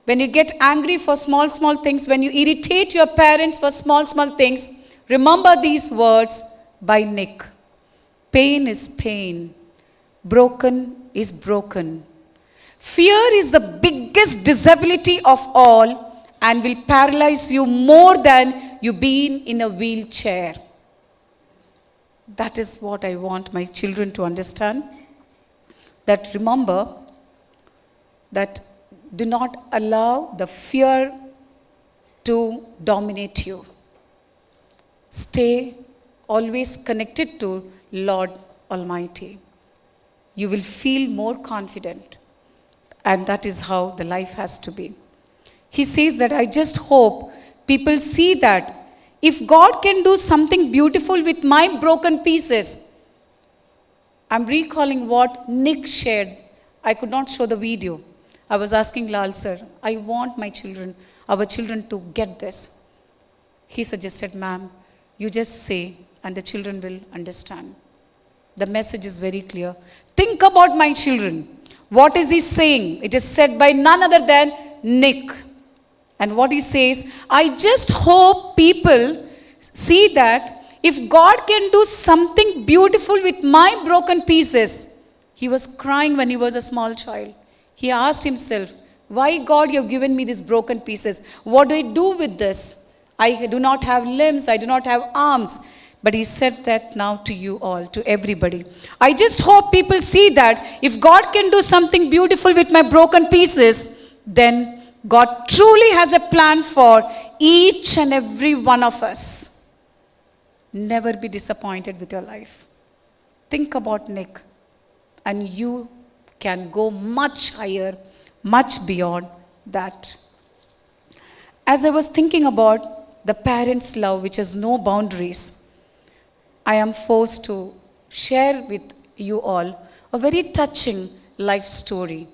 when you get angry for small things, when you irritate your parents for small things, remember these words by Nick. Pain is pain. Broken is broken. Fear is the biggest disability of all and will paralyze you more than you being in a wheelchair. That is what I want my children to understand. That remember that do not allow the fear to dominate you. Stay always connected to Lord Almighty. You will feel more confident. And that is how the life has to be. He says that I just hope people see that if God can do something beautiful with my broken pieces, I'm recalling what Nick shared. I could not show the video. I was asking Lal sir, I want my children, our children to get this. He suggested, ma'am, you just say and the children will understand. The message is very clear. Think about my children. What is he saying? It is said by none other than Nick. And what he says, I just hope people see that if God can do something beautiful with my broken pieces. He was crying when he was a small child. He asked himself, why God you have given me these broken pieces? What do I do with this? I do not have limbs, I do not have arms. But he said that now to you all, to everybody. I just hope people see that if God can do something beautiful with my broken pieces, then God truly has a plan for each and every one of us. Never be disappointed with your life. Think about Nick, and you can go much higher, much beyond that. As I was thinking about the parents' love, which has no boundaries, I am forced to share with you all a very touching life story.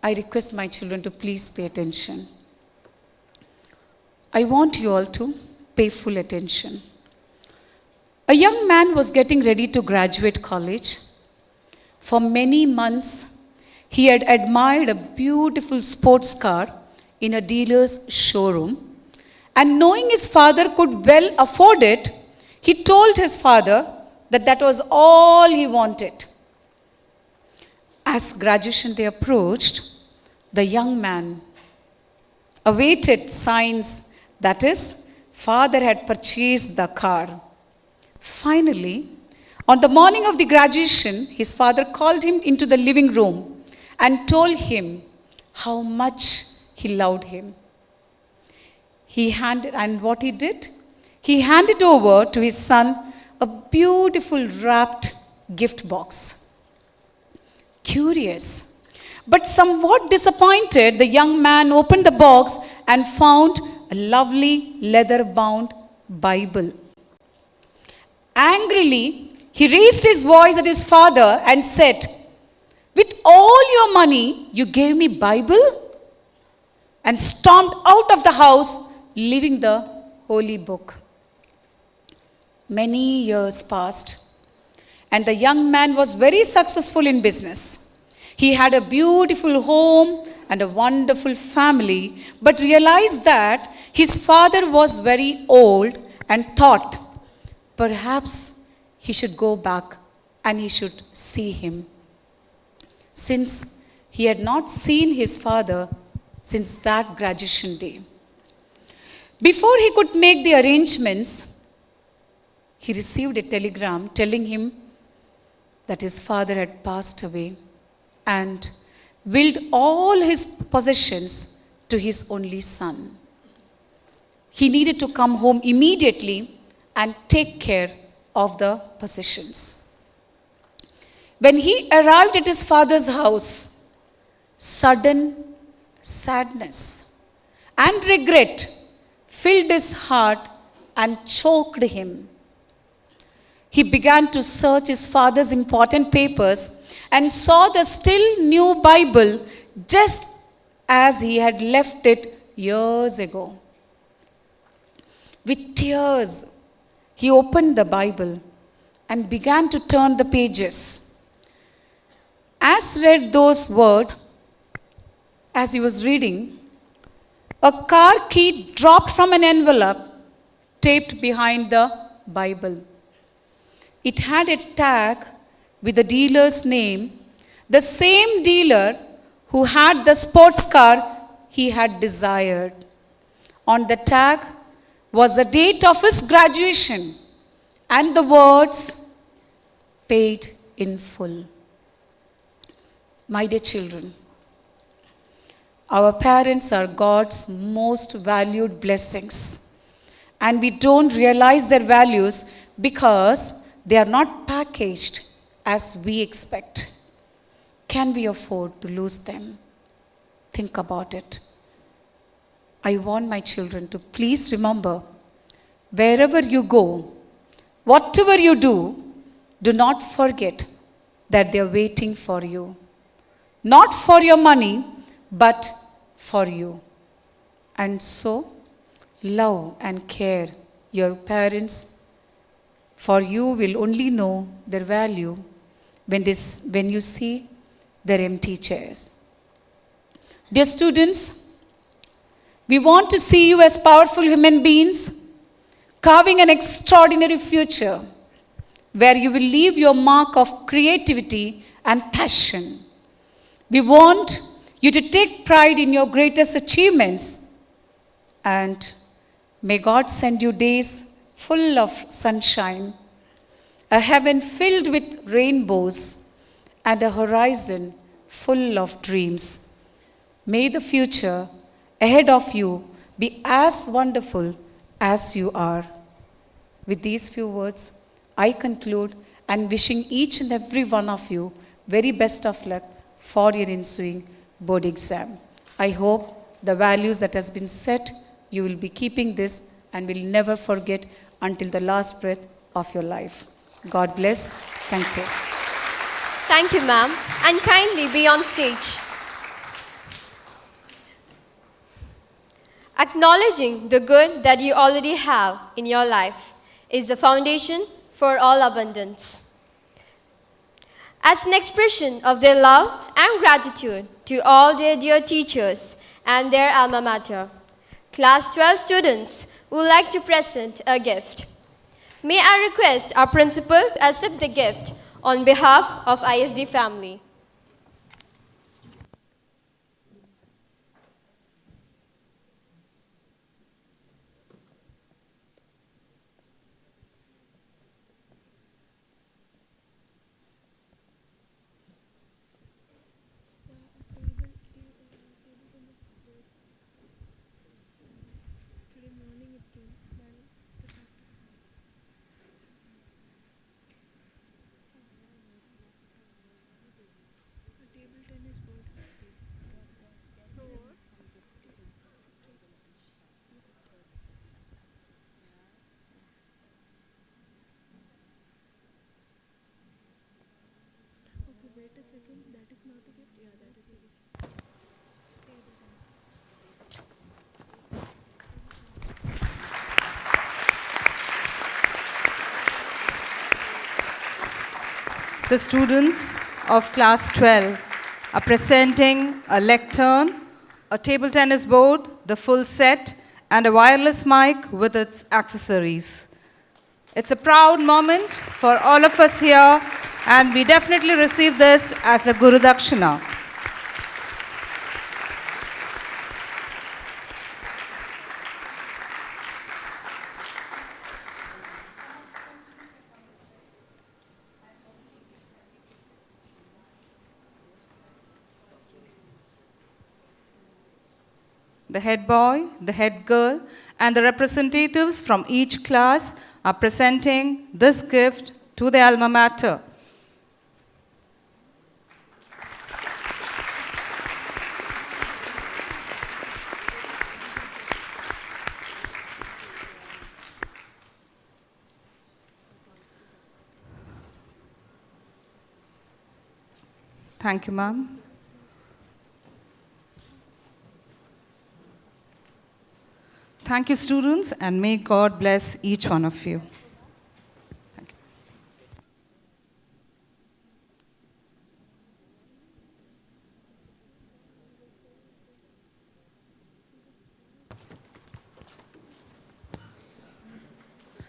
I request my children to please pay attention. I want you all to pay full attention. A young man was getting ready to graduate college. For many months, he had admired a beautiful sports car in a dealer's showroom, and knowing his father could well afford it, he told his father that that was all he wanted. As graduation day approached, the young man awaited signs that his father had purchased the car. Finally, on the morning of the graduation, his father called him into the living room and told him how much he loved him. And what he did? He handed over to his son a beautiful wrapped gift box. Curious, but somewhat disappointed, the young man opened the box and found a lovely leather-bound Bible. Angrily, he raised his voice at his father and said, "With all your money, you gave me Bible?" and stormed out of the house, leaving the holy book. Many years passed, and the young man was very successful in business. He had a beautiful home and a wonderful family, but realized that his father was very old and thought perhaps he should go back and he should see him. Since he had not seen his father since that graduation day. Before he could make the arrangements, he received a telegram telling him that his father had passed away and willed all his possessions to his only son. He needed to come home immediately and take care of the possessions. When he arrived at his father's house, sudden sadness and regret filled his heart and choked him. He began to search his father's important papers and saw the still new Bible just as he had left it years ago. With tears, he opened the Bible and began to turn the pages. As read those words, as he was reading, a car key dropped from an envelope taped behind the Bible. It had a tag with the dealer's name, the same dealer who had the sports car he had desired. On the tag was the date of his graduation and the words, "Paid in full." My dear children, our parents are God's most valued blessings, and we don't realize their values because they are not packaged as we expect. Can we afford to lose them? Think about it. I want my children to please remember, wherever you go, whatever you do, do not forget that they're waiting for you. Not for your money, but for you. And so, love and care your parents, for you will only know their value when you see their empty chairs. Dear students, we want to see you as powerful human beings, carving an extraordinary future where you will leave your mark of creativity and passion. We want you to take pride in your greatest achievements, and may God send you days full of sunshine, a heaven filled with rainbows, and a horizon full of dreams. May the future ahead of you be as wonderful as you are. With these few words, I conclude and wishing each and every one of you very best of luck for your ensuing board exam. I hope the values that has been set, you will be keeping this and will never forget until the last breath of your life. God bless. Thank you. Thank you, ma'am. And kindly be on stage. Acknowledging the good that you already have in your life is the foundation for all abundance. As an expression of their love and gratitude to all their dear teachers and their alma mater, Class 12 students would like to present a gift. May I request our principal to accept the gift on behalf of ISD family. The students of class 12 are presenting a lectern, a table tennis board, the full set, and a wireless mic with its accessories. It's a proud moment for all of us here, and we definitely receive this as a Guru Dakshina. The head boy, the head girl, and the representatives from each class are presenting this gift to the alma mater. Thank you, ma'am. Thank you, students, and may God bless each one of you. Thank you.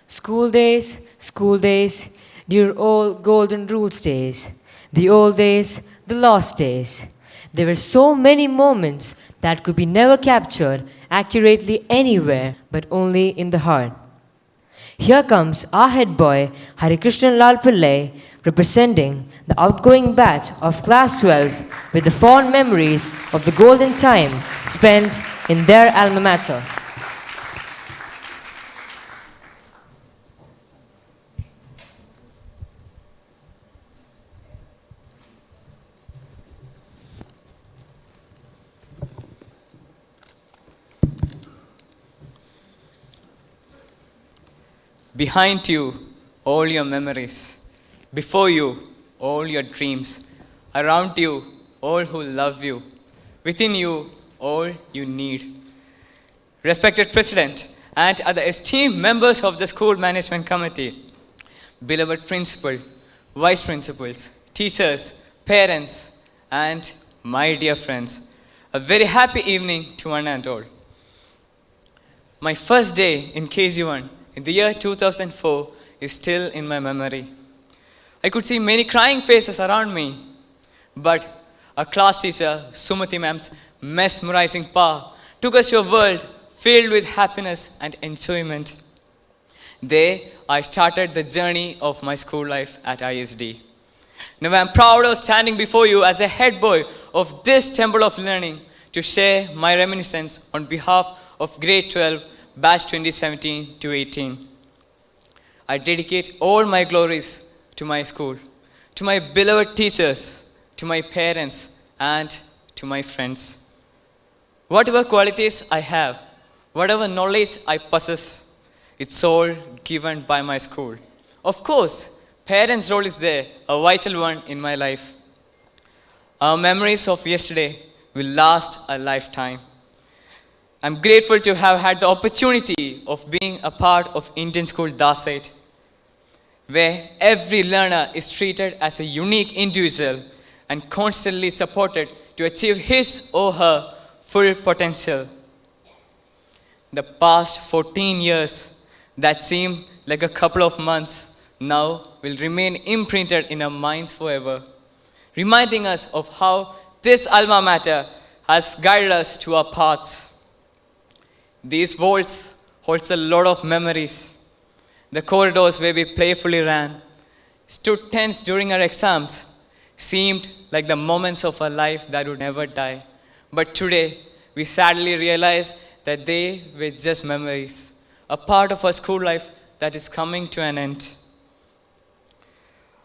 School days, dear old golden rules days, the old days, the lost days. There were so many moments that could be never captured accurately anywhere, but only in the heart. Here comes our head boy, Harikrishnan Lal Pillai, representing the outgoing batch of class 12 with the fond memories of the golden time spent in their alma mater. Behind you, all your memories. Before you, all your dreams. Around you, all who love you. Within you, all you need. Respected President and other esteemed members of the School Management Committee, beloved Principal, Vice Principals, teachers, parents, and my dear friends, a very happy evening to one and all. My first day in KG1 in the year 2004 is still in my memory. I could see many crying faces around me, but our class teacher, Sumati ma'am's mesmerizing power took us to a world filled with happiness and enjoyment. There, I started the journey of my school life at ISD. Now I am proud of standing before you as a head boy of this temple of learning to share my reminiscence on behalf of grade 12, batch 2017 to 18. I dedicate all my glories to my school, to my beloved teachers, to my parents, and to my friends. Whatever qualities I have, whatever knowledge I possess, it's all given by my school. Of course, parents' role is there, a vital one in my life. Our memories of yesterday will last a lifetime. I'm grateful to have had the opportunity of being a part of Indian school DARSAIT, where every learner is treated as a unique individual and constantly supported to achieve his or her full potential. The past 14 years that seemed like a couple of months now will remain imprinted in our minds forever, reminding us of how this alma mater has guided us to our paths. These vaults holds a lot of memories. The corridors where we playfully ran, stood tense during our exams, seemed like the moments of our life that would never die. But today, we sadly realize that they were just memories, a part of our school life that is coming to an end.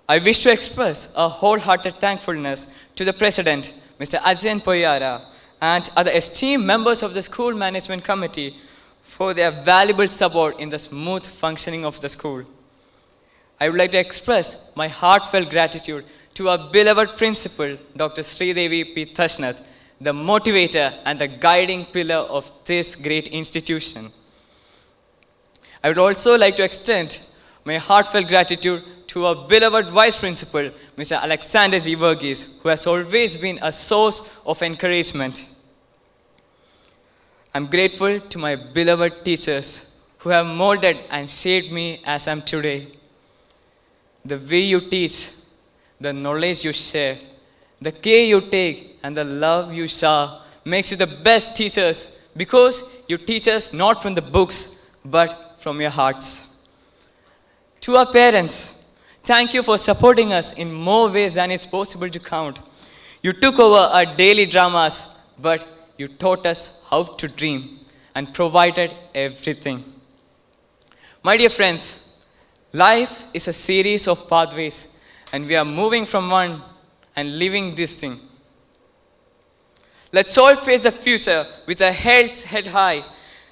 I wish to express a wholehearted thankfulness to the President, Mr. Ajay Poyara, and other esteemed members of the School Management Committee for their valuable support in the smooth functioning of the school. I would like to express my heartfelt gratitude to our beloved principal, Dr. Sridevi P. Thashnath, the motivator and the guiding pillar of this great institution. I would also like to extend my heartfelt gratitude to our beloved Vice Principal, Mr. Alexander G. Verghese, who has always been a source of encouragement. I'm grateful to my beloved teachers who have molded and shaped me as I am today. The way you teach, the knowledge you share, the care you take, and the love you shower makes you the best teachers because you teach us not from the books, but from your hearts. To our parents, thank you for supporting us in more ways than it's possible to count. You took over our daily dramas, but you taught us how to dream and provided everything. My dear friends, life is a series of pathways, and we are moving from one and living this thing. Let's all face the future with our heads held high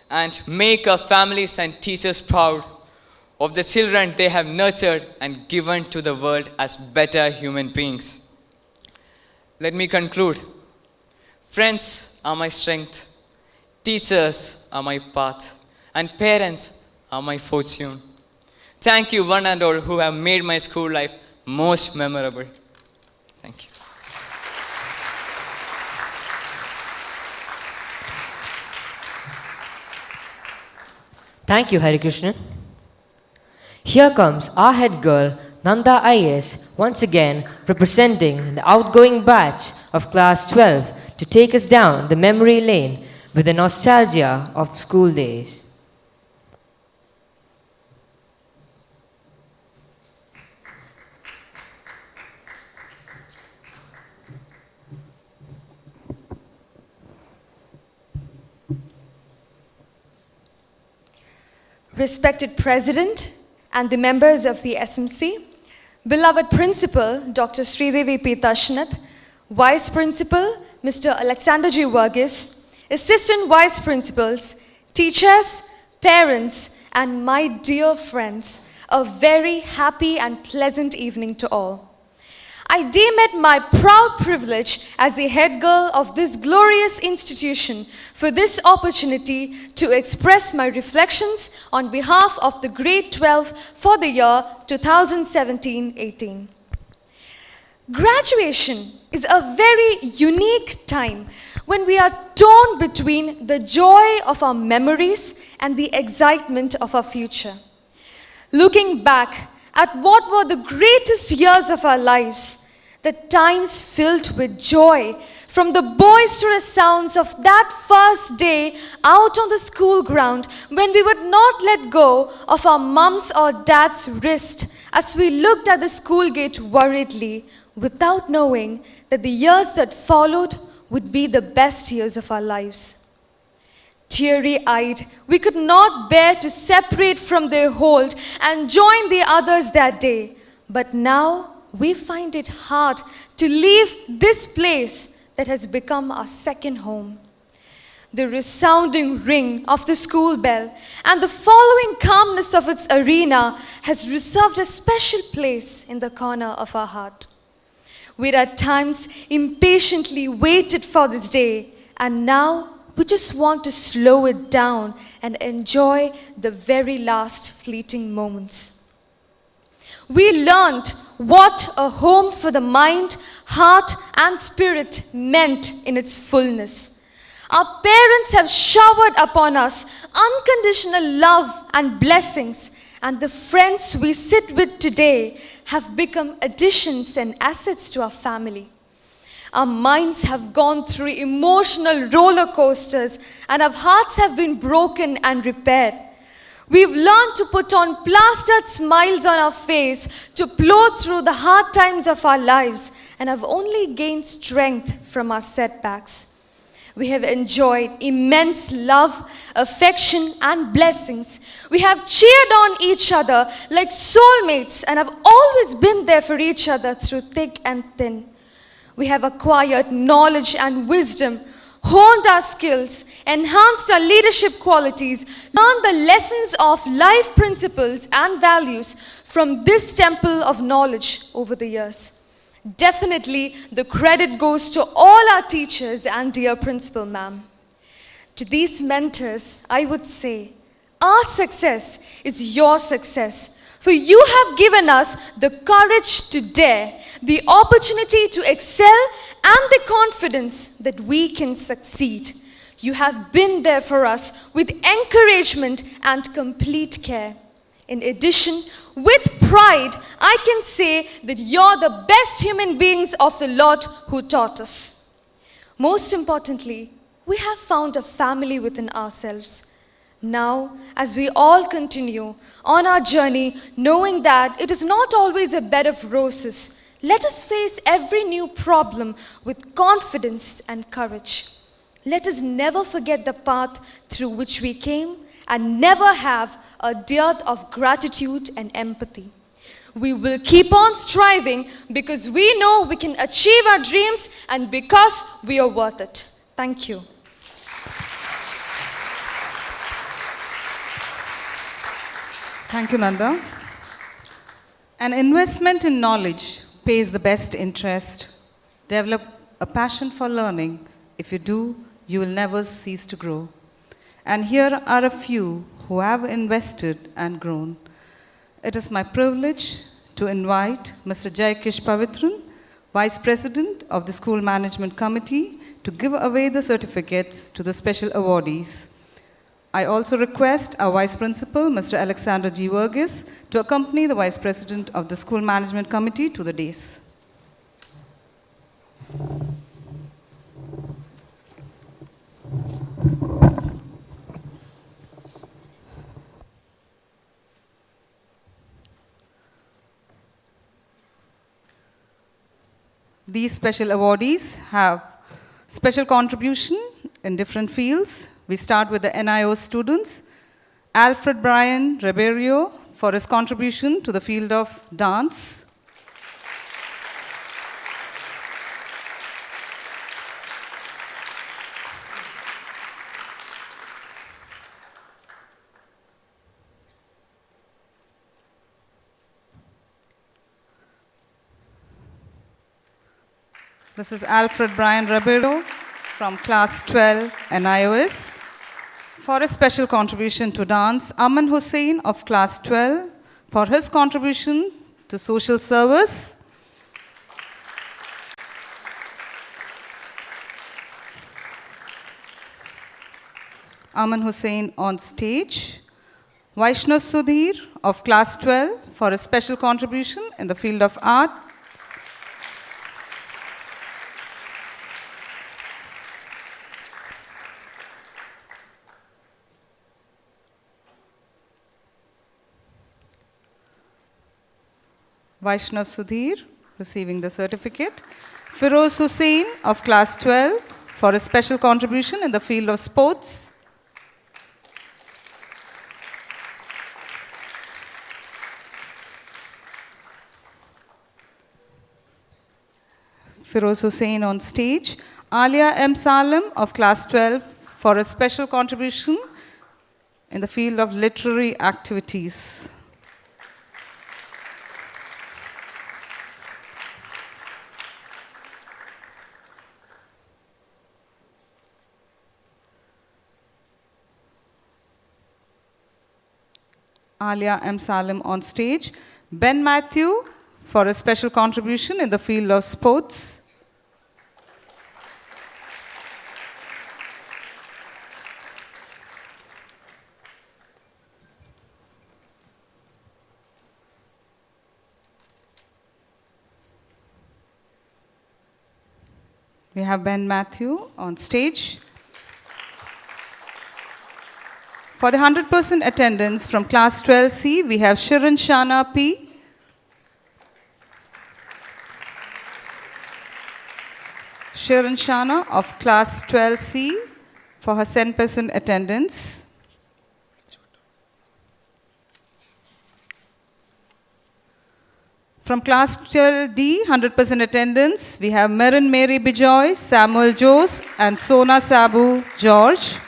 and make our families and teachers proud of the children they have nurtured and given to the world as better human beings. Let me conclude. Friends are my strength, teachers are my path, and parents are my fortune. Thank you one and all who have made my school life most memorable. Thank you. Thank you, Hari Krishnan. Here comes our head girl, Nanda IS, once again representing the outgoing batch of class 12 to take us down the memory lane with the nostalgia of school days. Respected President and the members of the SMC, beloved Principal Dr. Sridevi P. Thashnath, Vice Principal Mr. Alexander G. Verghese, Assistant Vice Principals, teachers, parents, and my dear friends, a very happy and pleasant evening to all. I deem it my proud privilege as the head girl of this glorious institution for this opportunity to express my reflections on behalf of the grade 12 for the year 2017-18. Graduation is a very unique time when we are torn between the joy of our memories and the excitement of our future. Looking back at what were the greatest years of our lives, the times filled with joy, from the boisterous sounds of that first day out on the school ground when we would not let go of our mum's or dad's wrist as we looked at the school gate worriedly, without knowing that the years that followed would be the best years of our lives. Teary-eyed, we could not bear to separate from their hold and join the others that day. But now, we find it hard to leave this place that has become our second home. The resounding ring of the school bell and the following calmness of its arena has reserved a special place in the corner of our heart. We at times impatiently waited for this day, and now we just want to slow it down and enjoy the very last fleeting moments. We learned what a home for the mind, heart, and spirit meant in its fullness. Our parents have showered upon us unconditional love and blessings, and the friends we sit with today have become additions and assets to our family. Our minds have gone through emotional roller coasters, and our hearts have been broken and repaired. We've learned to put on plastered smiles on our face to plow through the hard times of our lives, and have only gained strength from our setbacks. We have enjoyed immense love, affection, and blessings. We have cheered on each other like soulmates and have always been there for each other through thick and thin. We have acquired knowledge and wisdom, honed our skills, enhanced our leadership qualities, learned the lessons of life principles and values from this temple of knowledge over the years. Definitely, the credit goes to all our teachers and dear principal ma'am. To these mentors, I would say, our success is your success, for you have given us the courage to dare, the opportunity to excel, and the confidence that we can succeed. You have been there for us with encouragement and complete care. In addition, with pride, I can say that you're the best human beings of the lot who taught us. Most importantly, we have found a family within ourselves. Now, as we all continue on our journey, knowing that it is not always a bed of roses, let us face every new problem with confidence and courage. Let us never forget the path through which we came and never have a dearth of gratitude and empathy. We will keep on striving because we know we can achieve our dreams and because we are worth it. Thank you. Thank you, Nanda. An investment in knowledge pays the best interest. Develop a passion for learning. If you do, you will never cease to grow. And here are a few who have invested and grown. It is my privilege to invite Mr. Jaikesh Pavitran, Vice President of the School Management Committee, to give away the certificates to the special awardees. I also request our Vice Principal, Mr. Alexander G. Verghese, to accompany the Vice President of the School Management Committee to the dais. These special awardees have special contribution in different fields. We start with the NIO students. Alfred Brian Ribeiro for his contribution to the field of dance. Mrs. Alfred Brian Ribeiro from class 12 NIOS. For a special contribution to dance, Aman Hussain of class 12 for his contribution to social service. Aman Hussain on stage. Vaishnav Sudhir of class 12 for a special contribution in the field of art. Vaishnav Sudhir receiving the certificate. Firoz Hussain of class 12 for a special contribution in the field of sports. Firoz Hussain on stage. Alia M. Salem of class 12 for a special contribution in the field of literary activities. Alia M. Salem on stage. Ben Matthew for a special contribution in the field of sports. We have Ben Matthew on stage. For the 100% attendance from class 12C, we have Shirin Shana P. Shirin Shana of class 12C for her 10% attendance. From class 12D, 100% attendance, we have Marin Mary Bijoy, Samuel Jose, and Sona Sabu George.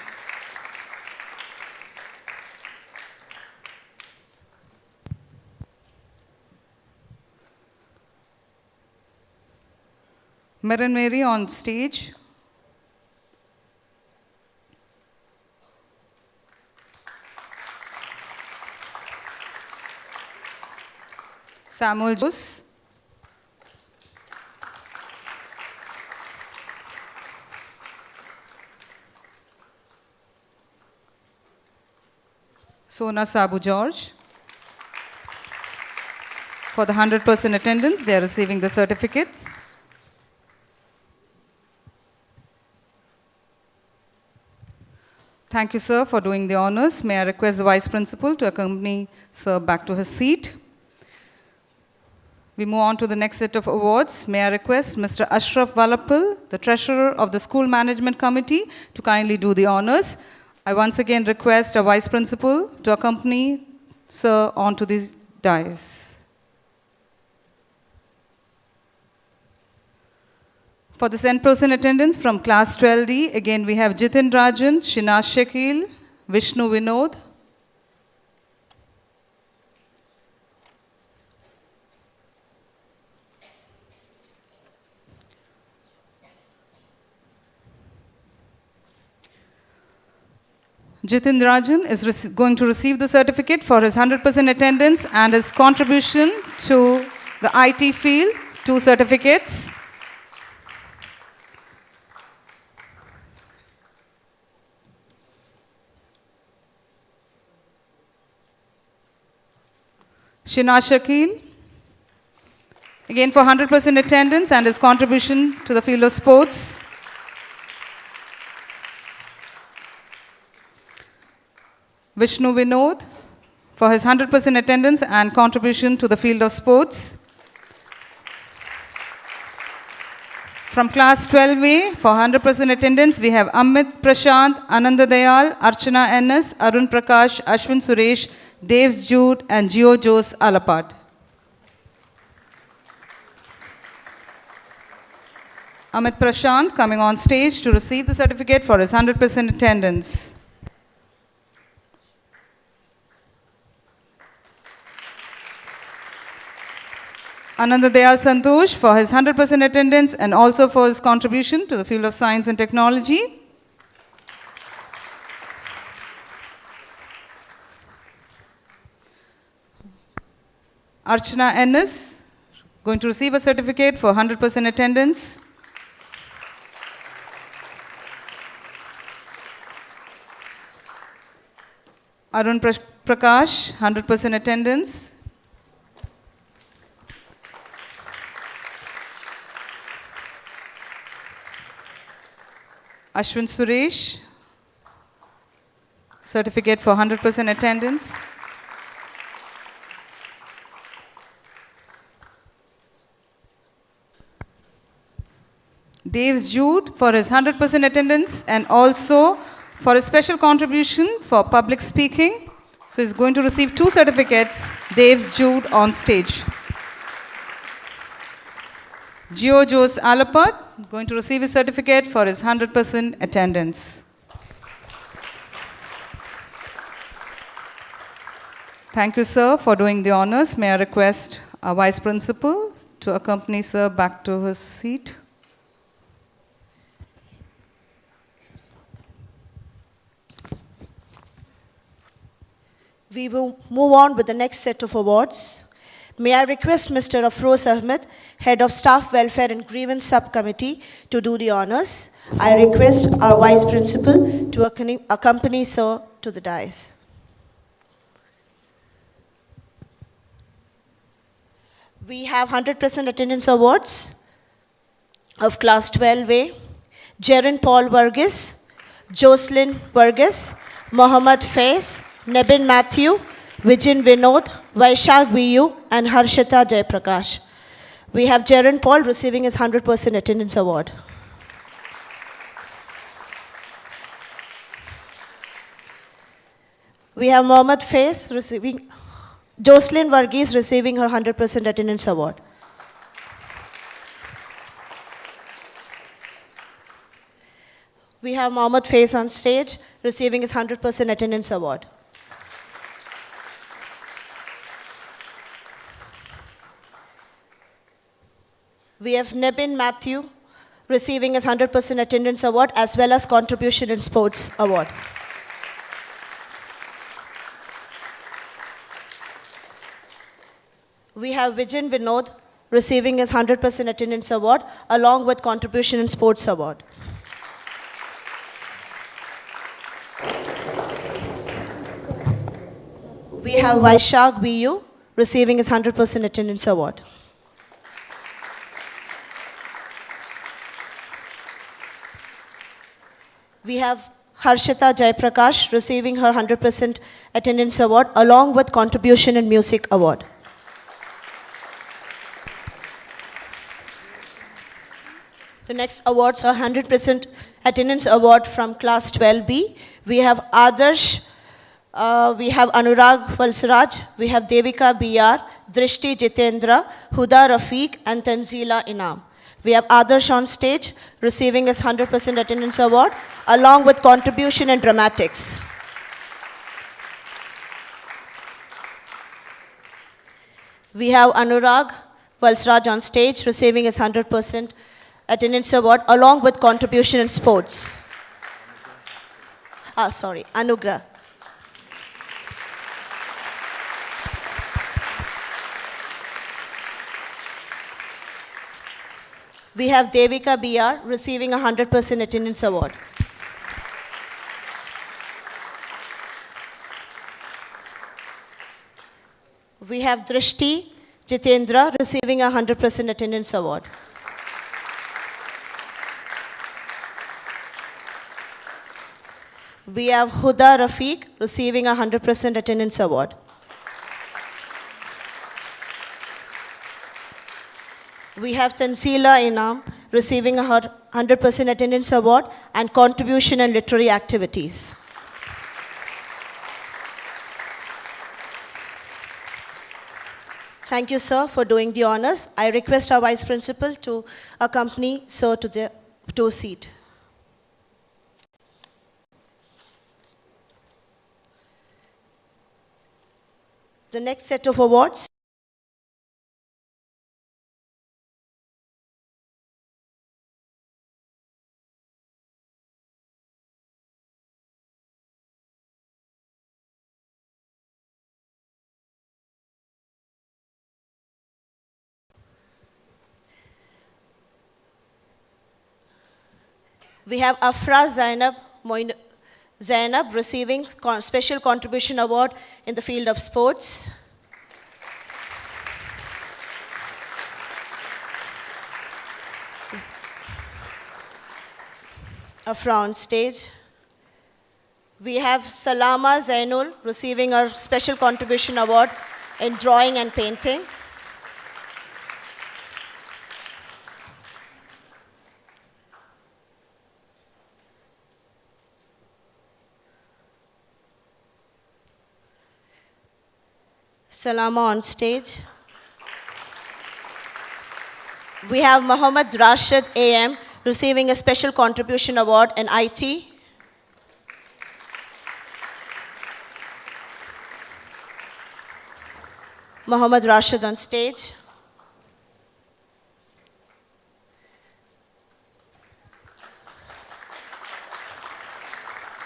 Marin Mary on stage. Samuel Jose. Sona Sabu George. For the 100% attendance, they are receiving the certificates. Thank you, sir, for doing the honors. May I request the Vice Principal to accompany sir back to his seat. We move on to the next set of awards. May I request Mr. Ashraf Valapal, the Treasurer of the School Management Committee, to kindly do the honors. I once again request a Vice Principal to accompany sir onto the dais. For the 10% attendance from class 12D, again we have Jitin Rajan, Shinaz Shakil, Vishnu Vinod. Jitin Rajan is going to receive the certificate for his 100% attendance and his contribution to the IT field, 2 certificates. Shinaz Shakil, again for 100% attendance and his contribution to the field of sports. Vishnu Vinod, for his 100% attendance and contribution to the field of sports. From class 12A, for 100% attendance, we have Amit Prashant, Ananda Dayal, Archana NS, Arun Prakash, Ashwin Suresh, Daves Jude, and Gio Jose Alapat. Amit Prashant coming on stage to receive the certificate for his 100% attendance. Ananda Dayal Santosh for his 100% attendance and also for his contribution to the field of science and technology. Archana Ennis, going to receive a certificate for 100% attendance. Arun Prakash, 100% attendance. Ashwin Suresh, certificate for 100% attendance. Dave Jude for his 100% attendance and also for his special contribution for public speaking. So he's going to receive 2 certificates. Dave Jude on stage. Gio Jose Alapat going to receive his certificate for his 100% attendance. Thank you, sir, for doing the honors. May I request our Vice Principal to accompany sir back to his seat. We will move on with the next set of awards. May I request Mr. Afroz Ahmed, Head of Staff Welfare and Grievance Subcommittee, to do the honors. I request our Vice Principal to accompany sir to the dais. We have 100% attendance awards of Class 12A. Jaren Paul Varghese, Jocelyn Varghese, Mohammad Faiz, Nebin Matthew, Vijin Vinod, Vaishak VU, and Harshita Jaiprakash. We have Jaren Paul receiving his 100% attendance award. We have Mohammad Faiz receiving, Jocelyn Varghese receiving her 100% attendance award. We have Mohammad Faiz on stage receiving his 100% attendance award. We have Nebin Matthew receiving his 100% attendance award as well as contribution in sports award. We have Vijin Vinod receiving his 100% attendance award along with contribution in sports award. We have Vaishak VU receiving his 100% attendance award. We have Harshita Jaiprakash receiving her 100% attendance award along with contribution in music award. The next awards are 100% attendance award from class 12B. We have Adarsh, we have Anurag Valsaraj, we have Devika BR, Drishti Jitendra, Huda Rafiq, and Tanzila Inam. We have Adarsh on stage receiving his 100% attendance award along with contribution in dramatics. We have Anurag Valsaraj on stage receiving his 100% attendance award along with contribution in sports. Anugrah. We have Devika BR receiving a 100% attendance award. We have Drishti Jitendra receiving a 100% attendance award. We have Huda Rafiq receiving a 100% attendance award. We have Tanzila Inam receiving a 100% attendance award and contribution in literary activities. Thank you, sir, for doing the honors. I request our Vice Principal to accompany sir to a seat. The next set of awards We have Afra Zainab receiving Special Contribution Award in the field of sports. Afra on stage. We have Salama Zainul receiving a Special Contribution Award in drawing and painting. Salama on stage. We have Muhammad Rashid AM receiving a Special Contribution Award in IT. Muhammad Rashid on stage.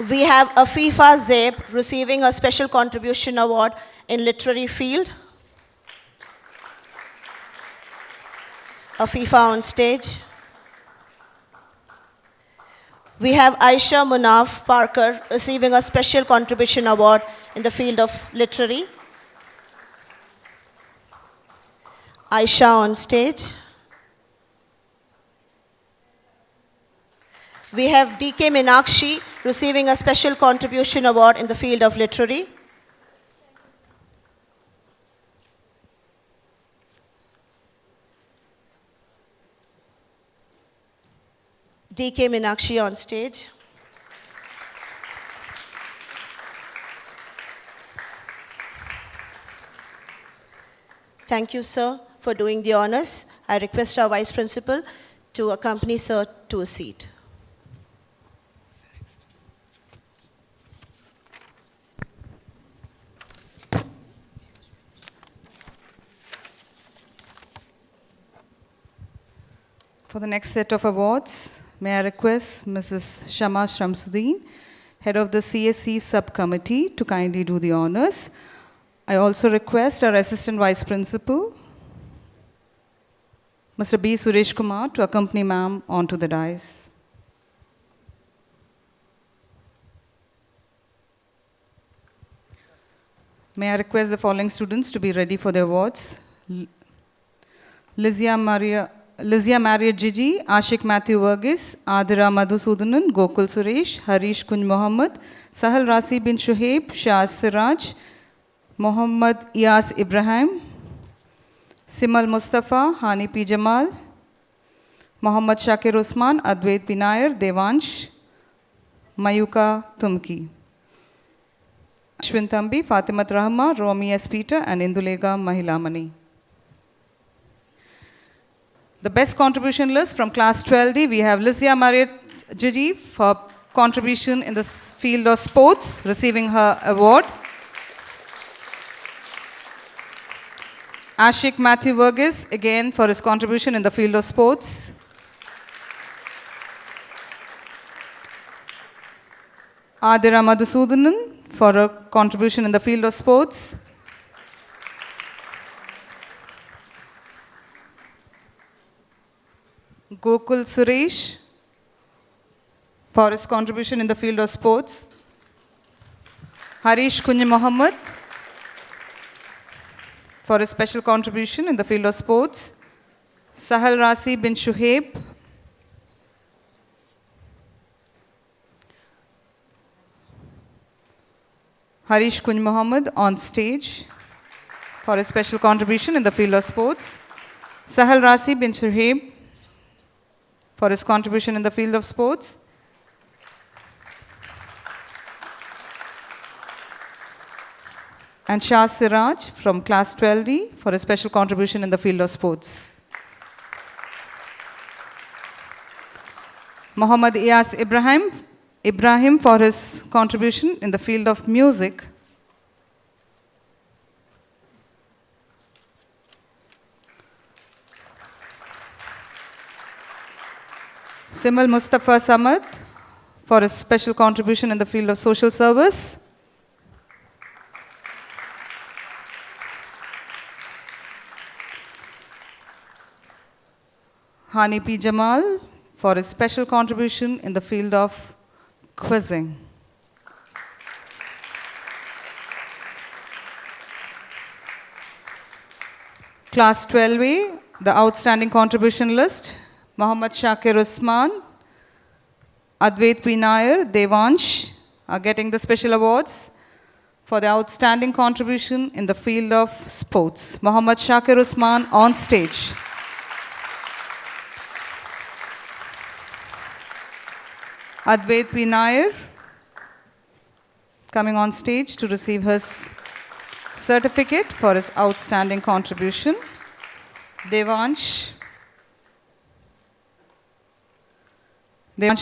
We have Afifa Zaib receiving a Special Contribution Award in literary field. Afifa on stage. We have Aisha Munaf Parker receiving a Special Contribution Award in the field of literary. Aisha on stage. We have DK Meenakshi receiving a Special Contribution Award in the field of literary. DK Meenakshi on stage. Thank you, sir, for doing the honors. I request our Vice Principal to accompany sir to a seat. For the next set of awards, may I request Mrs. Shama Shamsuddin, Head of the CSC Subcommittee, to kindly do the honors. I also request our Assistant Vice Principal, Mr. B. Suresh Kumar, to accompany ma'am onto the dais. May I request the following students to be ready for the awards. Lizia Maria Gigi, Ashik Matthew Verghese, Adira Madhusudanan, Gokul Suresh, Harish Kunj Mohammed, Sahal Rasi bin Shuhaib, Shah Siraj, Mohammad Iyas Ibrahim, Simal Mustafa, Hani P. Jamal, Mohammad Shakir Usman, Advait Pinair, Devansh, Mayuka Tumki, Ashwin Thambi, Fatimat Rahma, Romi S. Peter, and Indulega Mahilamani. The best contribution list from class 12D, we have Lizia Maria Gigi for contribution in the field of sports, receiving her award. Ashik Matthew Verghese, again for his contribution in the field of sports. Adira Madhusudanan for her contribution in the field of sports. Gokul Suresh for his contribution in the field of sports. Harish Kunj Mohammed for his special contribution in the field of sports. Sahal Rasi bin Shuhaib. Harish Kunj Mohammed on stage for his special contribution in the field of sports. Sahal Rasi bin Shuhaib for his contribution in the field of sports. And Shah Siraj from class 12D for a special contribution in the field of sports. Mohammad Iyas Ibrahim for his contribution in the field of music. Simal Mustafa Samad for his special contribution in the field of social service. Hani P. Jamal for his special contribution in the field of quizzing. Class 12A, the outstanding contribution list, Mohammad Shakir Usman, Advait P. Nair, Devansh are getting the special awards for the outstanding contribution in the field of sports. Mohammad Shakir Usman on stage. Advait P. Nair coming on stage to receive his certificate for his outstanding contribution. Devansh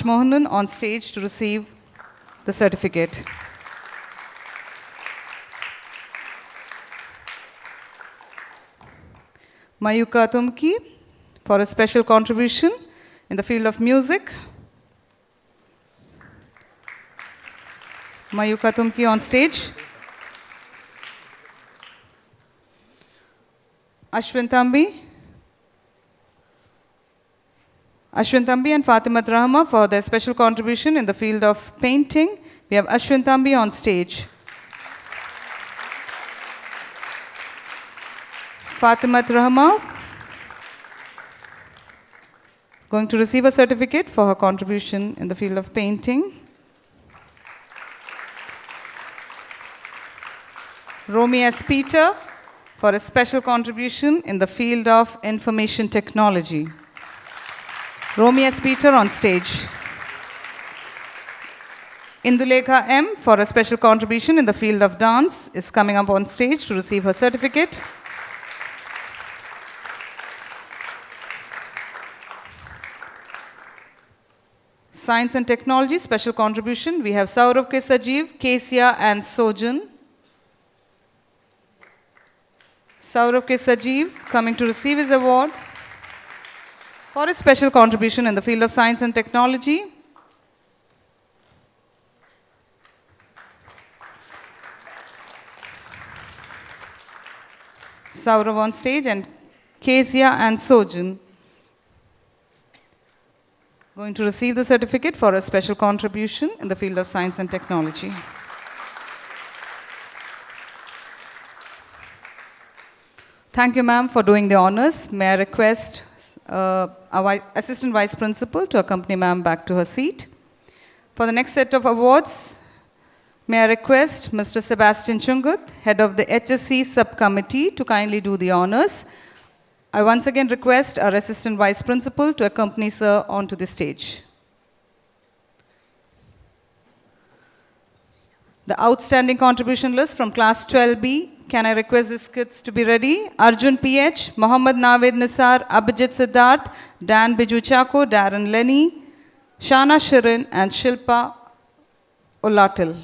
Mohanan on stage to receive the certificate. Mayuka Tumki for a special contribution in the field of music. Mayuka Tumki on stage. Ashwin Thambi and Fatimat Rahma for their special contribution in the field of painting. We have Ashwin Thambi on stage. Fatimat Rahma going to receive a certificate for her contribution in the field of painting. Romy S. Peter for a special contribution in the field of information technology. Romy S. Peter on stage. Indulekha M. for a special contribution in the field of dance is coming up on stage to receive her certificate. Science and Technology special contribution. We have Saurav K. Sajeev, Kesia and Sojan. Saurav K. Sajeev coming to receive his award for his special contribution in the field of science and technology. Saurav on stage and Kesia and Sojan going to receive the certificate for a special contribution in the field of science and technology. Thank you, ma'am, for doing the honors. May I request our Assistant Vice Principal to accompany ma'am back to her seat. For the next set of awards, may I request Mr. Sebastian Chungut, Head of the HSC Subcommittee, to kindly do the honors. I once again request our Assistant Vice Principal to accompany sir onto the stage. The outstanding contribution list from Class 12B. Can I request these kids to be ready? Arjun PH, Mohammad Nawed Nisar, Abhijit Siddharth, Dan Biju Chako, Darren Lenny, Shana Shirin, and Shilpa Ulatil.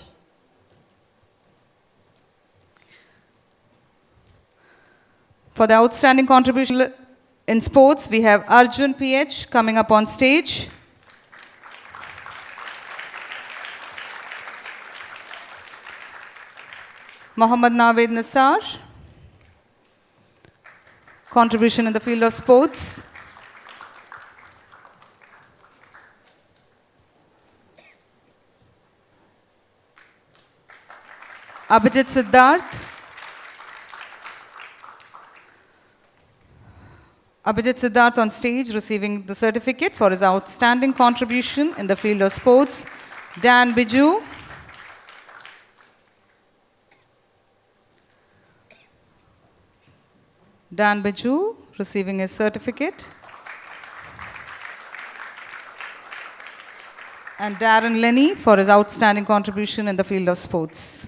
For the outstanding contribution in sports, we have Arjun PH coming up on stage. Mohammad Nawed Nisar, contribution in the field of sports. Abhijit Siddharth. Abhijit Siddharth on stage receiving the certificate for his outstanding contribution in the field of sports. Dan Biju. Dan Biju receiving his certificate. And Darren Lenny for his outstanding contribution in the field of sports.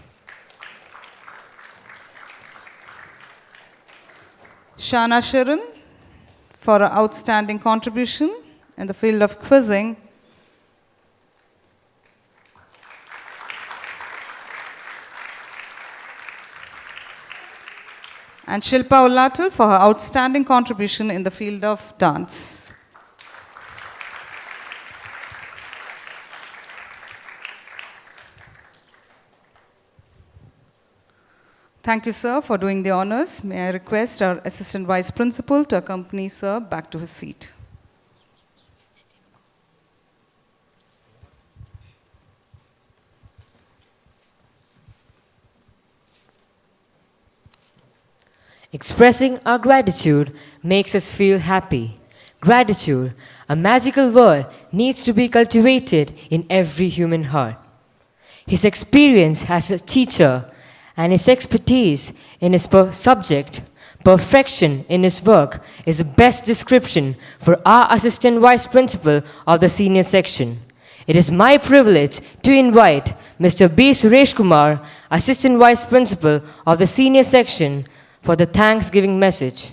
Shana Shirin for her outstanding contribution in the field of quizzing. And Shilpa Ulatil for her outstanding contribution in the field of dance. Thank you, sir, for doing the honors. May I request our Assistant Vice Principal to accompany sir back to his seat. Expressing our gratitude makes us feel happy. Gratitude, a magical word, needs to be cultivated in every human heart. His experience as a teacher and his expertise in his subject, perfection in his work, is the best description for our Assistant Vice Principal of the Senior Section. It is my privilege to invite Mr. B. Suresh Kumar, Assistant Vice Principal of the Senior Section, for the Thanksgiving message.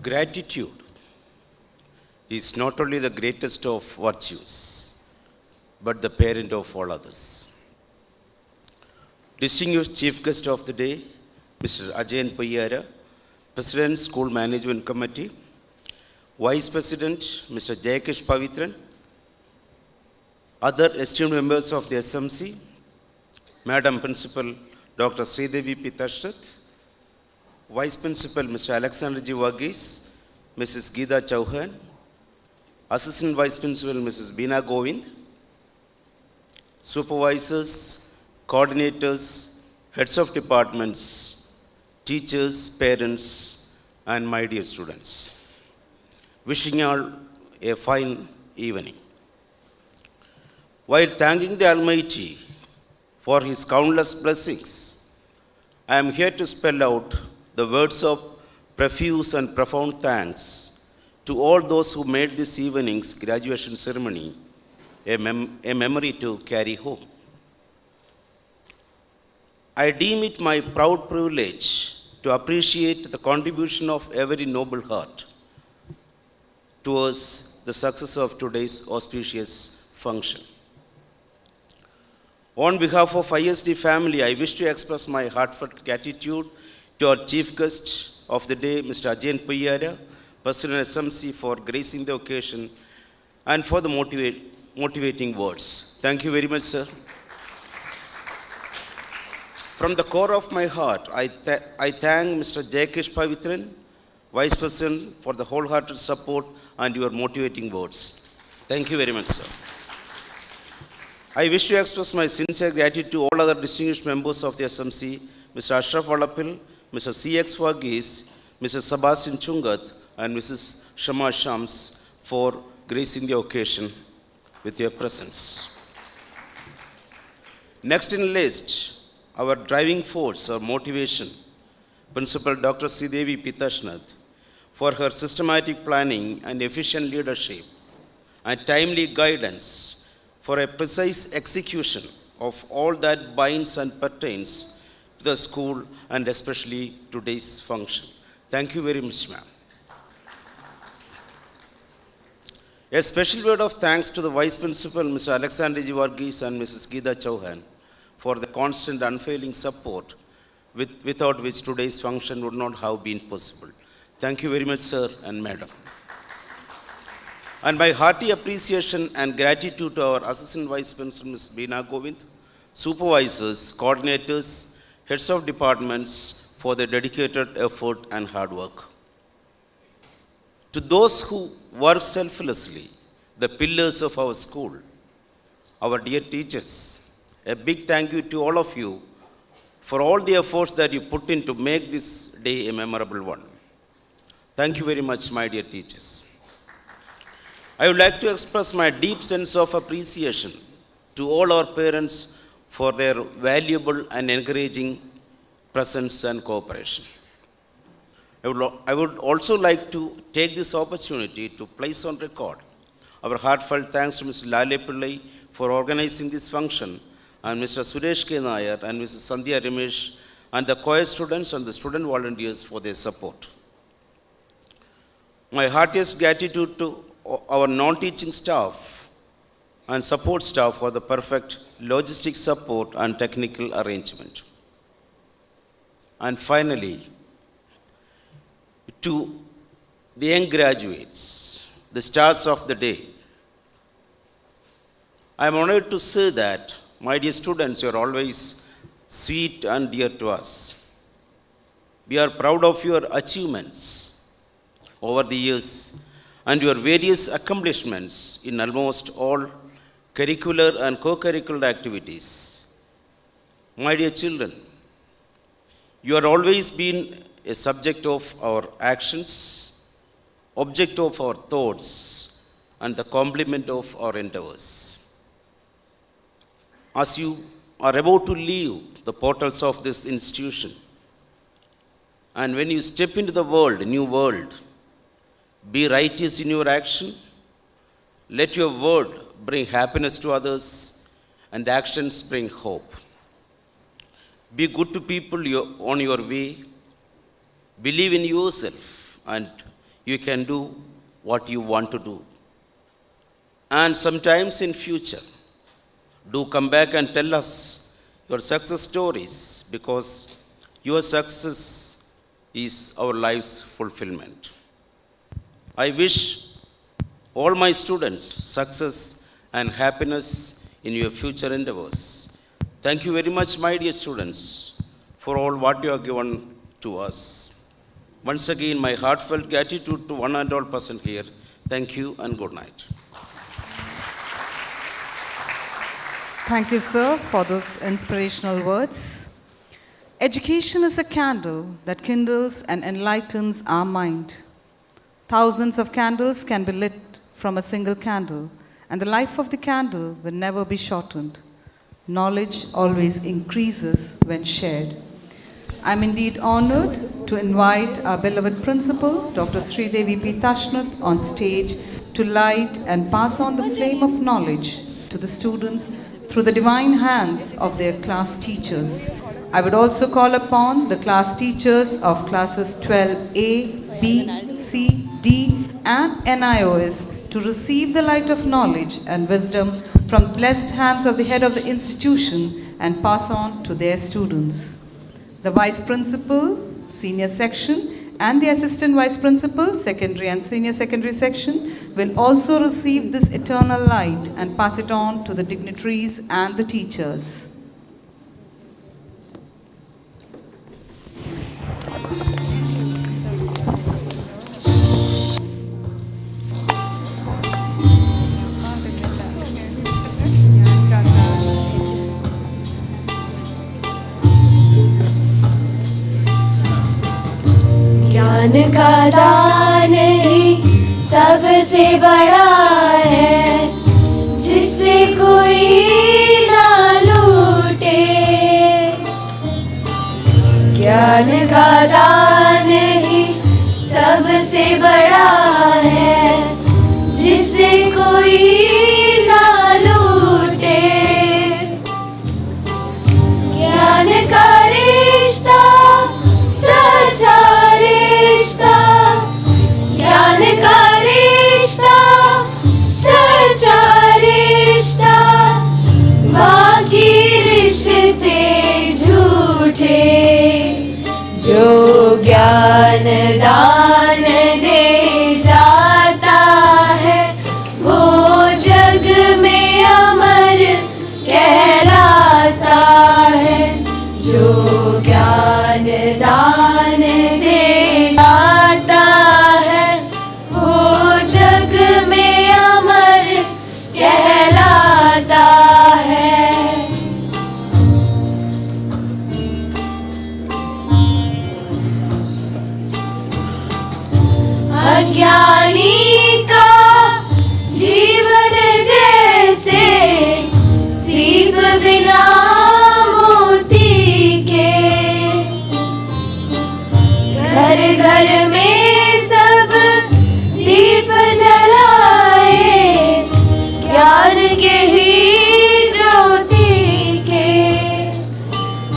Gratitude is not only the greatest of virtues, but the parent of all others. Distinguished Chief Guest of the Day, Mr. Ajayan Payara, President, School Management Committee, Vice President, Mr. Jayakesh Pavitran, other esteemed members of the SMC, Madam Principal Dr. Sridevi Pitashrath, Vice Principal Mr. Alexander G. Varghese, Mrs. Geeta Chauhan, Assistant Vice Principal Mrs. Beena Govind, Supervisors, Coordinators, Heads of Departments, Teachers, Parents, and my dear students. Wishing you all a fine evening. While thanking the Almighty for His countless blessings, I am here to spell out the words of profuse and profound thanks to all those who made this evening's graduation ceremony a memory to carry home. I deem it my proud privilege to appreciate the contribution of every noble heart towards the success of today's auspicious function. On behalf of ISD family, I wish to express my heartfelt gratitude to our Chief Guest of the Day, Mr. Ajayan Payara, President SMC, for gracing the occasion and for the motivating words. Thank you very much, sir. From the core of my heart, I thank Mr. Jayakesh Pavitran, Vice President, for the wholehearted support and your motivating words. Thank you very much, sir. I wish to express my sincere gratitude to all other distinguished members of the SMC, Mr. Ashraf Walapil, Mr. C.X. Varghese, Mr. Sebastian Chungat, and Mrs. Shama Shams for gracing the occasion with your presence. Next in the list, our driving force or motivation, Principal Dr. Sridevi Pitashnath, for her systematic planning and efficient leadership and timely guidance for a precise execution of all that binds and pertains to the school and especially today's function. Thank you very much, ma'am. A special word of thanks to the Vice Principal, Mr. Alexander G. Varghese and Mrs. Geeta Chauhan, for the constant unfailing support without which today's function would not have been possible. Thank you very much, sir and madam. And my hearty appreciation and gratitude to our Assistant Vice Principal, Ms. Beena Govind, supervisors, coordinators, heads of departments for their dedicated effort and hard work. To those who work selflessly, the pillars of our school, our dear teachers, a big thank you to all of you for all the efforts that you put in to make this day a memorable one. Thank you very much, my dear teachers. I would like to express my deep sense of appreciation to all our parents for their valuable and encouraging presence and cooperation. I would also like to take this opportunity to place on record our heartfelt thanks to Mr. Lale Pillai for organizing this function, and Mr. Suresh K. Nair and Mrs. Sandhya Ramesh and the choir students and the student volunteers for their support. My heartiest gratitude to our non-teaching staff and support staff for the perfect logistic support and technical arrangement. And finally, to the young graduates, the stars of the day. I am honored to say that, my dear students, you are always sweet and dear to us. We are proud of your achievements over the years and your various accomplishments in almost all curricular and co-curricular activities. My dear children, you have always been a subject of our actions, object of our thoughts, and the complement of our endeavors. As you are about to leave the portals of this institution, and when you step into the world, a new world, be righteous in your action. Let your word bring happiness to others, and actions bring hope. Be good to people on your way. Believe in yourself, and you can do what you want to do. And sometimes in future, do come back and tell us your success stories, because your success is our life's fulfillment. I wish all my students success and happiness in your future endeavors. Thank you very much, my dear students, for all what you have given to us. Once again, my heartfelt gratitude to one and all present here. Thank you and good night. Thank you, sir, for those inspirational words. Education is a candle that kindles and enlightens our mind. Thousands of candles can be lit from a single candle, and the life of the candle will never be shortened. Knowledge always increases when shared. I am indeed honored to invite our beloved principal, Dr. Sridevi P. Tashnat, on stage to light and pass on the flame of knowledge to the students through the divine hands of their class teachers. I would also call upon the class teachers of classes 12A, B, C, D, and NIOS to receive the light of knowledge and wisdom from blessed hands of the head of the institution and pass on to their students. The Vice Principal, Senior Section, and the Assistant Vice Principal, Secondary and Senior Secondary Section, will also receive this eternal light and pass it on to the dignitaries and the teachers. ज्ञान का दान ही सबसे बड़ा है, जिससे कोई ना लूटे। ज्ञान का दान ही सबसे बड़ा है, जिससे कोई ना लूटे। ज्ञान का रिश्ता सच्चा रिश्ता, ज्ञान का रिश्ता सच्चा रिश्ता, बाकी रिश्ते झूठे। जो ज्ञान दान दे जाता है, वो जग में अमर कहलाता है। जो ज्ञान दान दे जाता है, वो जग में अमर कहलाता है। अज्ञानी का जीवन जैसे सीप बिना मोती के, घर घर में सब दीप जलाए, ज्ञान के ही ज्योति के।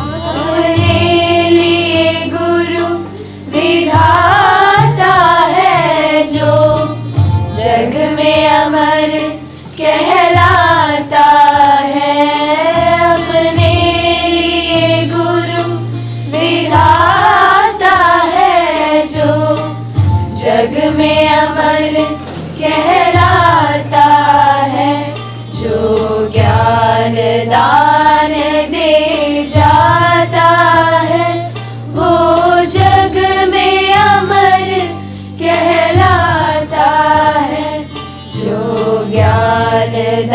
अपने लिए गुरु विधाता है, जो जग में अमर कहलाता है। अपने लिए गुरु विधाता है, जो जग में अमर कह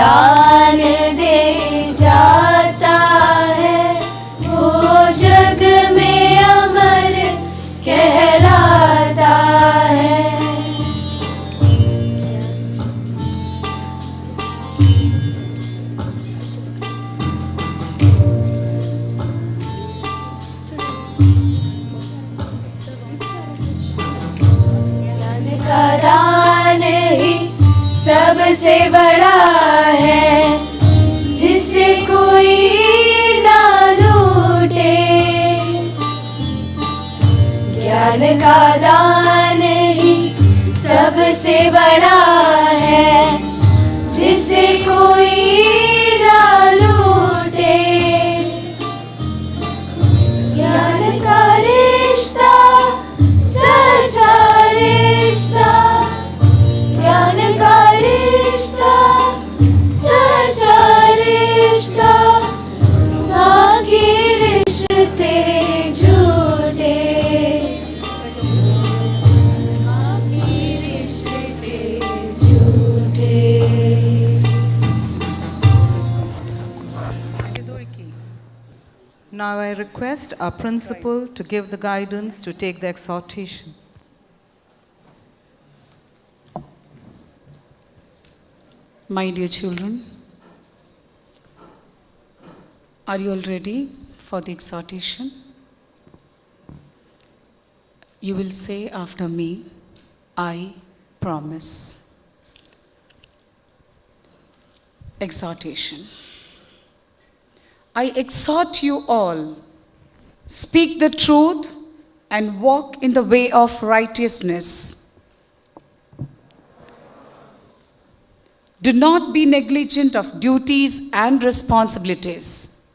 दान दे जाता है, वो जग में अमर कहलाता है। का दान ही सबसे बड़ा है, जिससे कोई ना लूटे। ज्ञान का दान ही सबसे बड़ा है, जिससे कोई ना लूटे। ज्ञान का रिश्ता सच्चा रिश्ता, ज्ञान का रिश्ता सच्चा रिश्ता, बाकी रिश्ते झूठे, बाकी रिश्ते झूठे। Now I request our principal to give the guidance to take the exhortation. My dear children, are you all ready for the exhortation? You will say after me, I promise. Exhortation. I exhort you all, speak the truth and walk in the way of righteousness. Do not be negligent of duties and responsibilities.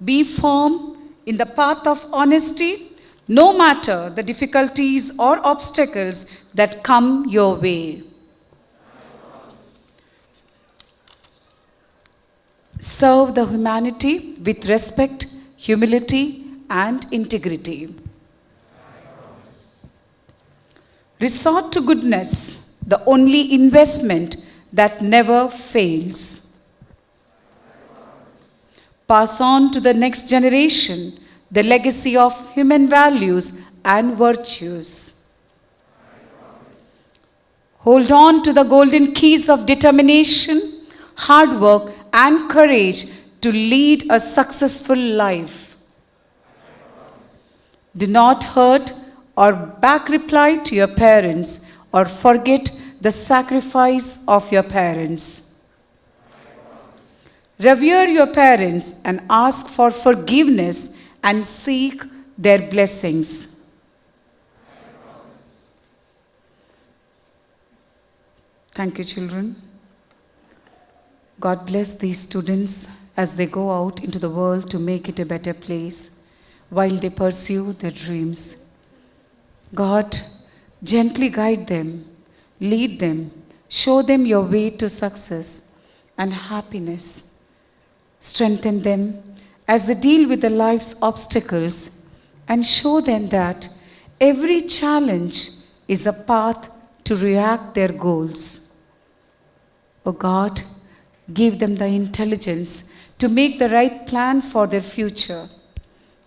Be firm in the path of honesty, no matter the difficulties or obstacles that come your way. Serve the humanity with respect, humility, and integrity. Resort to goodness, the only investment that never fails. Pass on to the next generation the legacy of human values and virtues. Hold on to the golden keys of determination, hard work, and courage to lead a successful life. Do not hurt or back reply to your parents or forget the sacrifice of your parents. Revere your parents and ask for forgiveness and seek their blessings. Thank you, children. God bless these students as they go out into the world to make it a better place while they pursue their dreams. God, gently guide them, lead them, show them your way to success and happiness. Strengthen them as they deal with the life's obstacles and show them that every challenge is a path to reach their goals. Oh God, give them the intelligence to make the right plan for their future.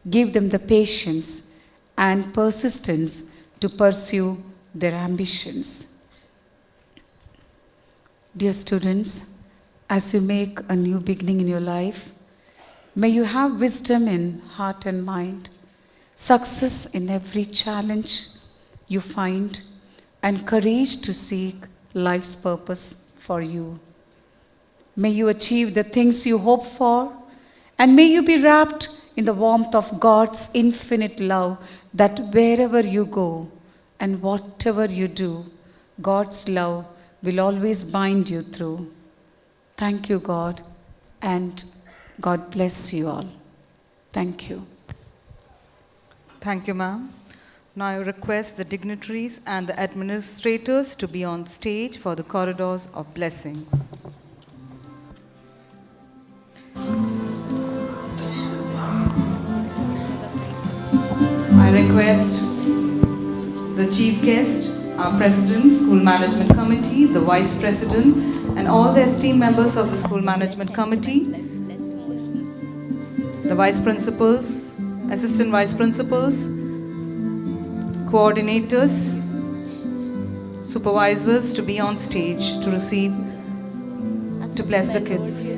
Give them the patience and persistence to pursue their ambitions. Dear students, as you make a new beginning in your life, may you have wisdom in heart and mind, success in every challenge you find, and courage to seek life's purpose for you. May you achieve the things you hope for, and may you be wrapped in the warmth of God's infinite love, that wherever you go and whatever you do, God's love will always bind you through. Thank you, God, and God bless you all. Thank you. Thank you, ma'am. Now I request the dignitaries and the administrators to be on stage for the corridors of blessings. I request the chief guest, our president, school management committee, the vice president, and all the esteemed members of the school management committee, the vice principals, assistant vice principals, coordinators, supervisors to be on stage to receive, to bless the kids.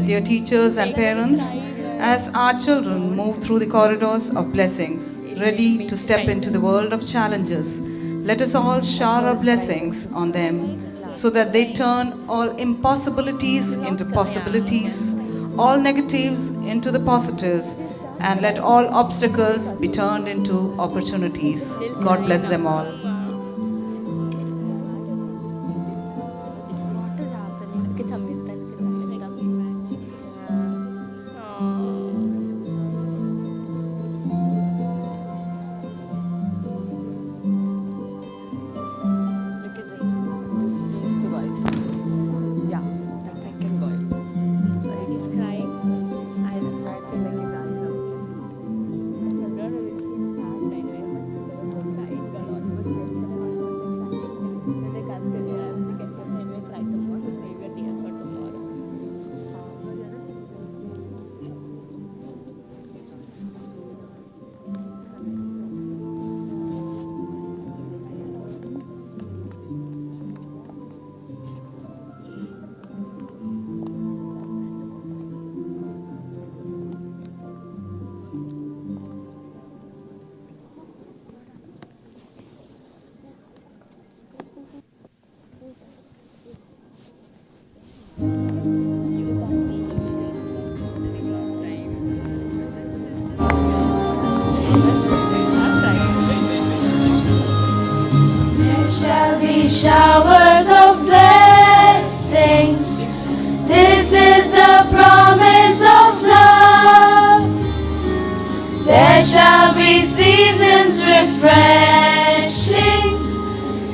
Dear teachers and parents, as our children move through the corridors of blessings, ready to step into the world of challenges, let us all shower our blessings on them so that they turn all impossibilities into possibilities, all negatives into the positives, and let all obstacles be turned into opportunities. God bless them all. Showers of blessings. This is the promise of love. There shall be seasons refreshing,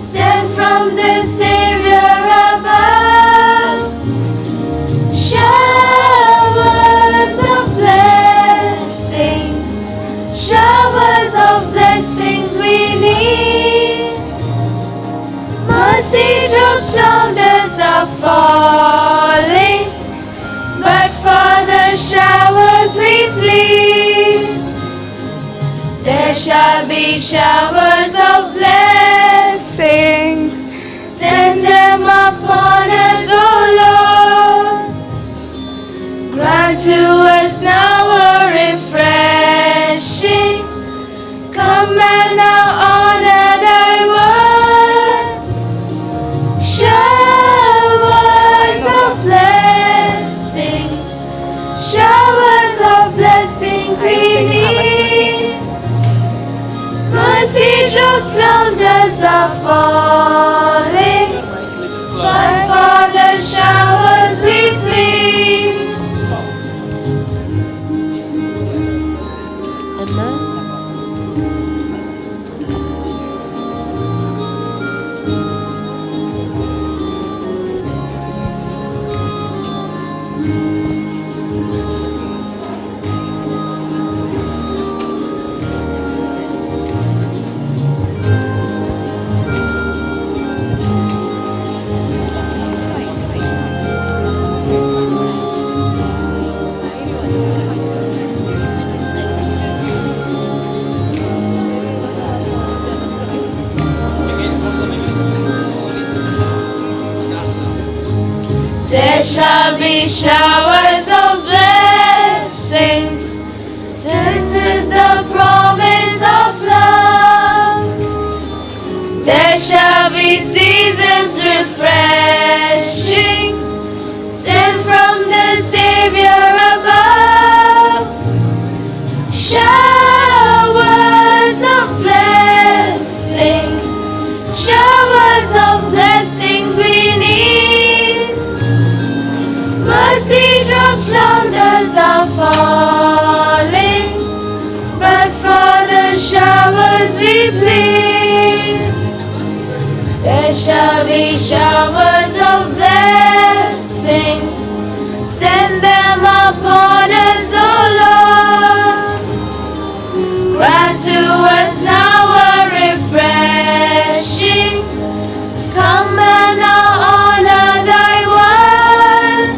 sent from the Savior above. Showers of blessings, showers of blessings we need. Mercy drops round us are falling, but for the showers we plead. There shall be showers of blessing. Send them upon us, O Lord. Grant to us now a refreshing. Come and now honor thy word. Showers of blessings, showers of blessings we need. Mercy drops round us are falling, but for the showers we plead. There shall be showers of blessings. This is the promise of love. There shall be seasons refreshing, sent from the Savior above. Showers of blessings, showers of blessings we need. Mercy drops round us are falling, but for the showers we plead. There shall be showers of blessings. Send them upon us, O Lord. Grant to us now a refreshing. Come and now honor thy word.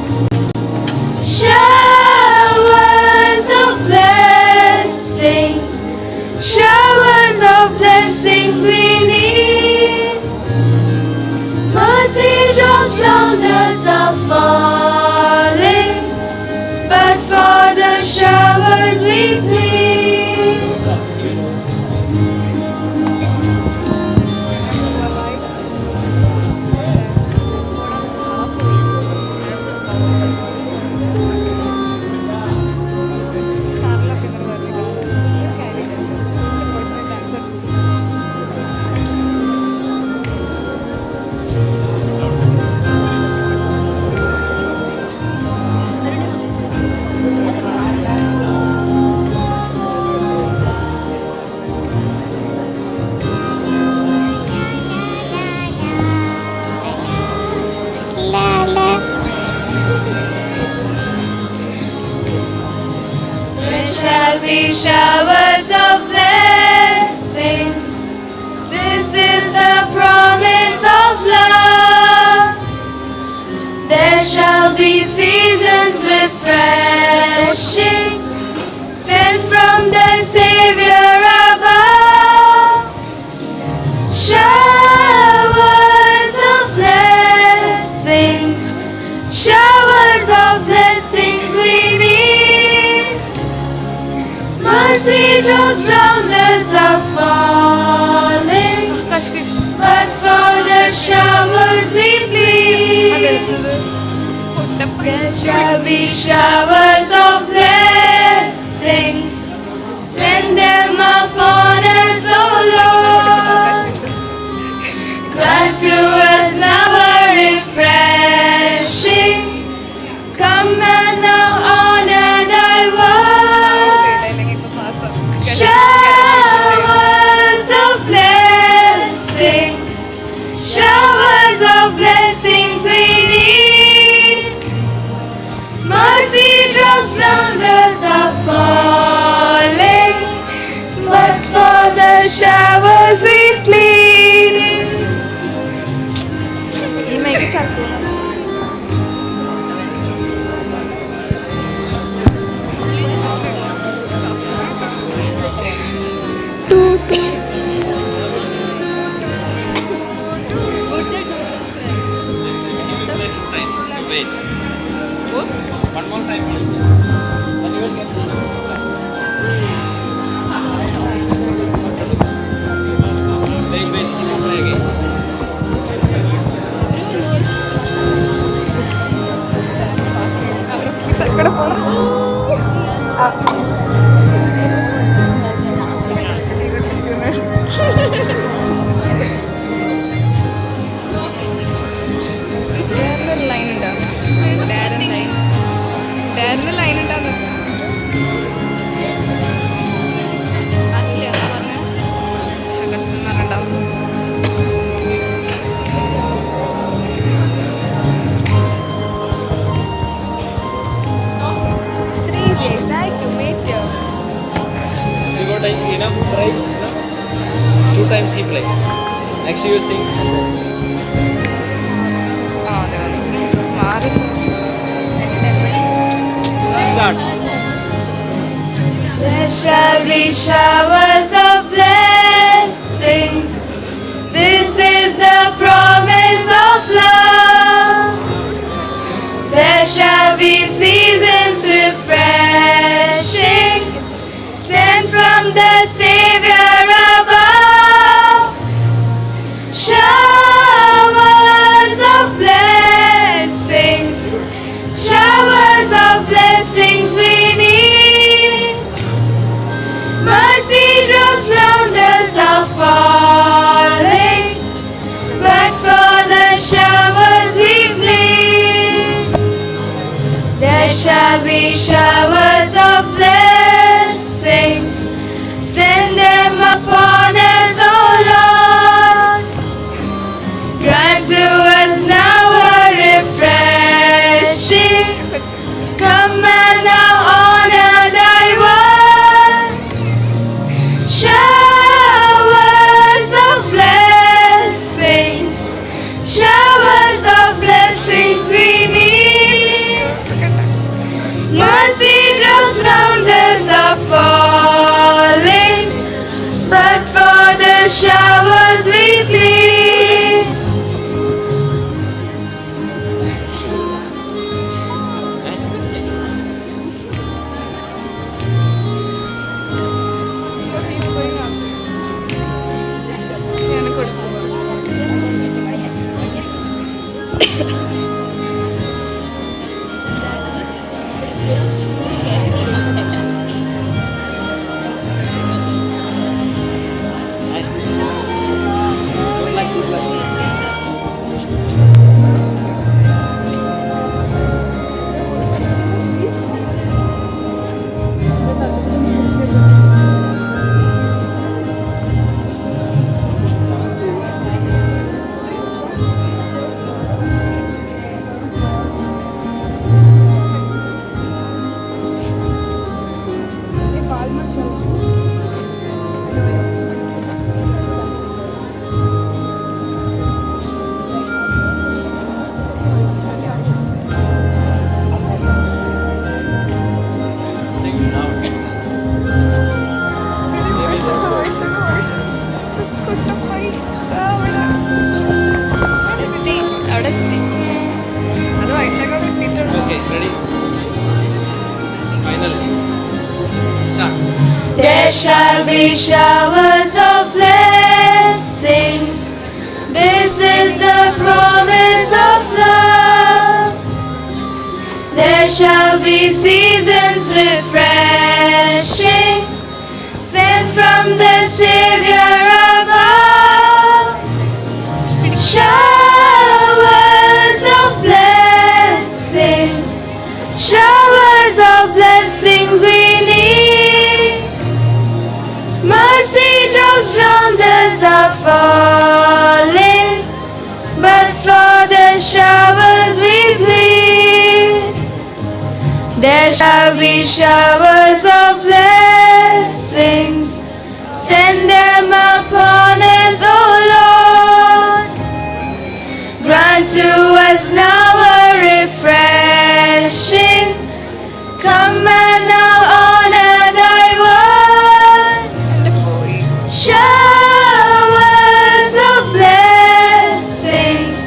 Showers of blessings, showers of blessings we need. Mercy drops round us are falling, but for the showers we plead. There shall be showers of blessings. This is the promise of love. There shall be seasons refreshing, sent from the Savior above. Showers of blessings, showers of blessings we need. Mercy drops round us are falling, but for the showers we plead. There shall be showers of blessings, send them upon us, O Lord. Grant to us now a refreshing. Come and now honor thy word. Showers of blessings, showers of blessings we need. Mercy drops round us are falling, but for the showers we plead. Wait. One more time. Enough try, enough. 2 times he plays. Next you sing. Start. There shall be showers of blessings. This is the promise of love. There shall be seasons refreshing, sent from the Savior above. Showers of blessings, showers of blessings we need. Mercy drops round us are falling, but for the showers we plead. There shall be showers of blessings, send them upon us, O Lord. Grant to us now a refreshing. Come and now honor thy word. Showers of blessings, falling, but for the showers we plead. There shall be showers of blessings. This is the promise of love. There shall be seasons refreshing, sent from the Savior above. Showers of blessings, showers of blessings we need. Mercy drops from the are falling, but for the showers we plead. There shall be showers of blessings, send them upon us, O Lord. Grant to us now a refreshing, come and now honor thy word. Showers of blessings,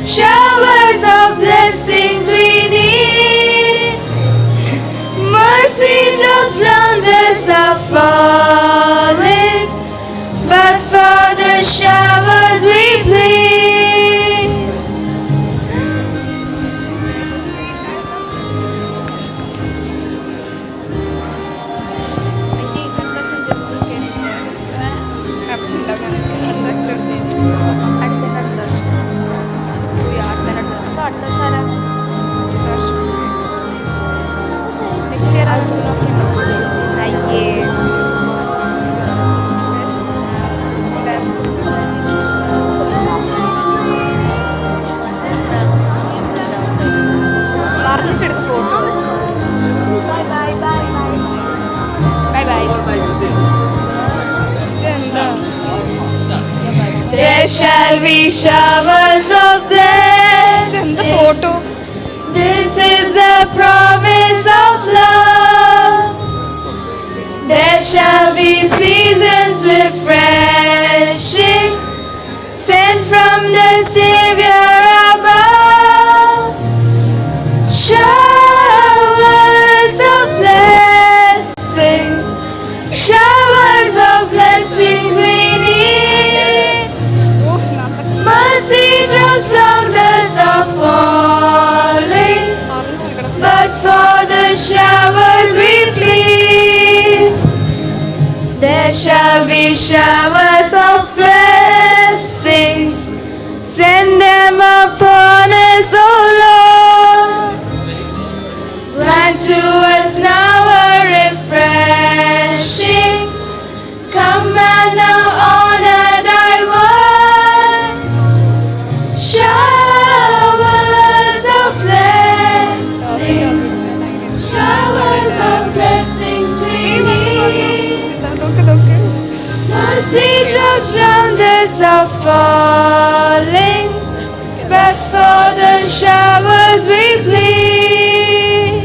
showers of blessings we need. Mercy drops down this are falling, but for the showers we plead. There shall be showers of blessings. This is the promise of love. There shall be seasons refreshing, sent from the Savior above. Showers of blessings, showers of blessings we need. Mercy drops from the are falling, but for the showers we plead. There shall be showers of blessings, send them upon us, O Lord. Grant to us now a refreshing, come and now honor thy word. Showers of blessings, showers of blessings we need. Mercy drops from this are falling, but for the showers we plead.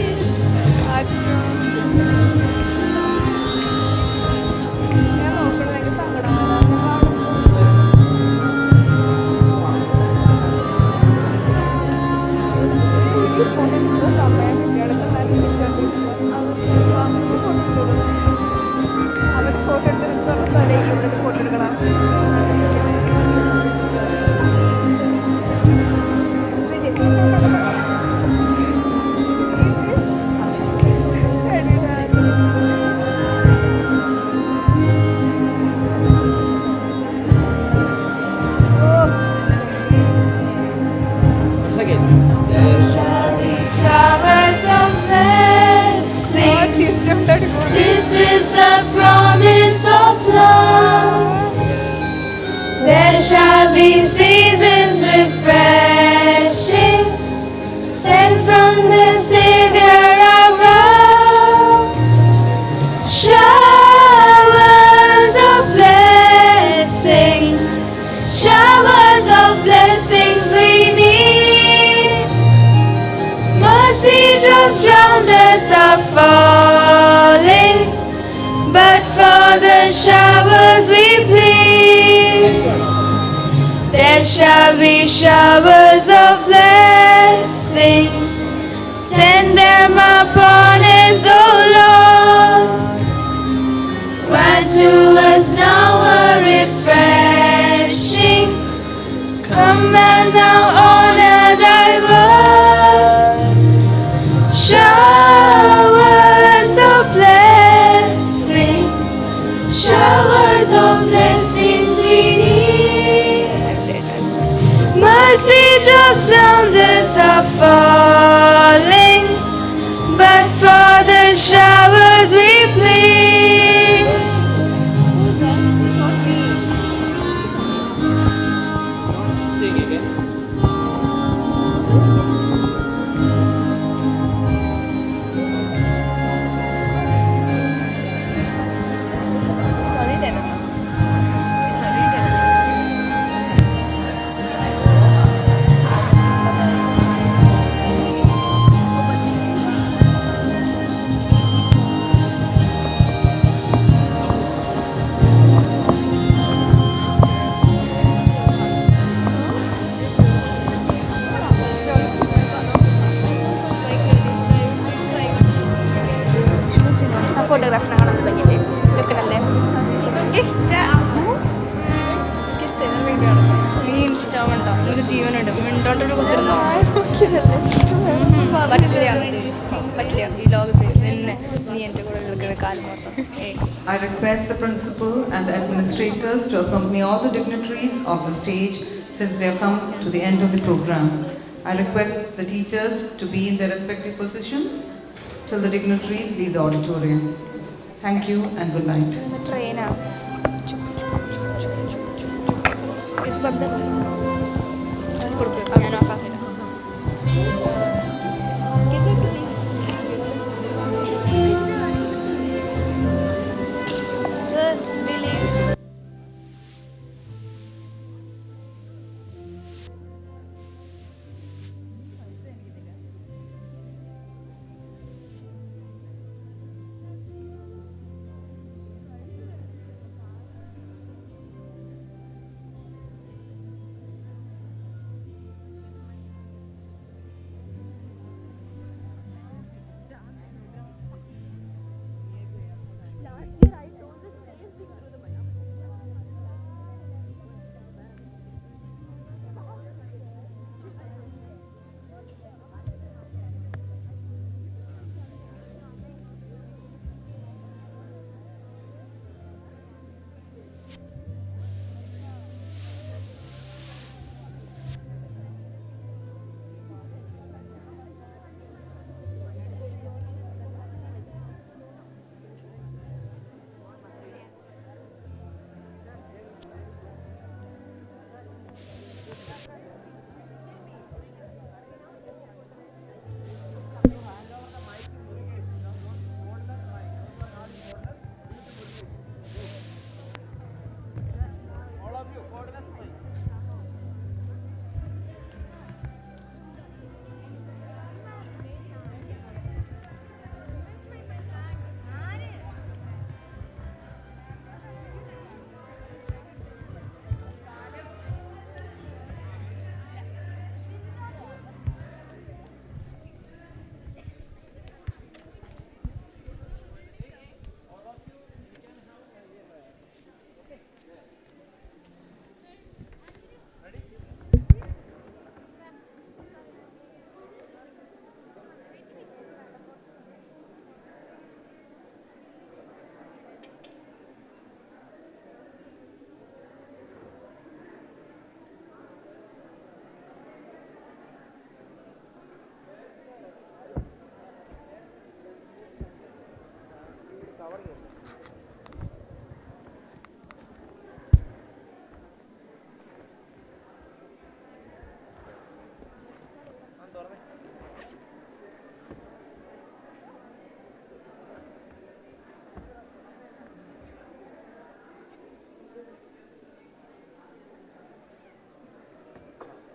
raindrops round us are falling, but for the showers we plead. There shall be showers of blessings, send them upon us, O Lord. Grant to us now a refreshing, come and now honor thy word. Showers of blessings, showers of blessings we need. Mercy drops round us are falling, but for the showers we plead. ഫോട്ടോഗ്രാഫിനെ കാണാൻ ഭംഗിയില്ലേ ലുക്കിനല്ലേ നീ ഇൻസ്റ്റാവുണ്ടോ ഒരു ജീവനുണ്ട് മിണ്ടോട്ടൊരു കുത്തിരുന്നോ പറ്റില്ല ഈ ലോകത്ത് നിന്നെ നീ എൻ്റെ കൂടെ നിൽക്കുന്ന കാലം മൊത്തം I request the principal and the administrators to accompany all the dignitaries of the stage since we have come to the end of the program. I request the teachers to be in their respective positions till the dignitaries leave the auditorium. Thank you and good night. ട്രെയിനാ ഞാൻ ഓഫാക്കില്ല sir believe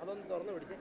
അതൊന്ന് തുറന്നു പിടിച്ചേ.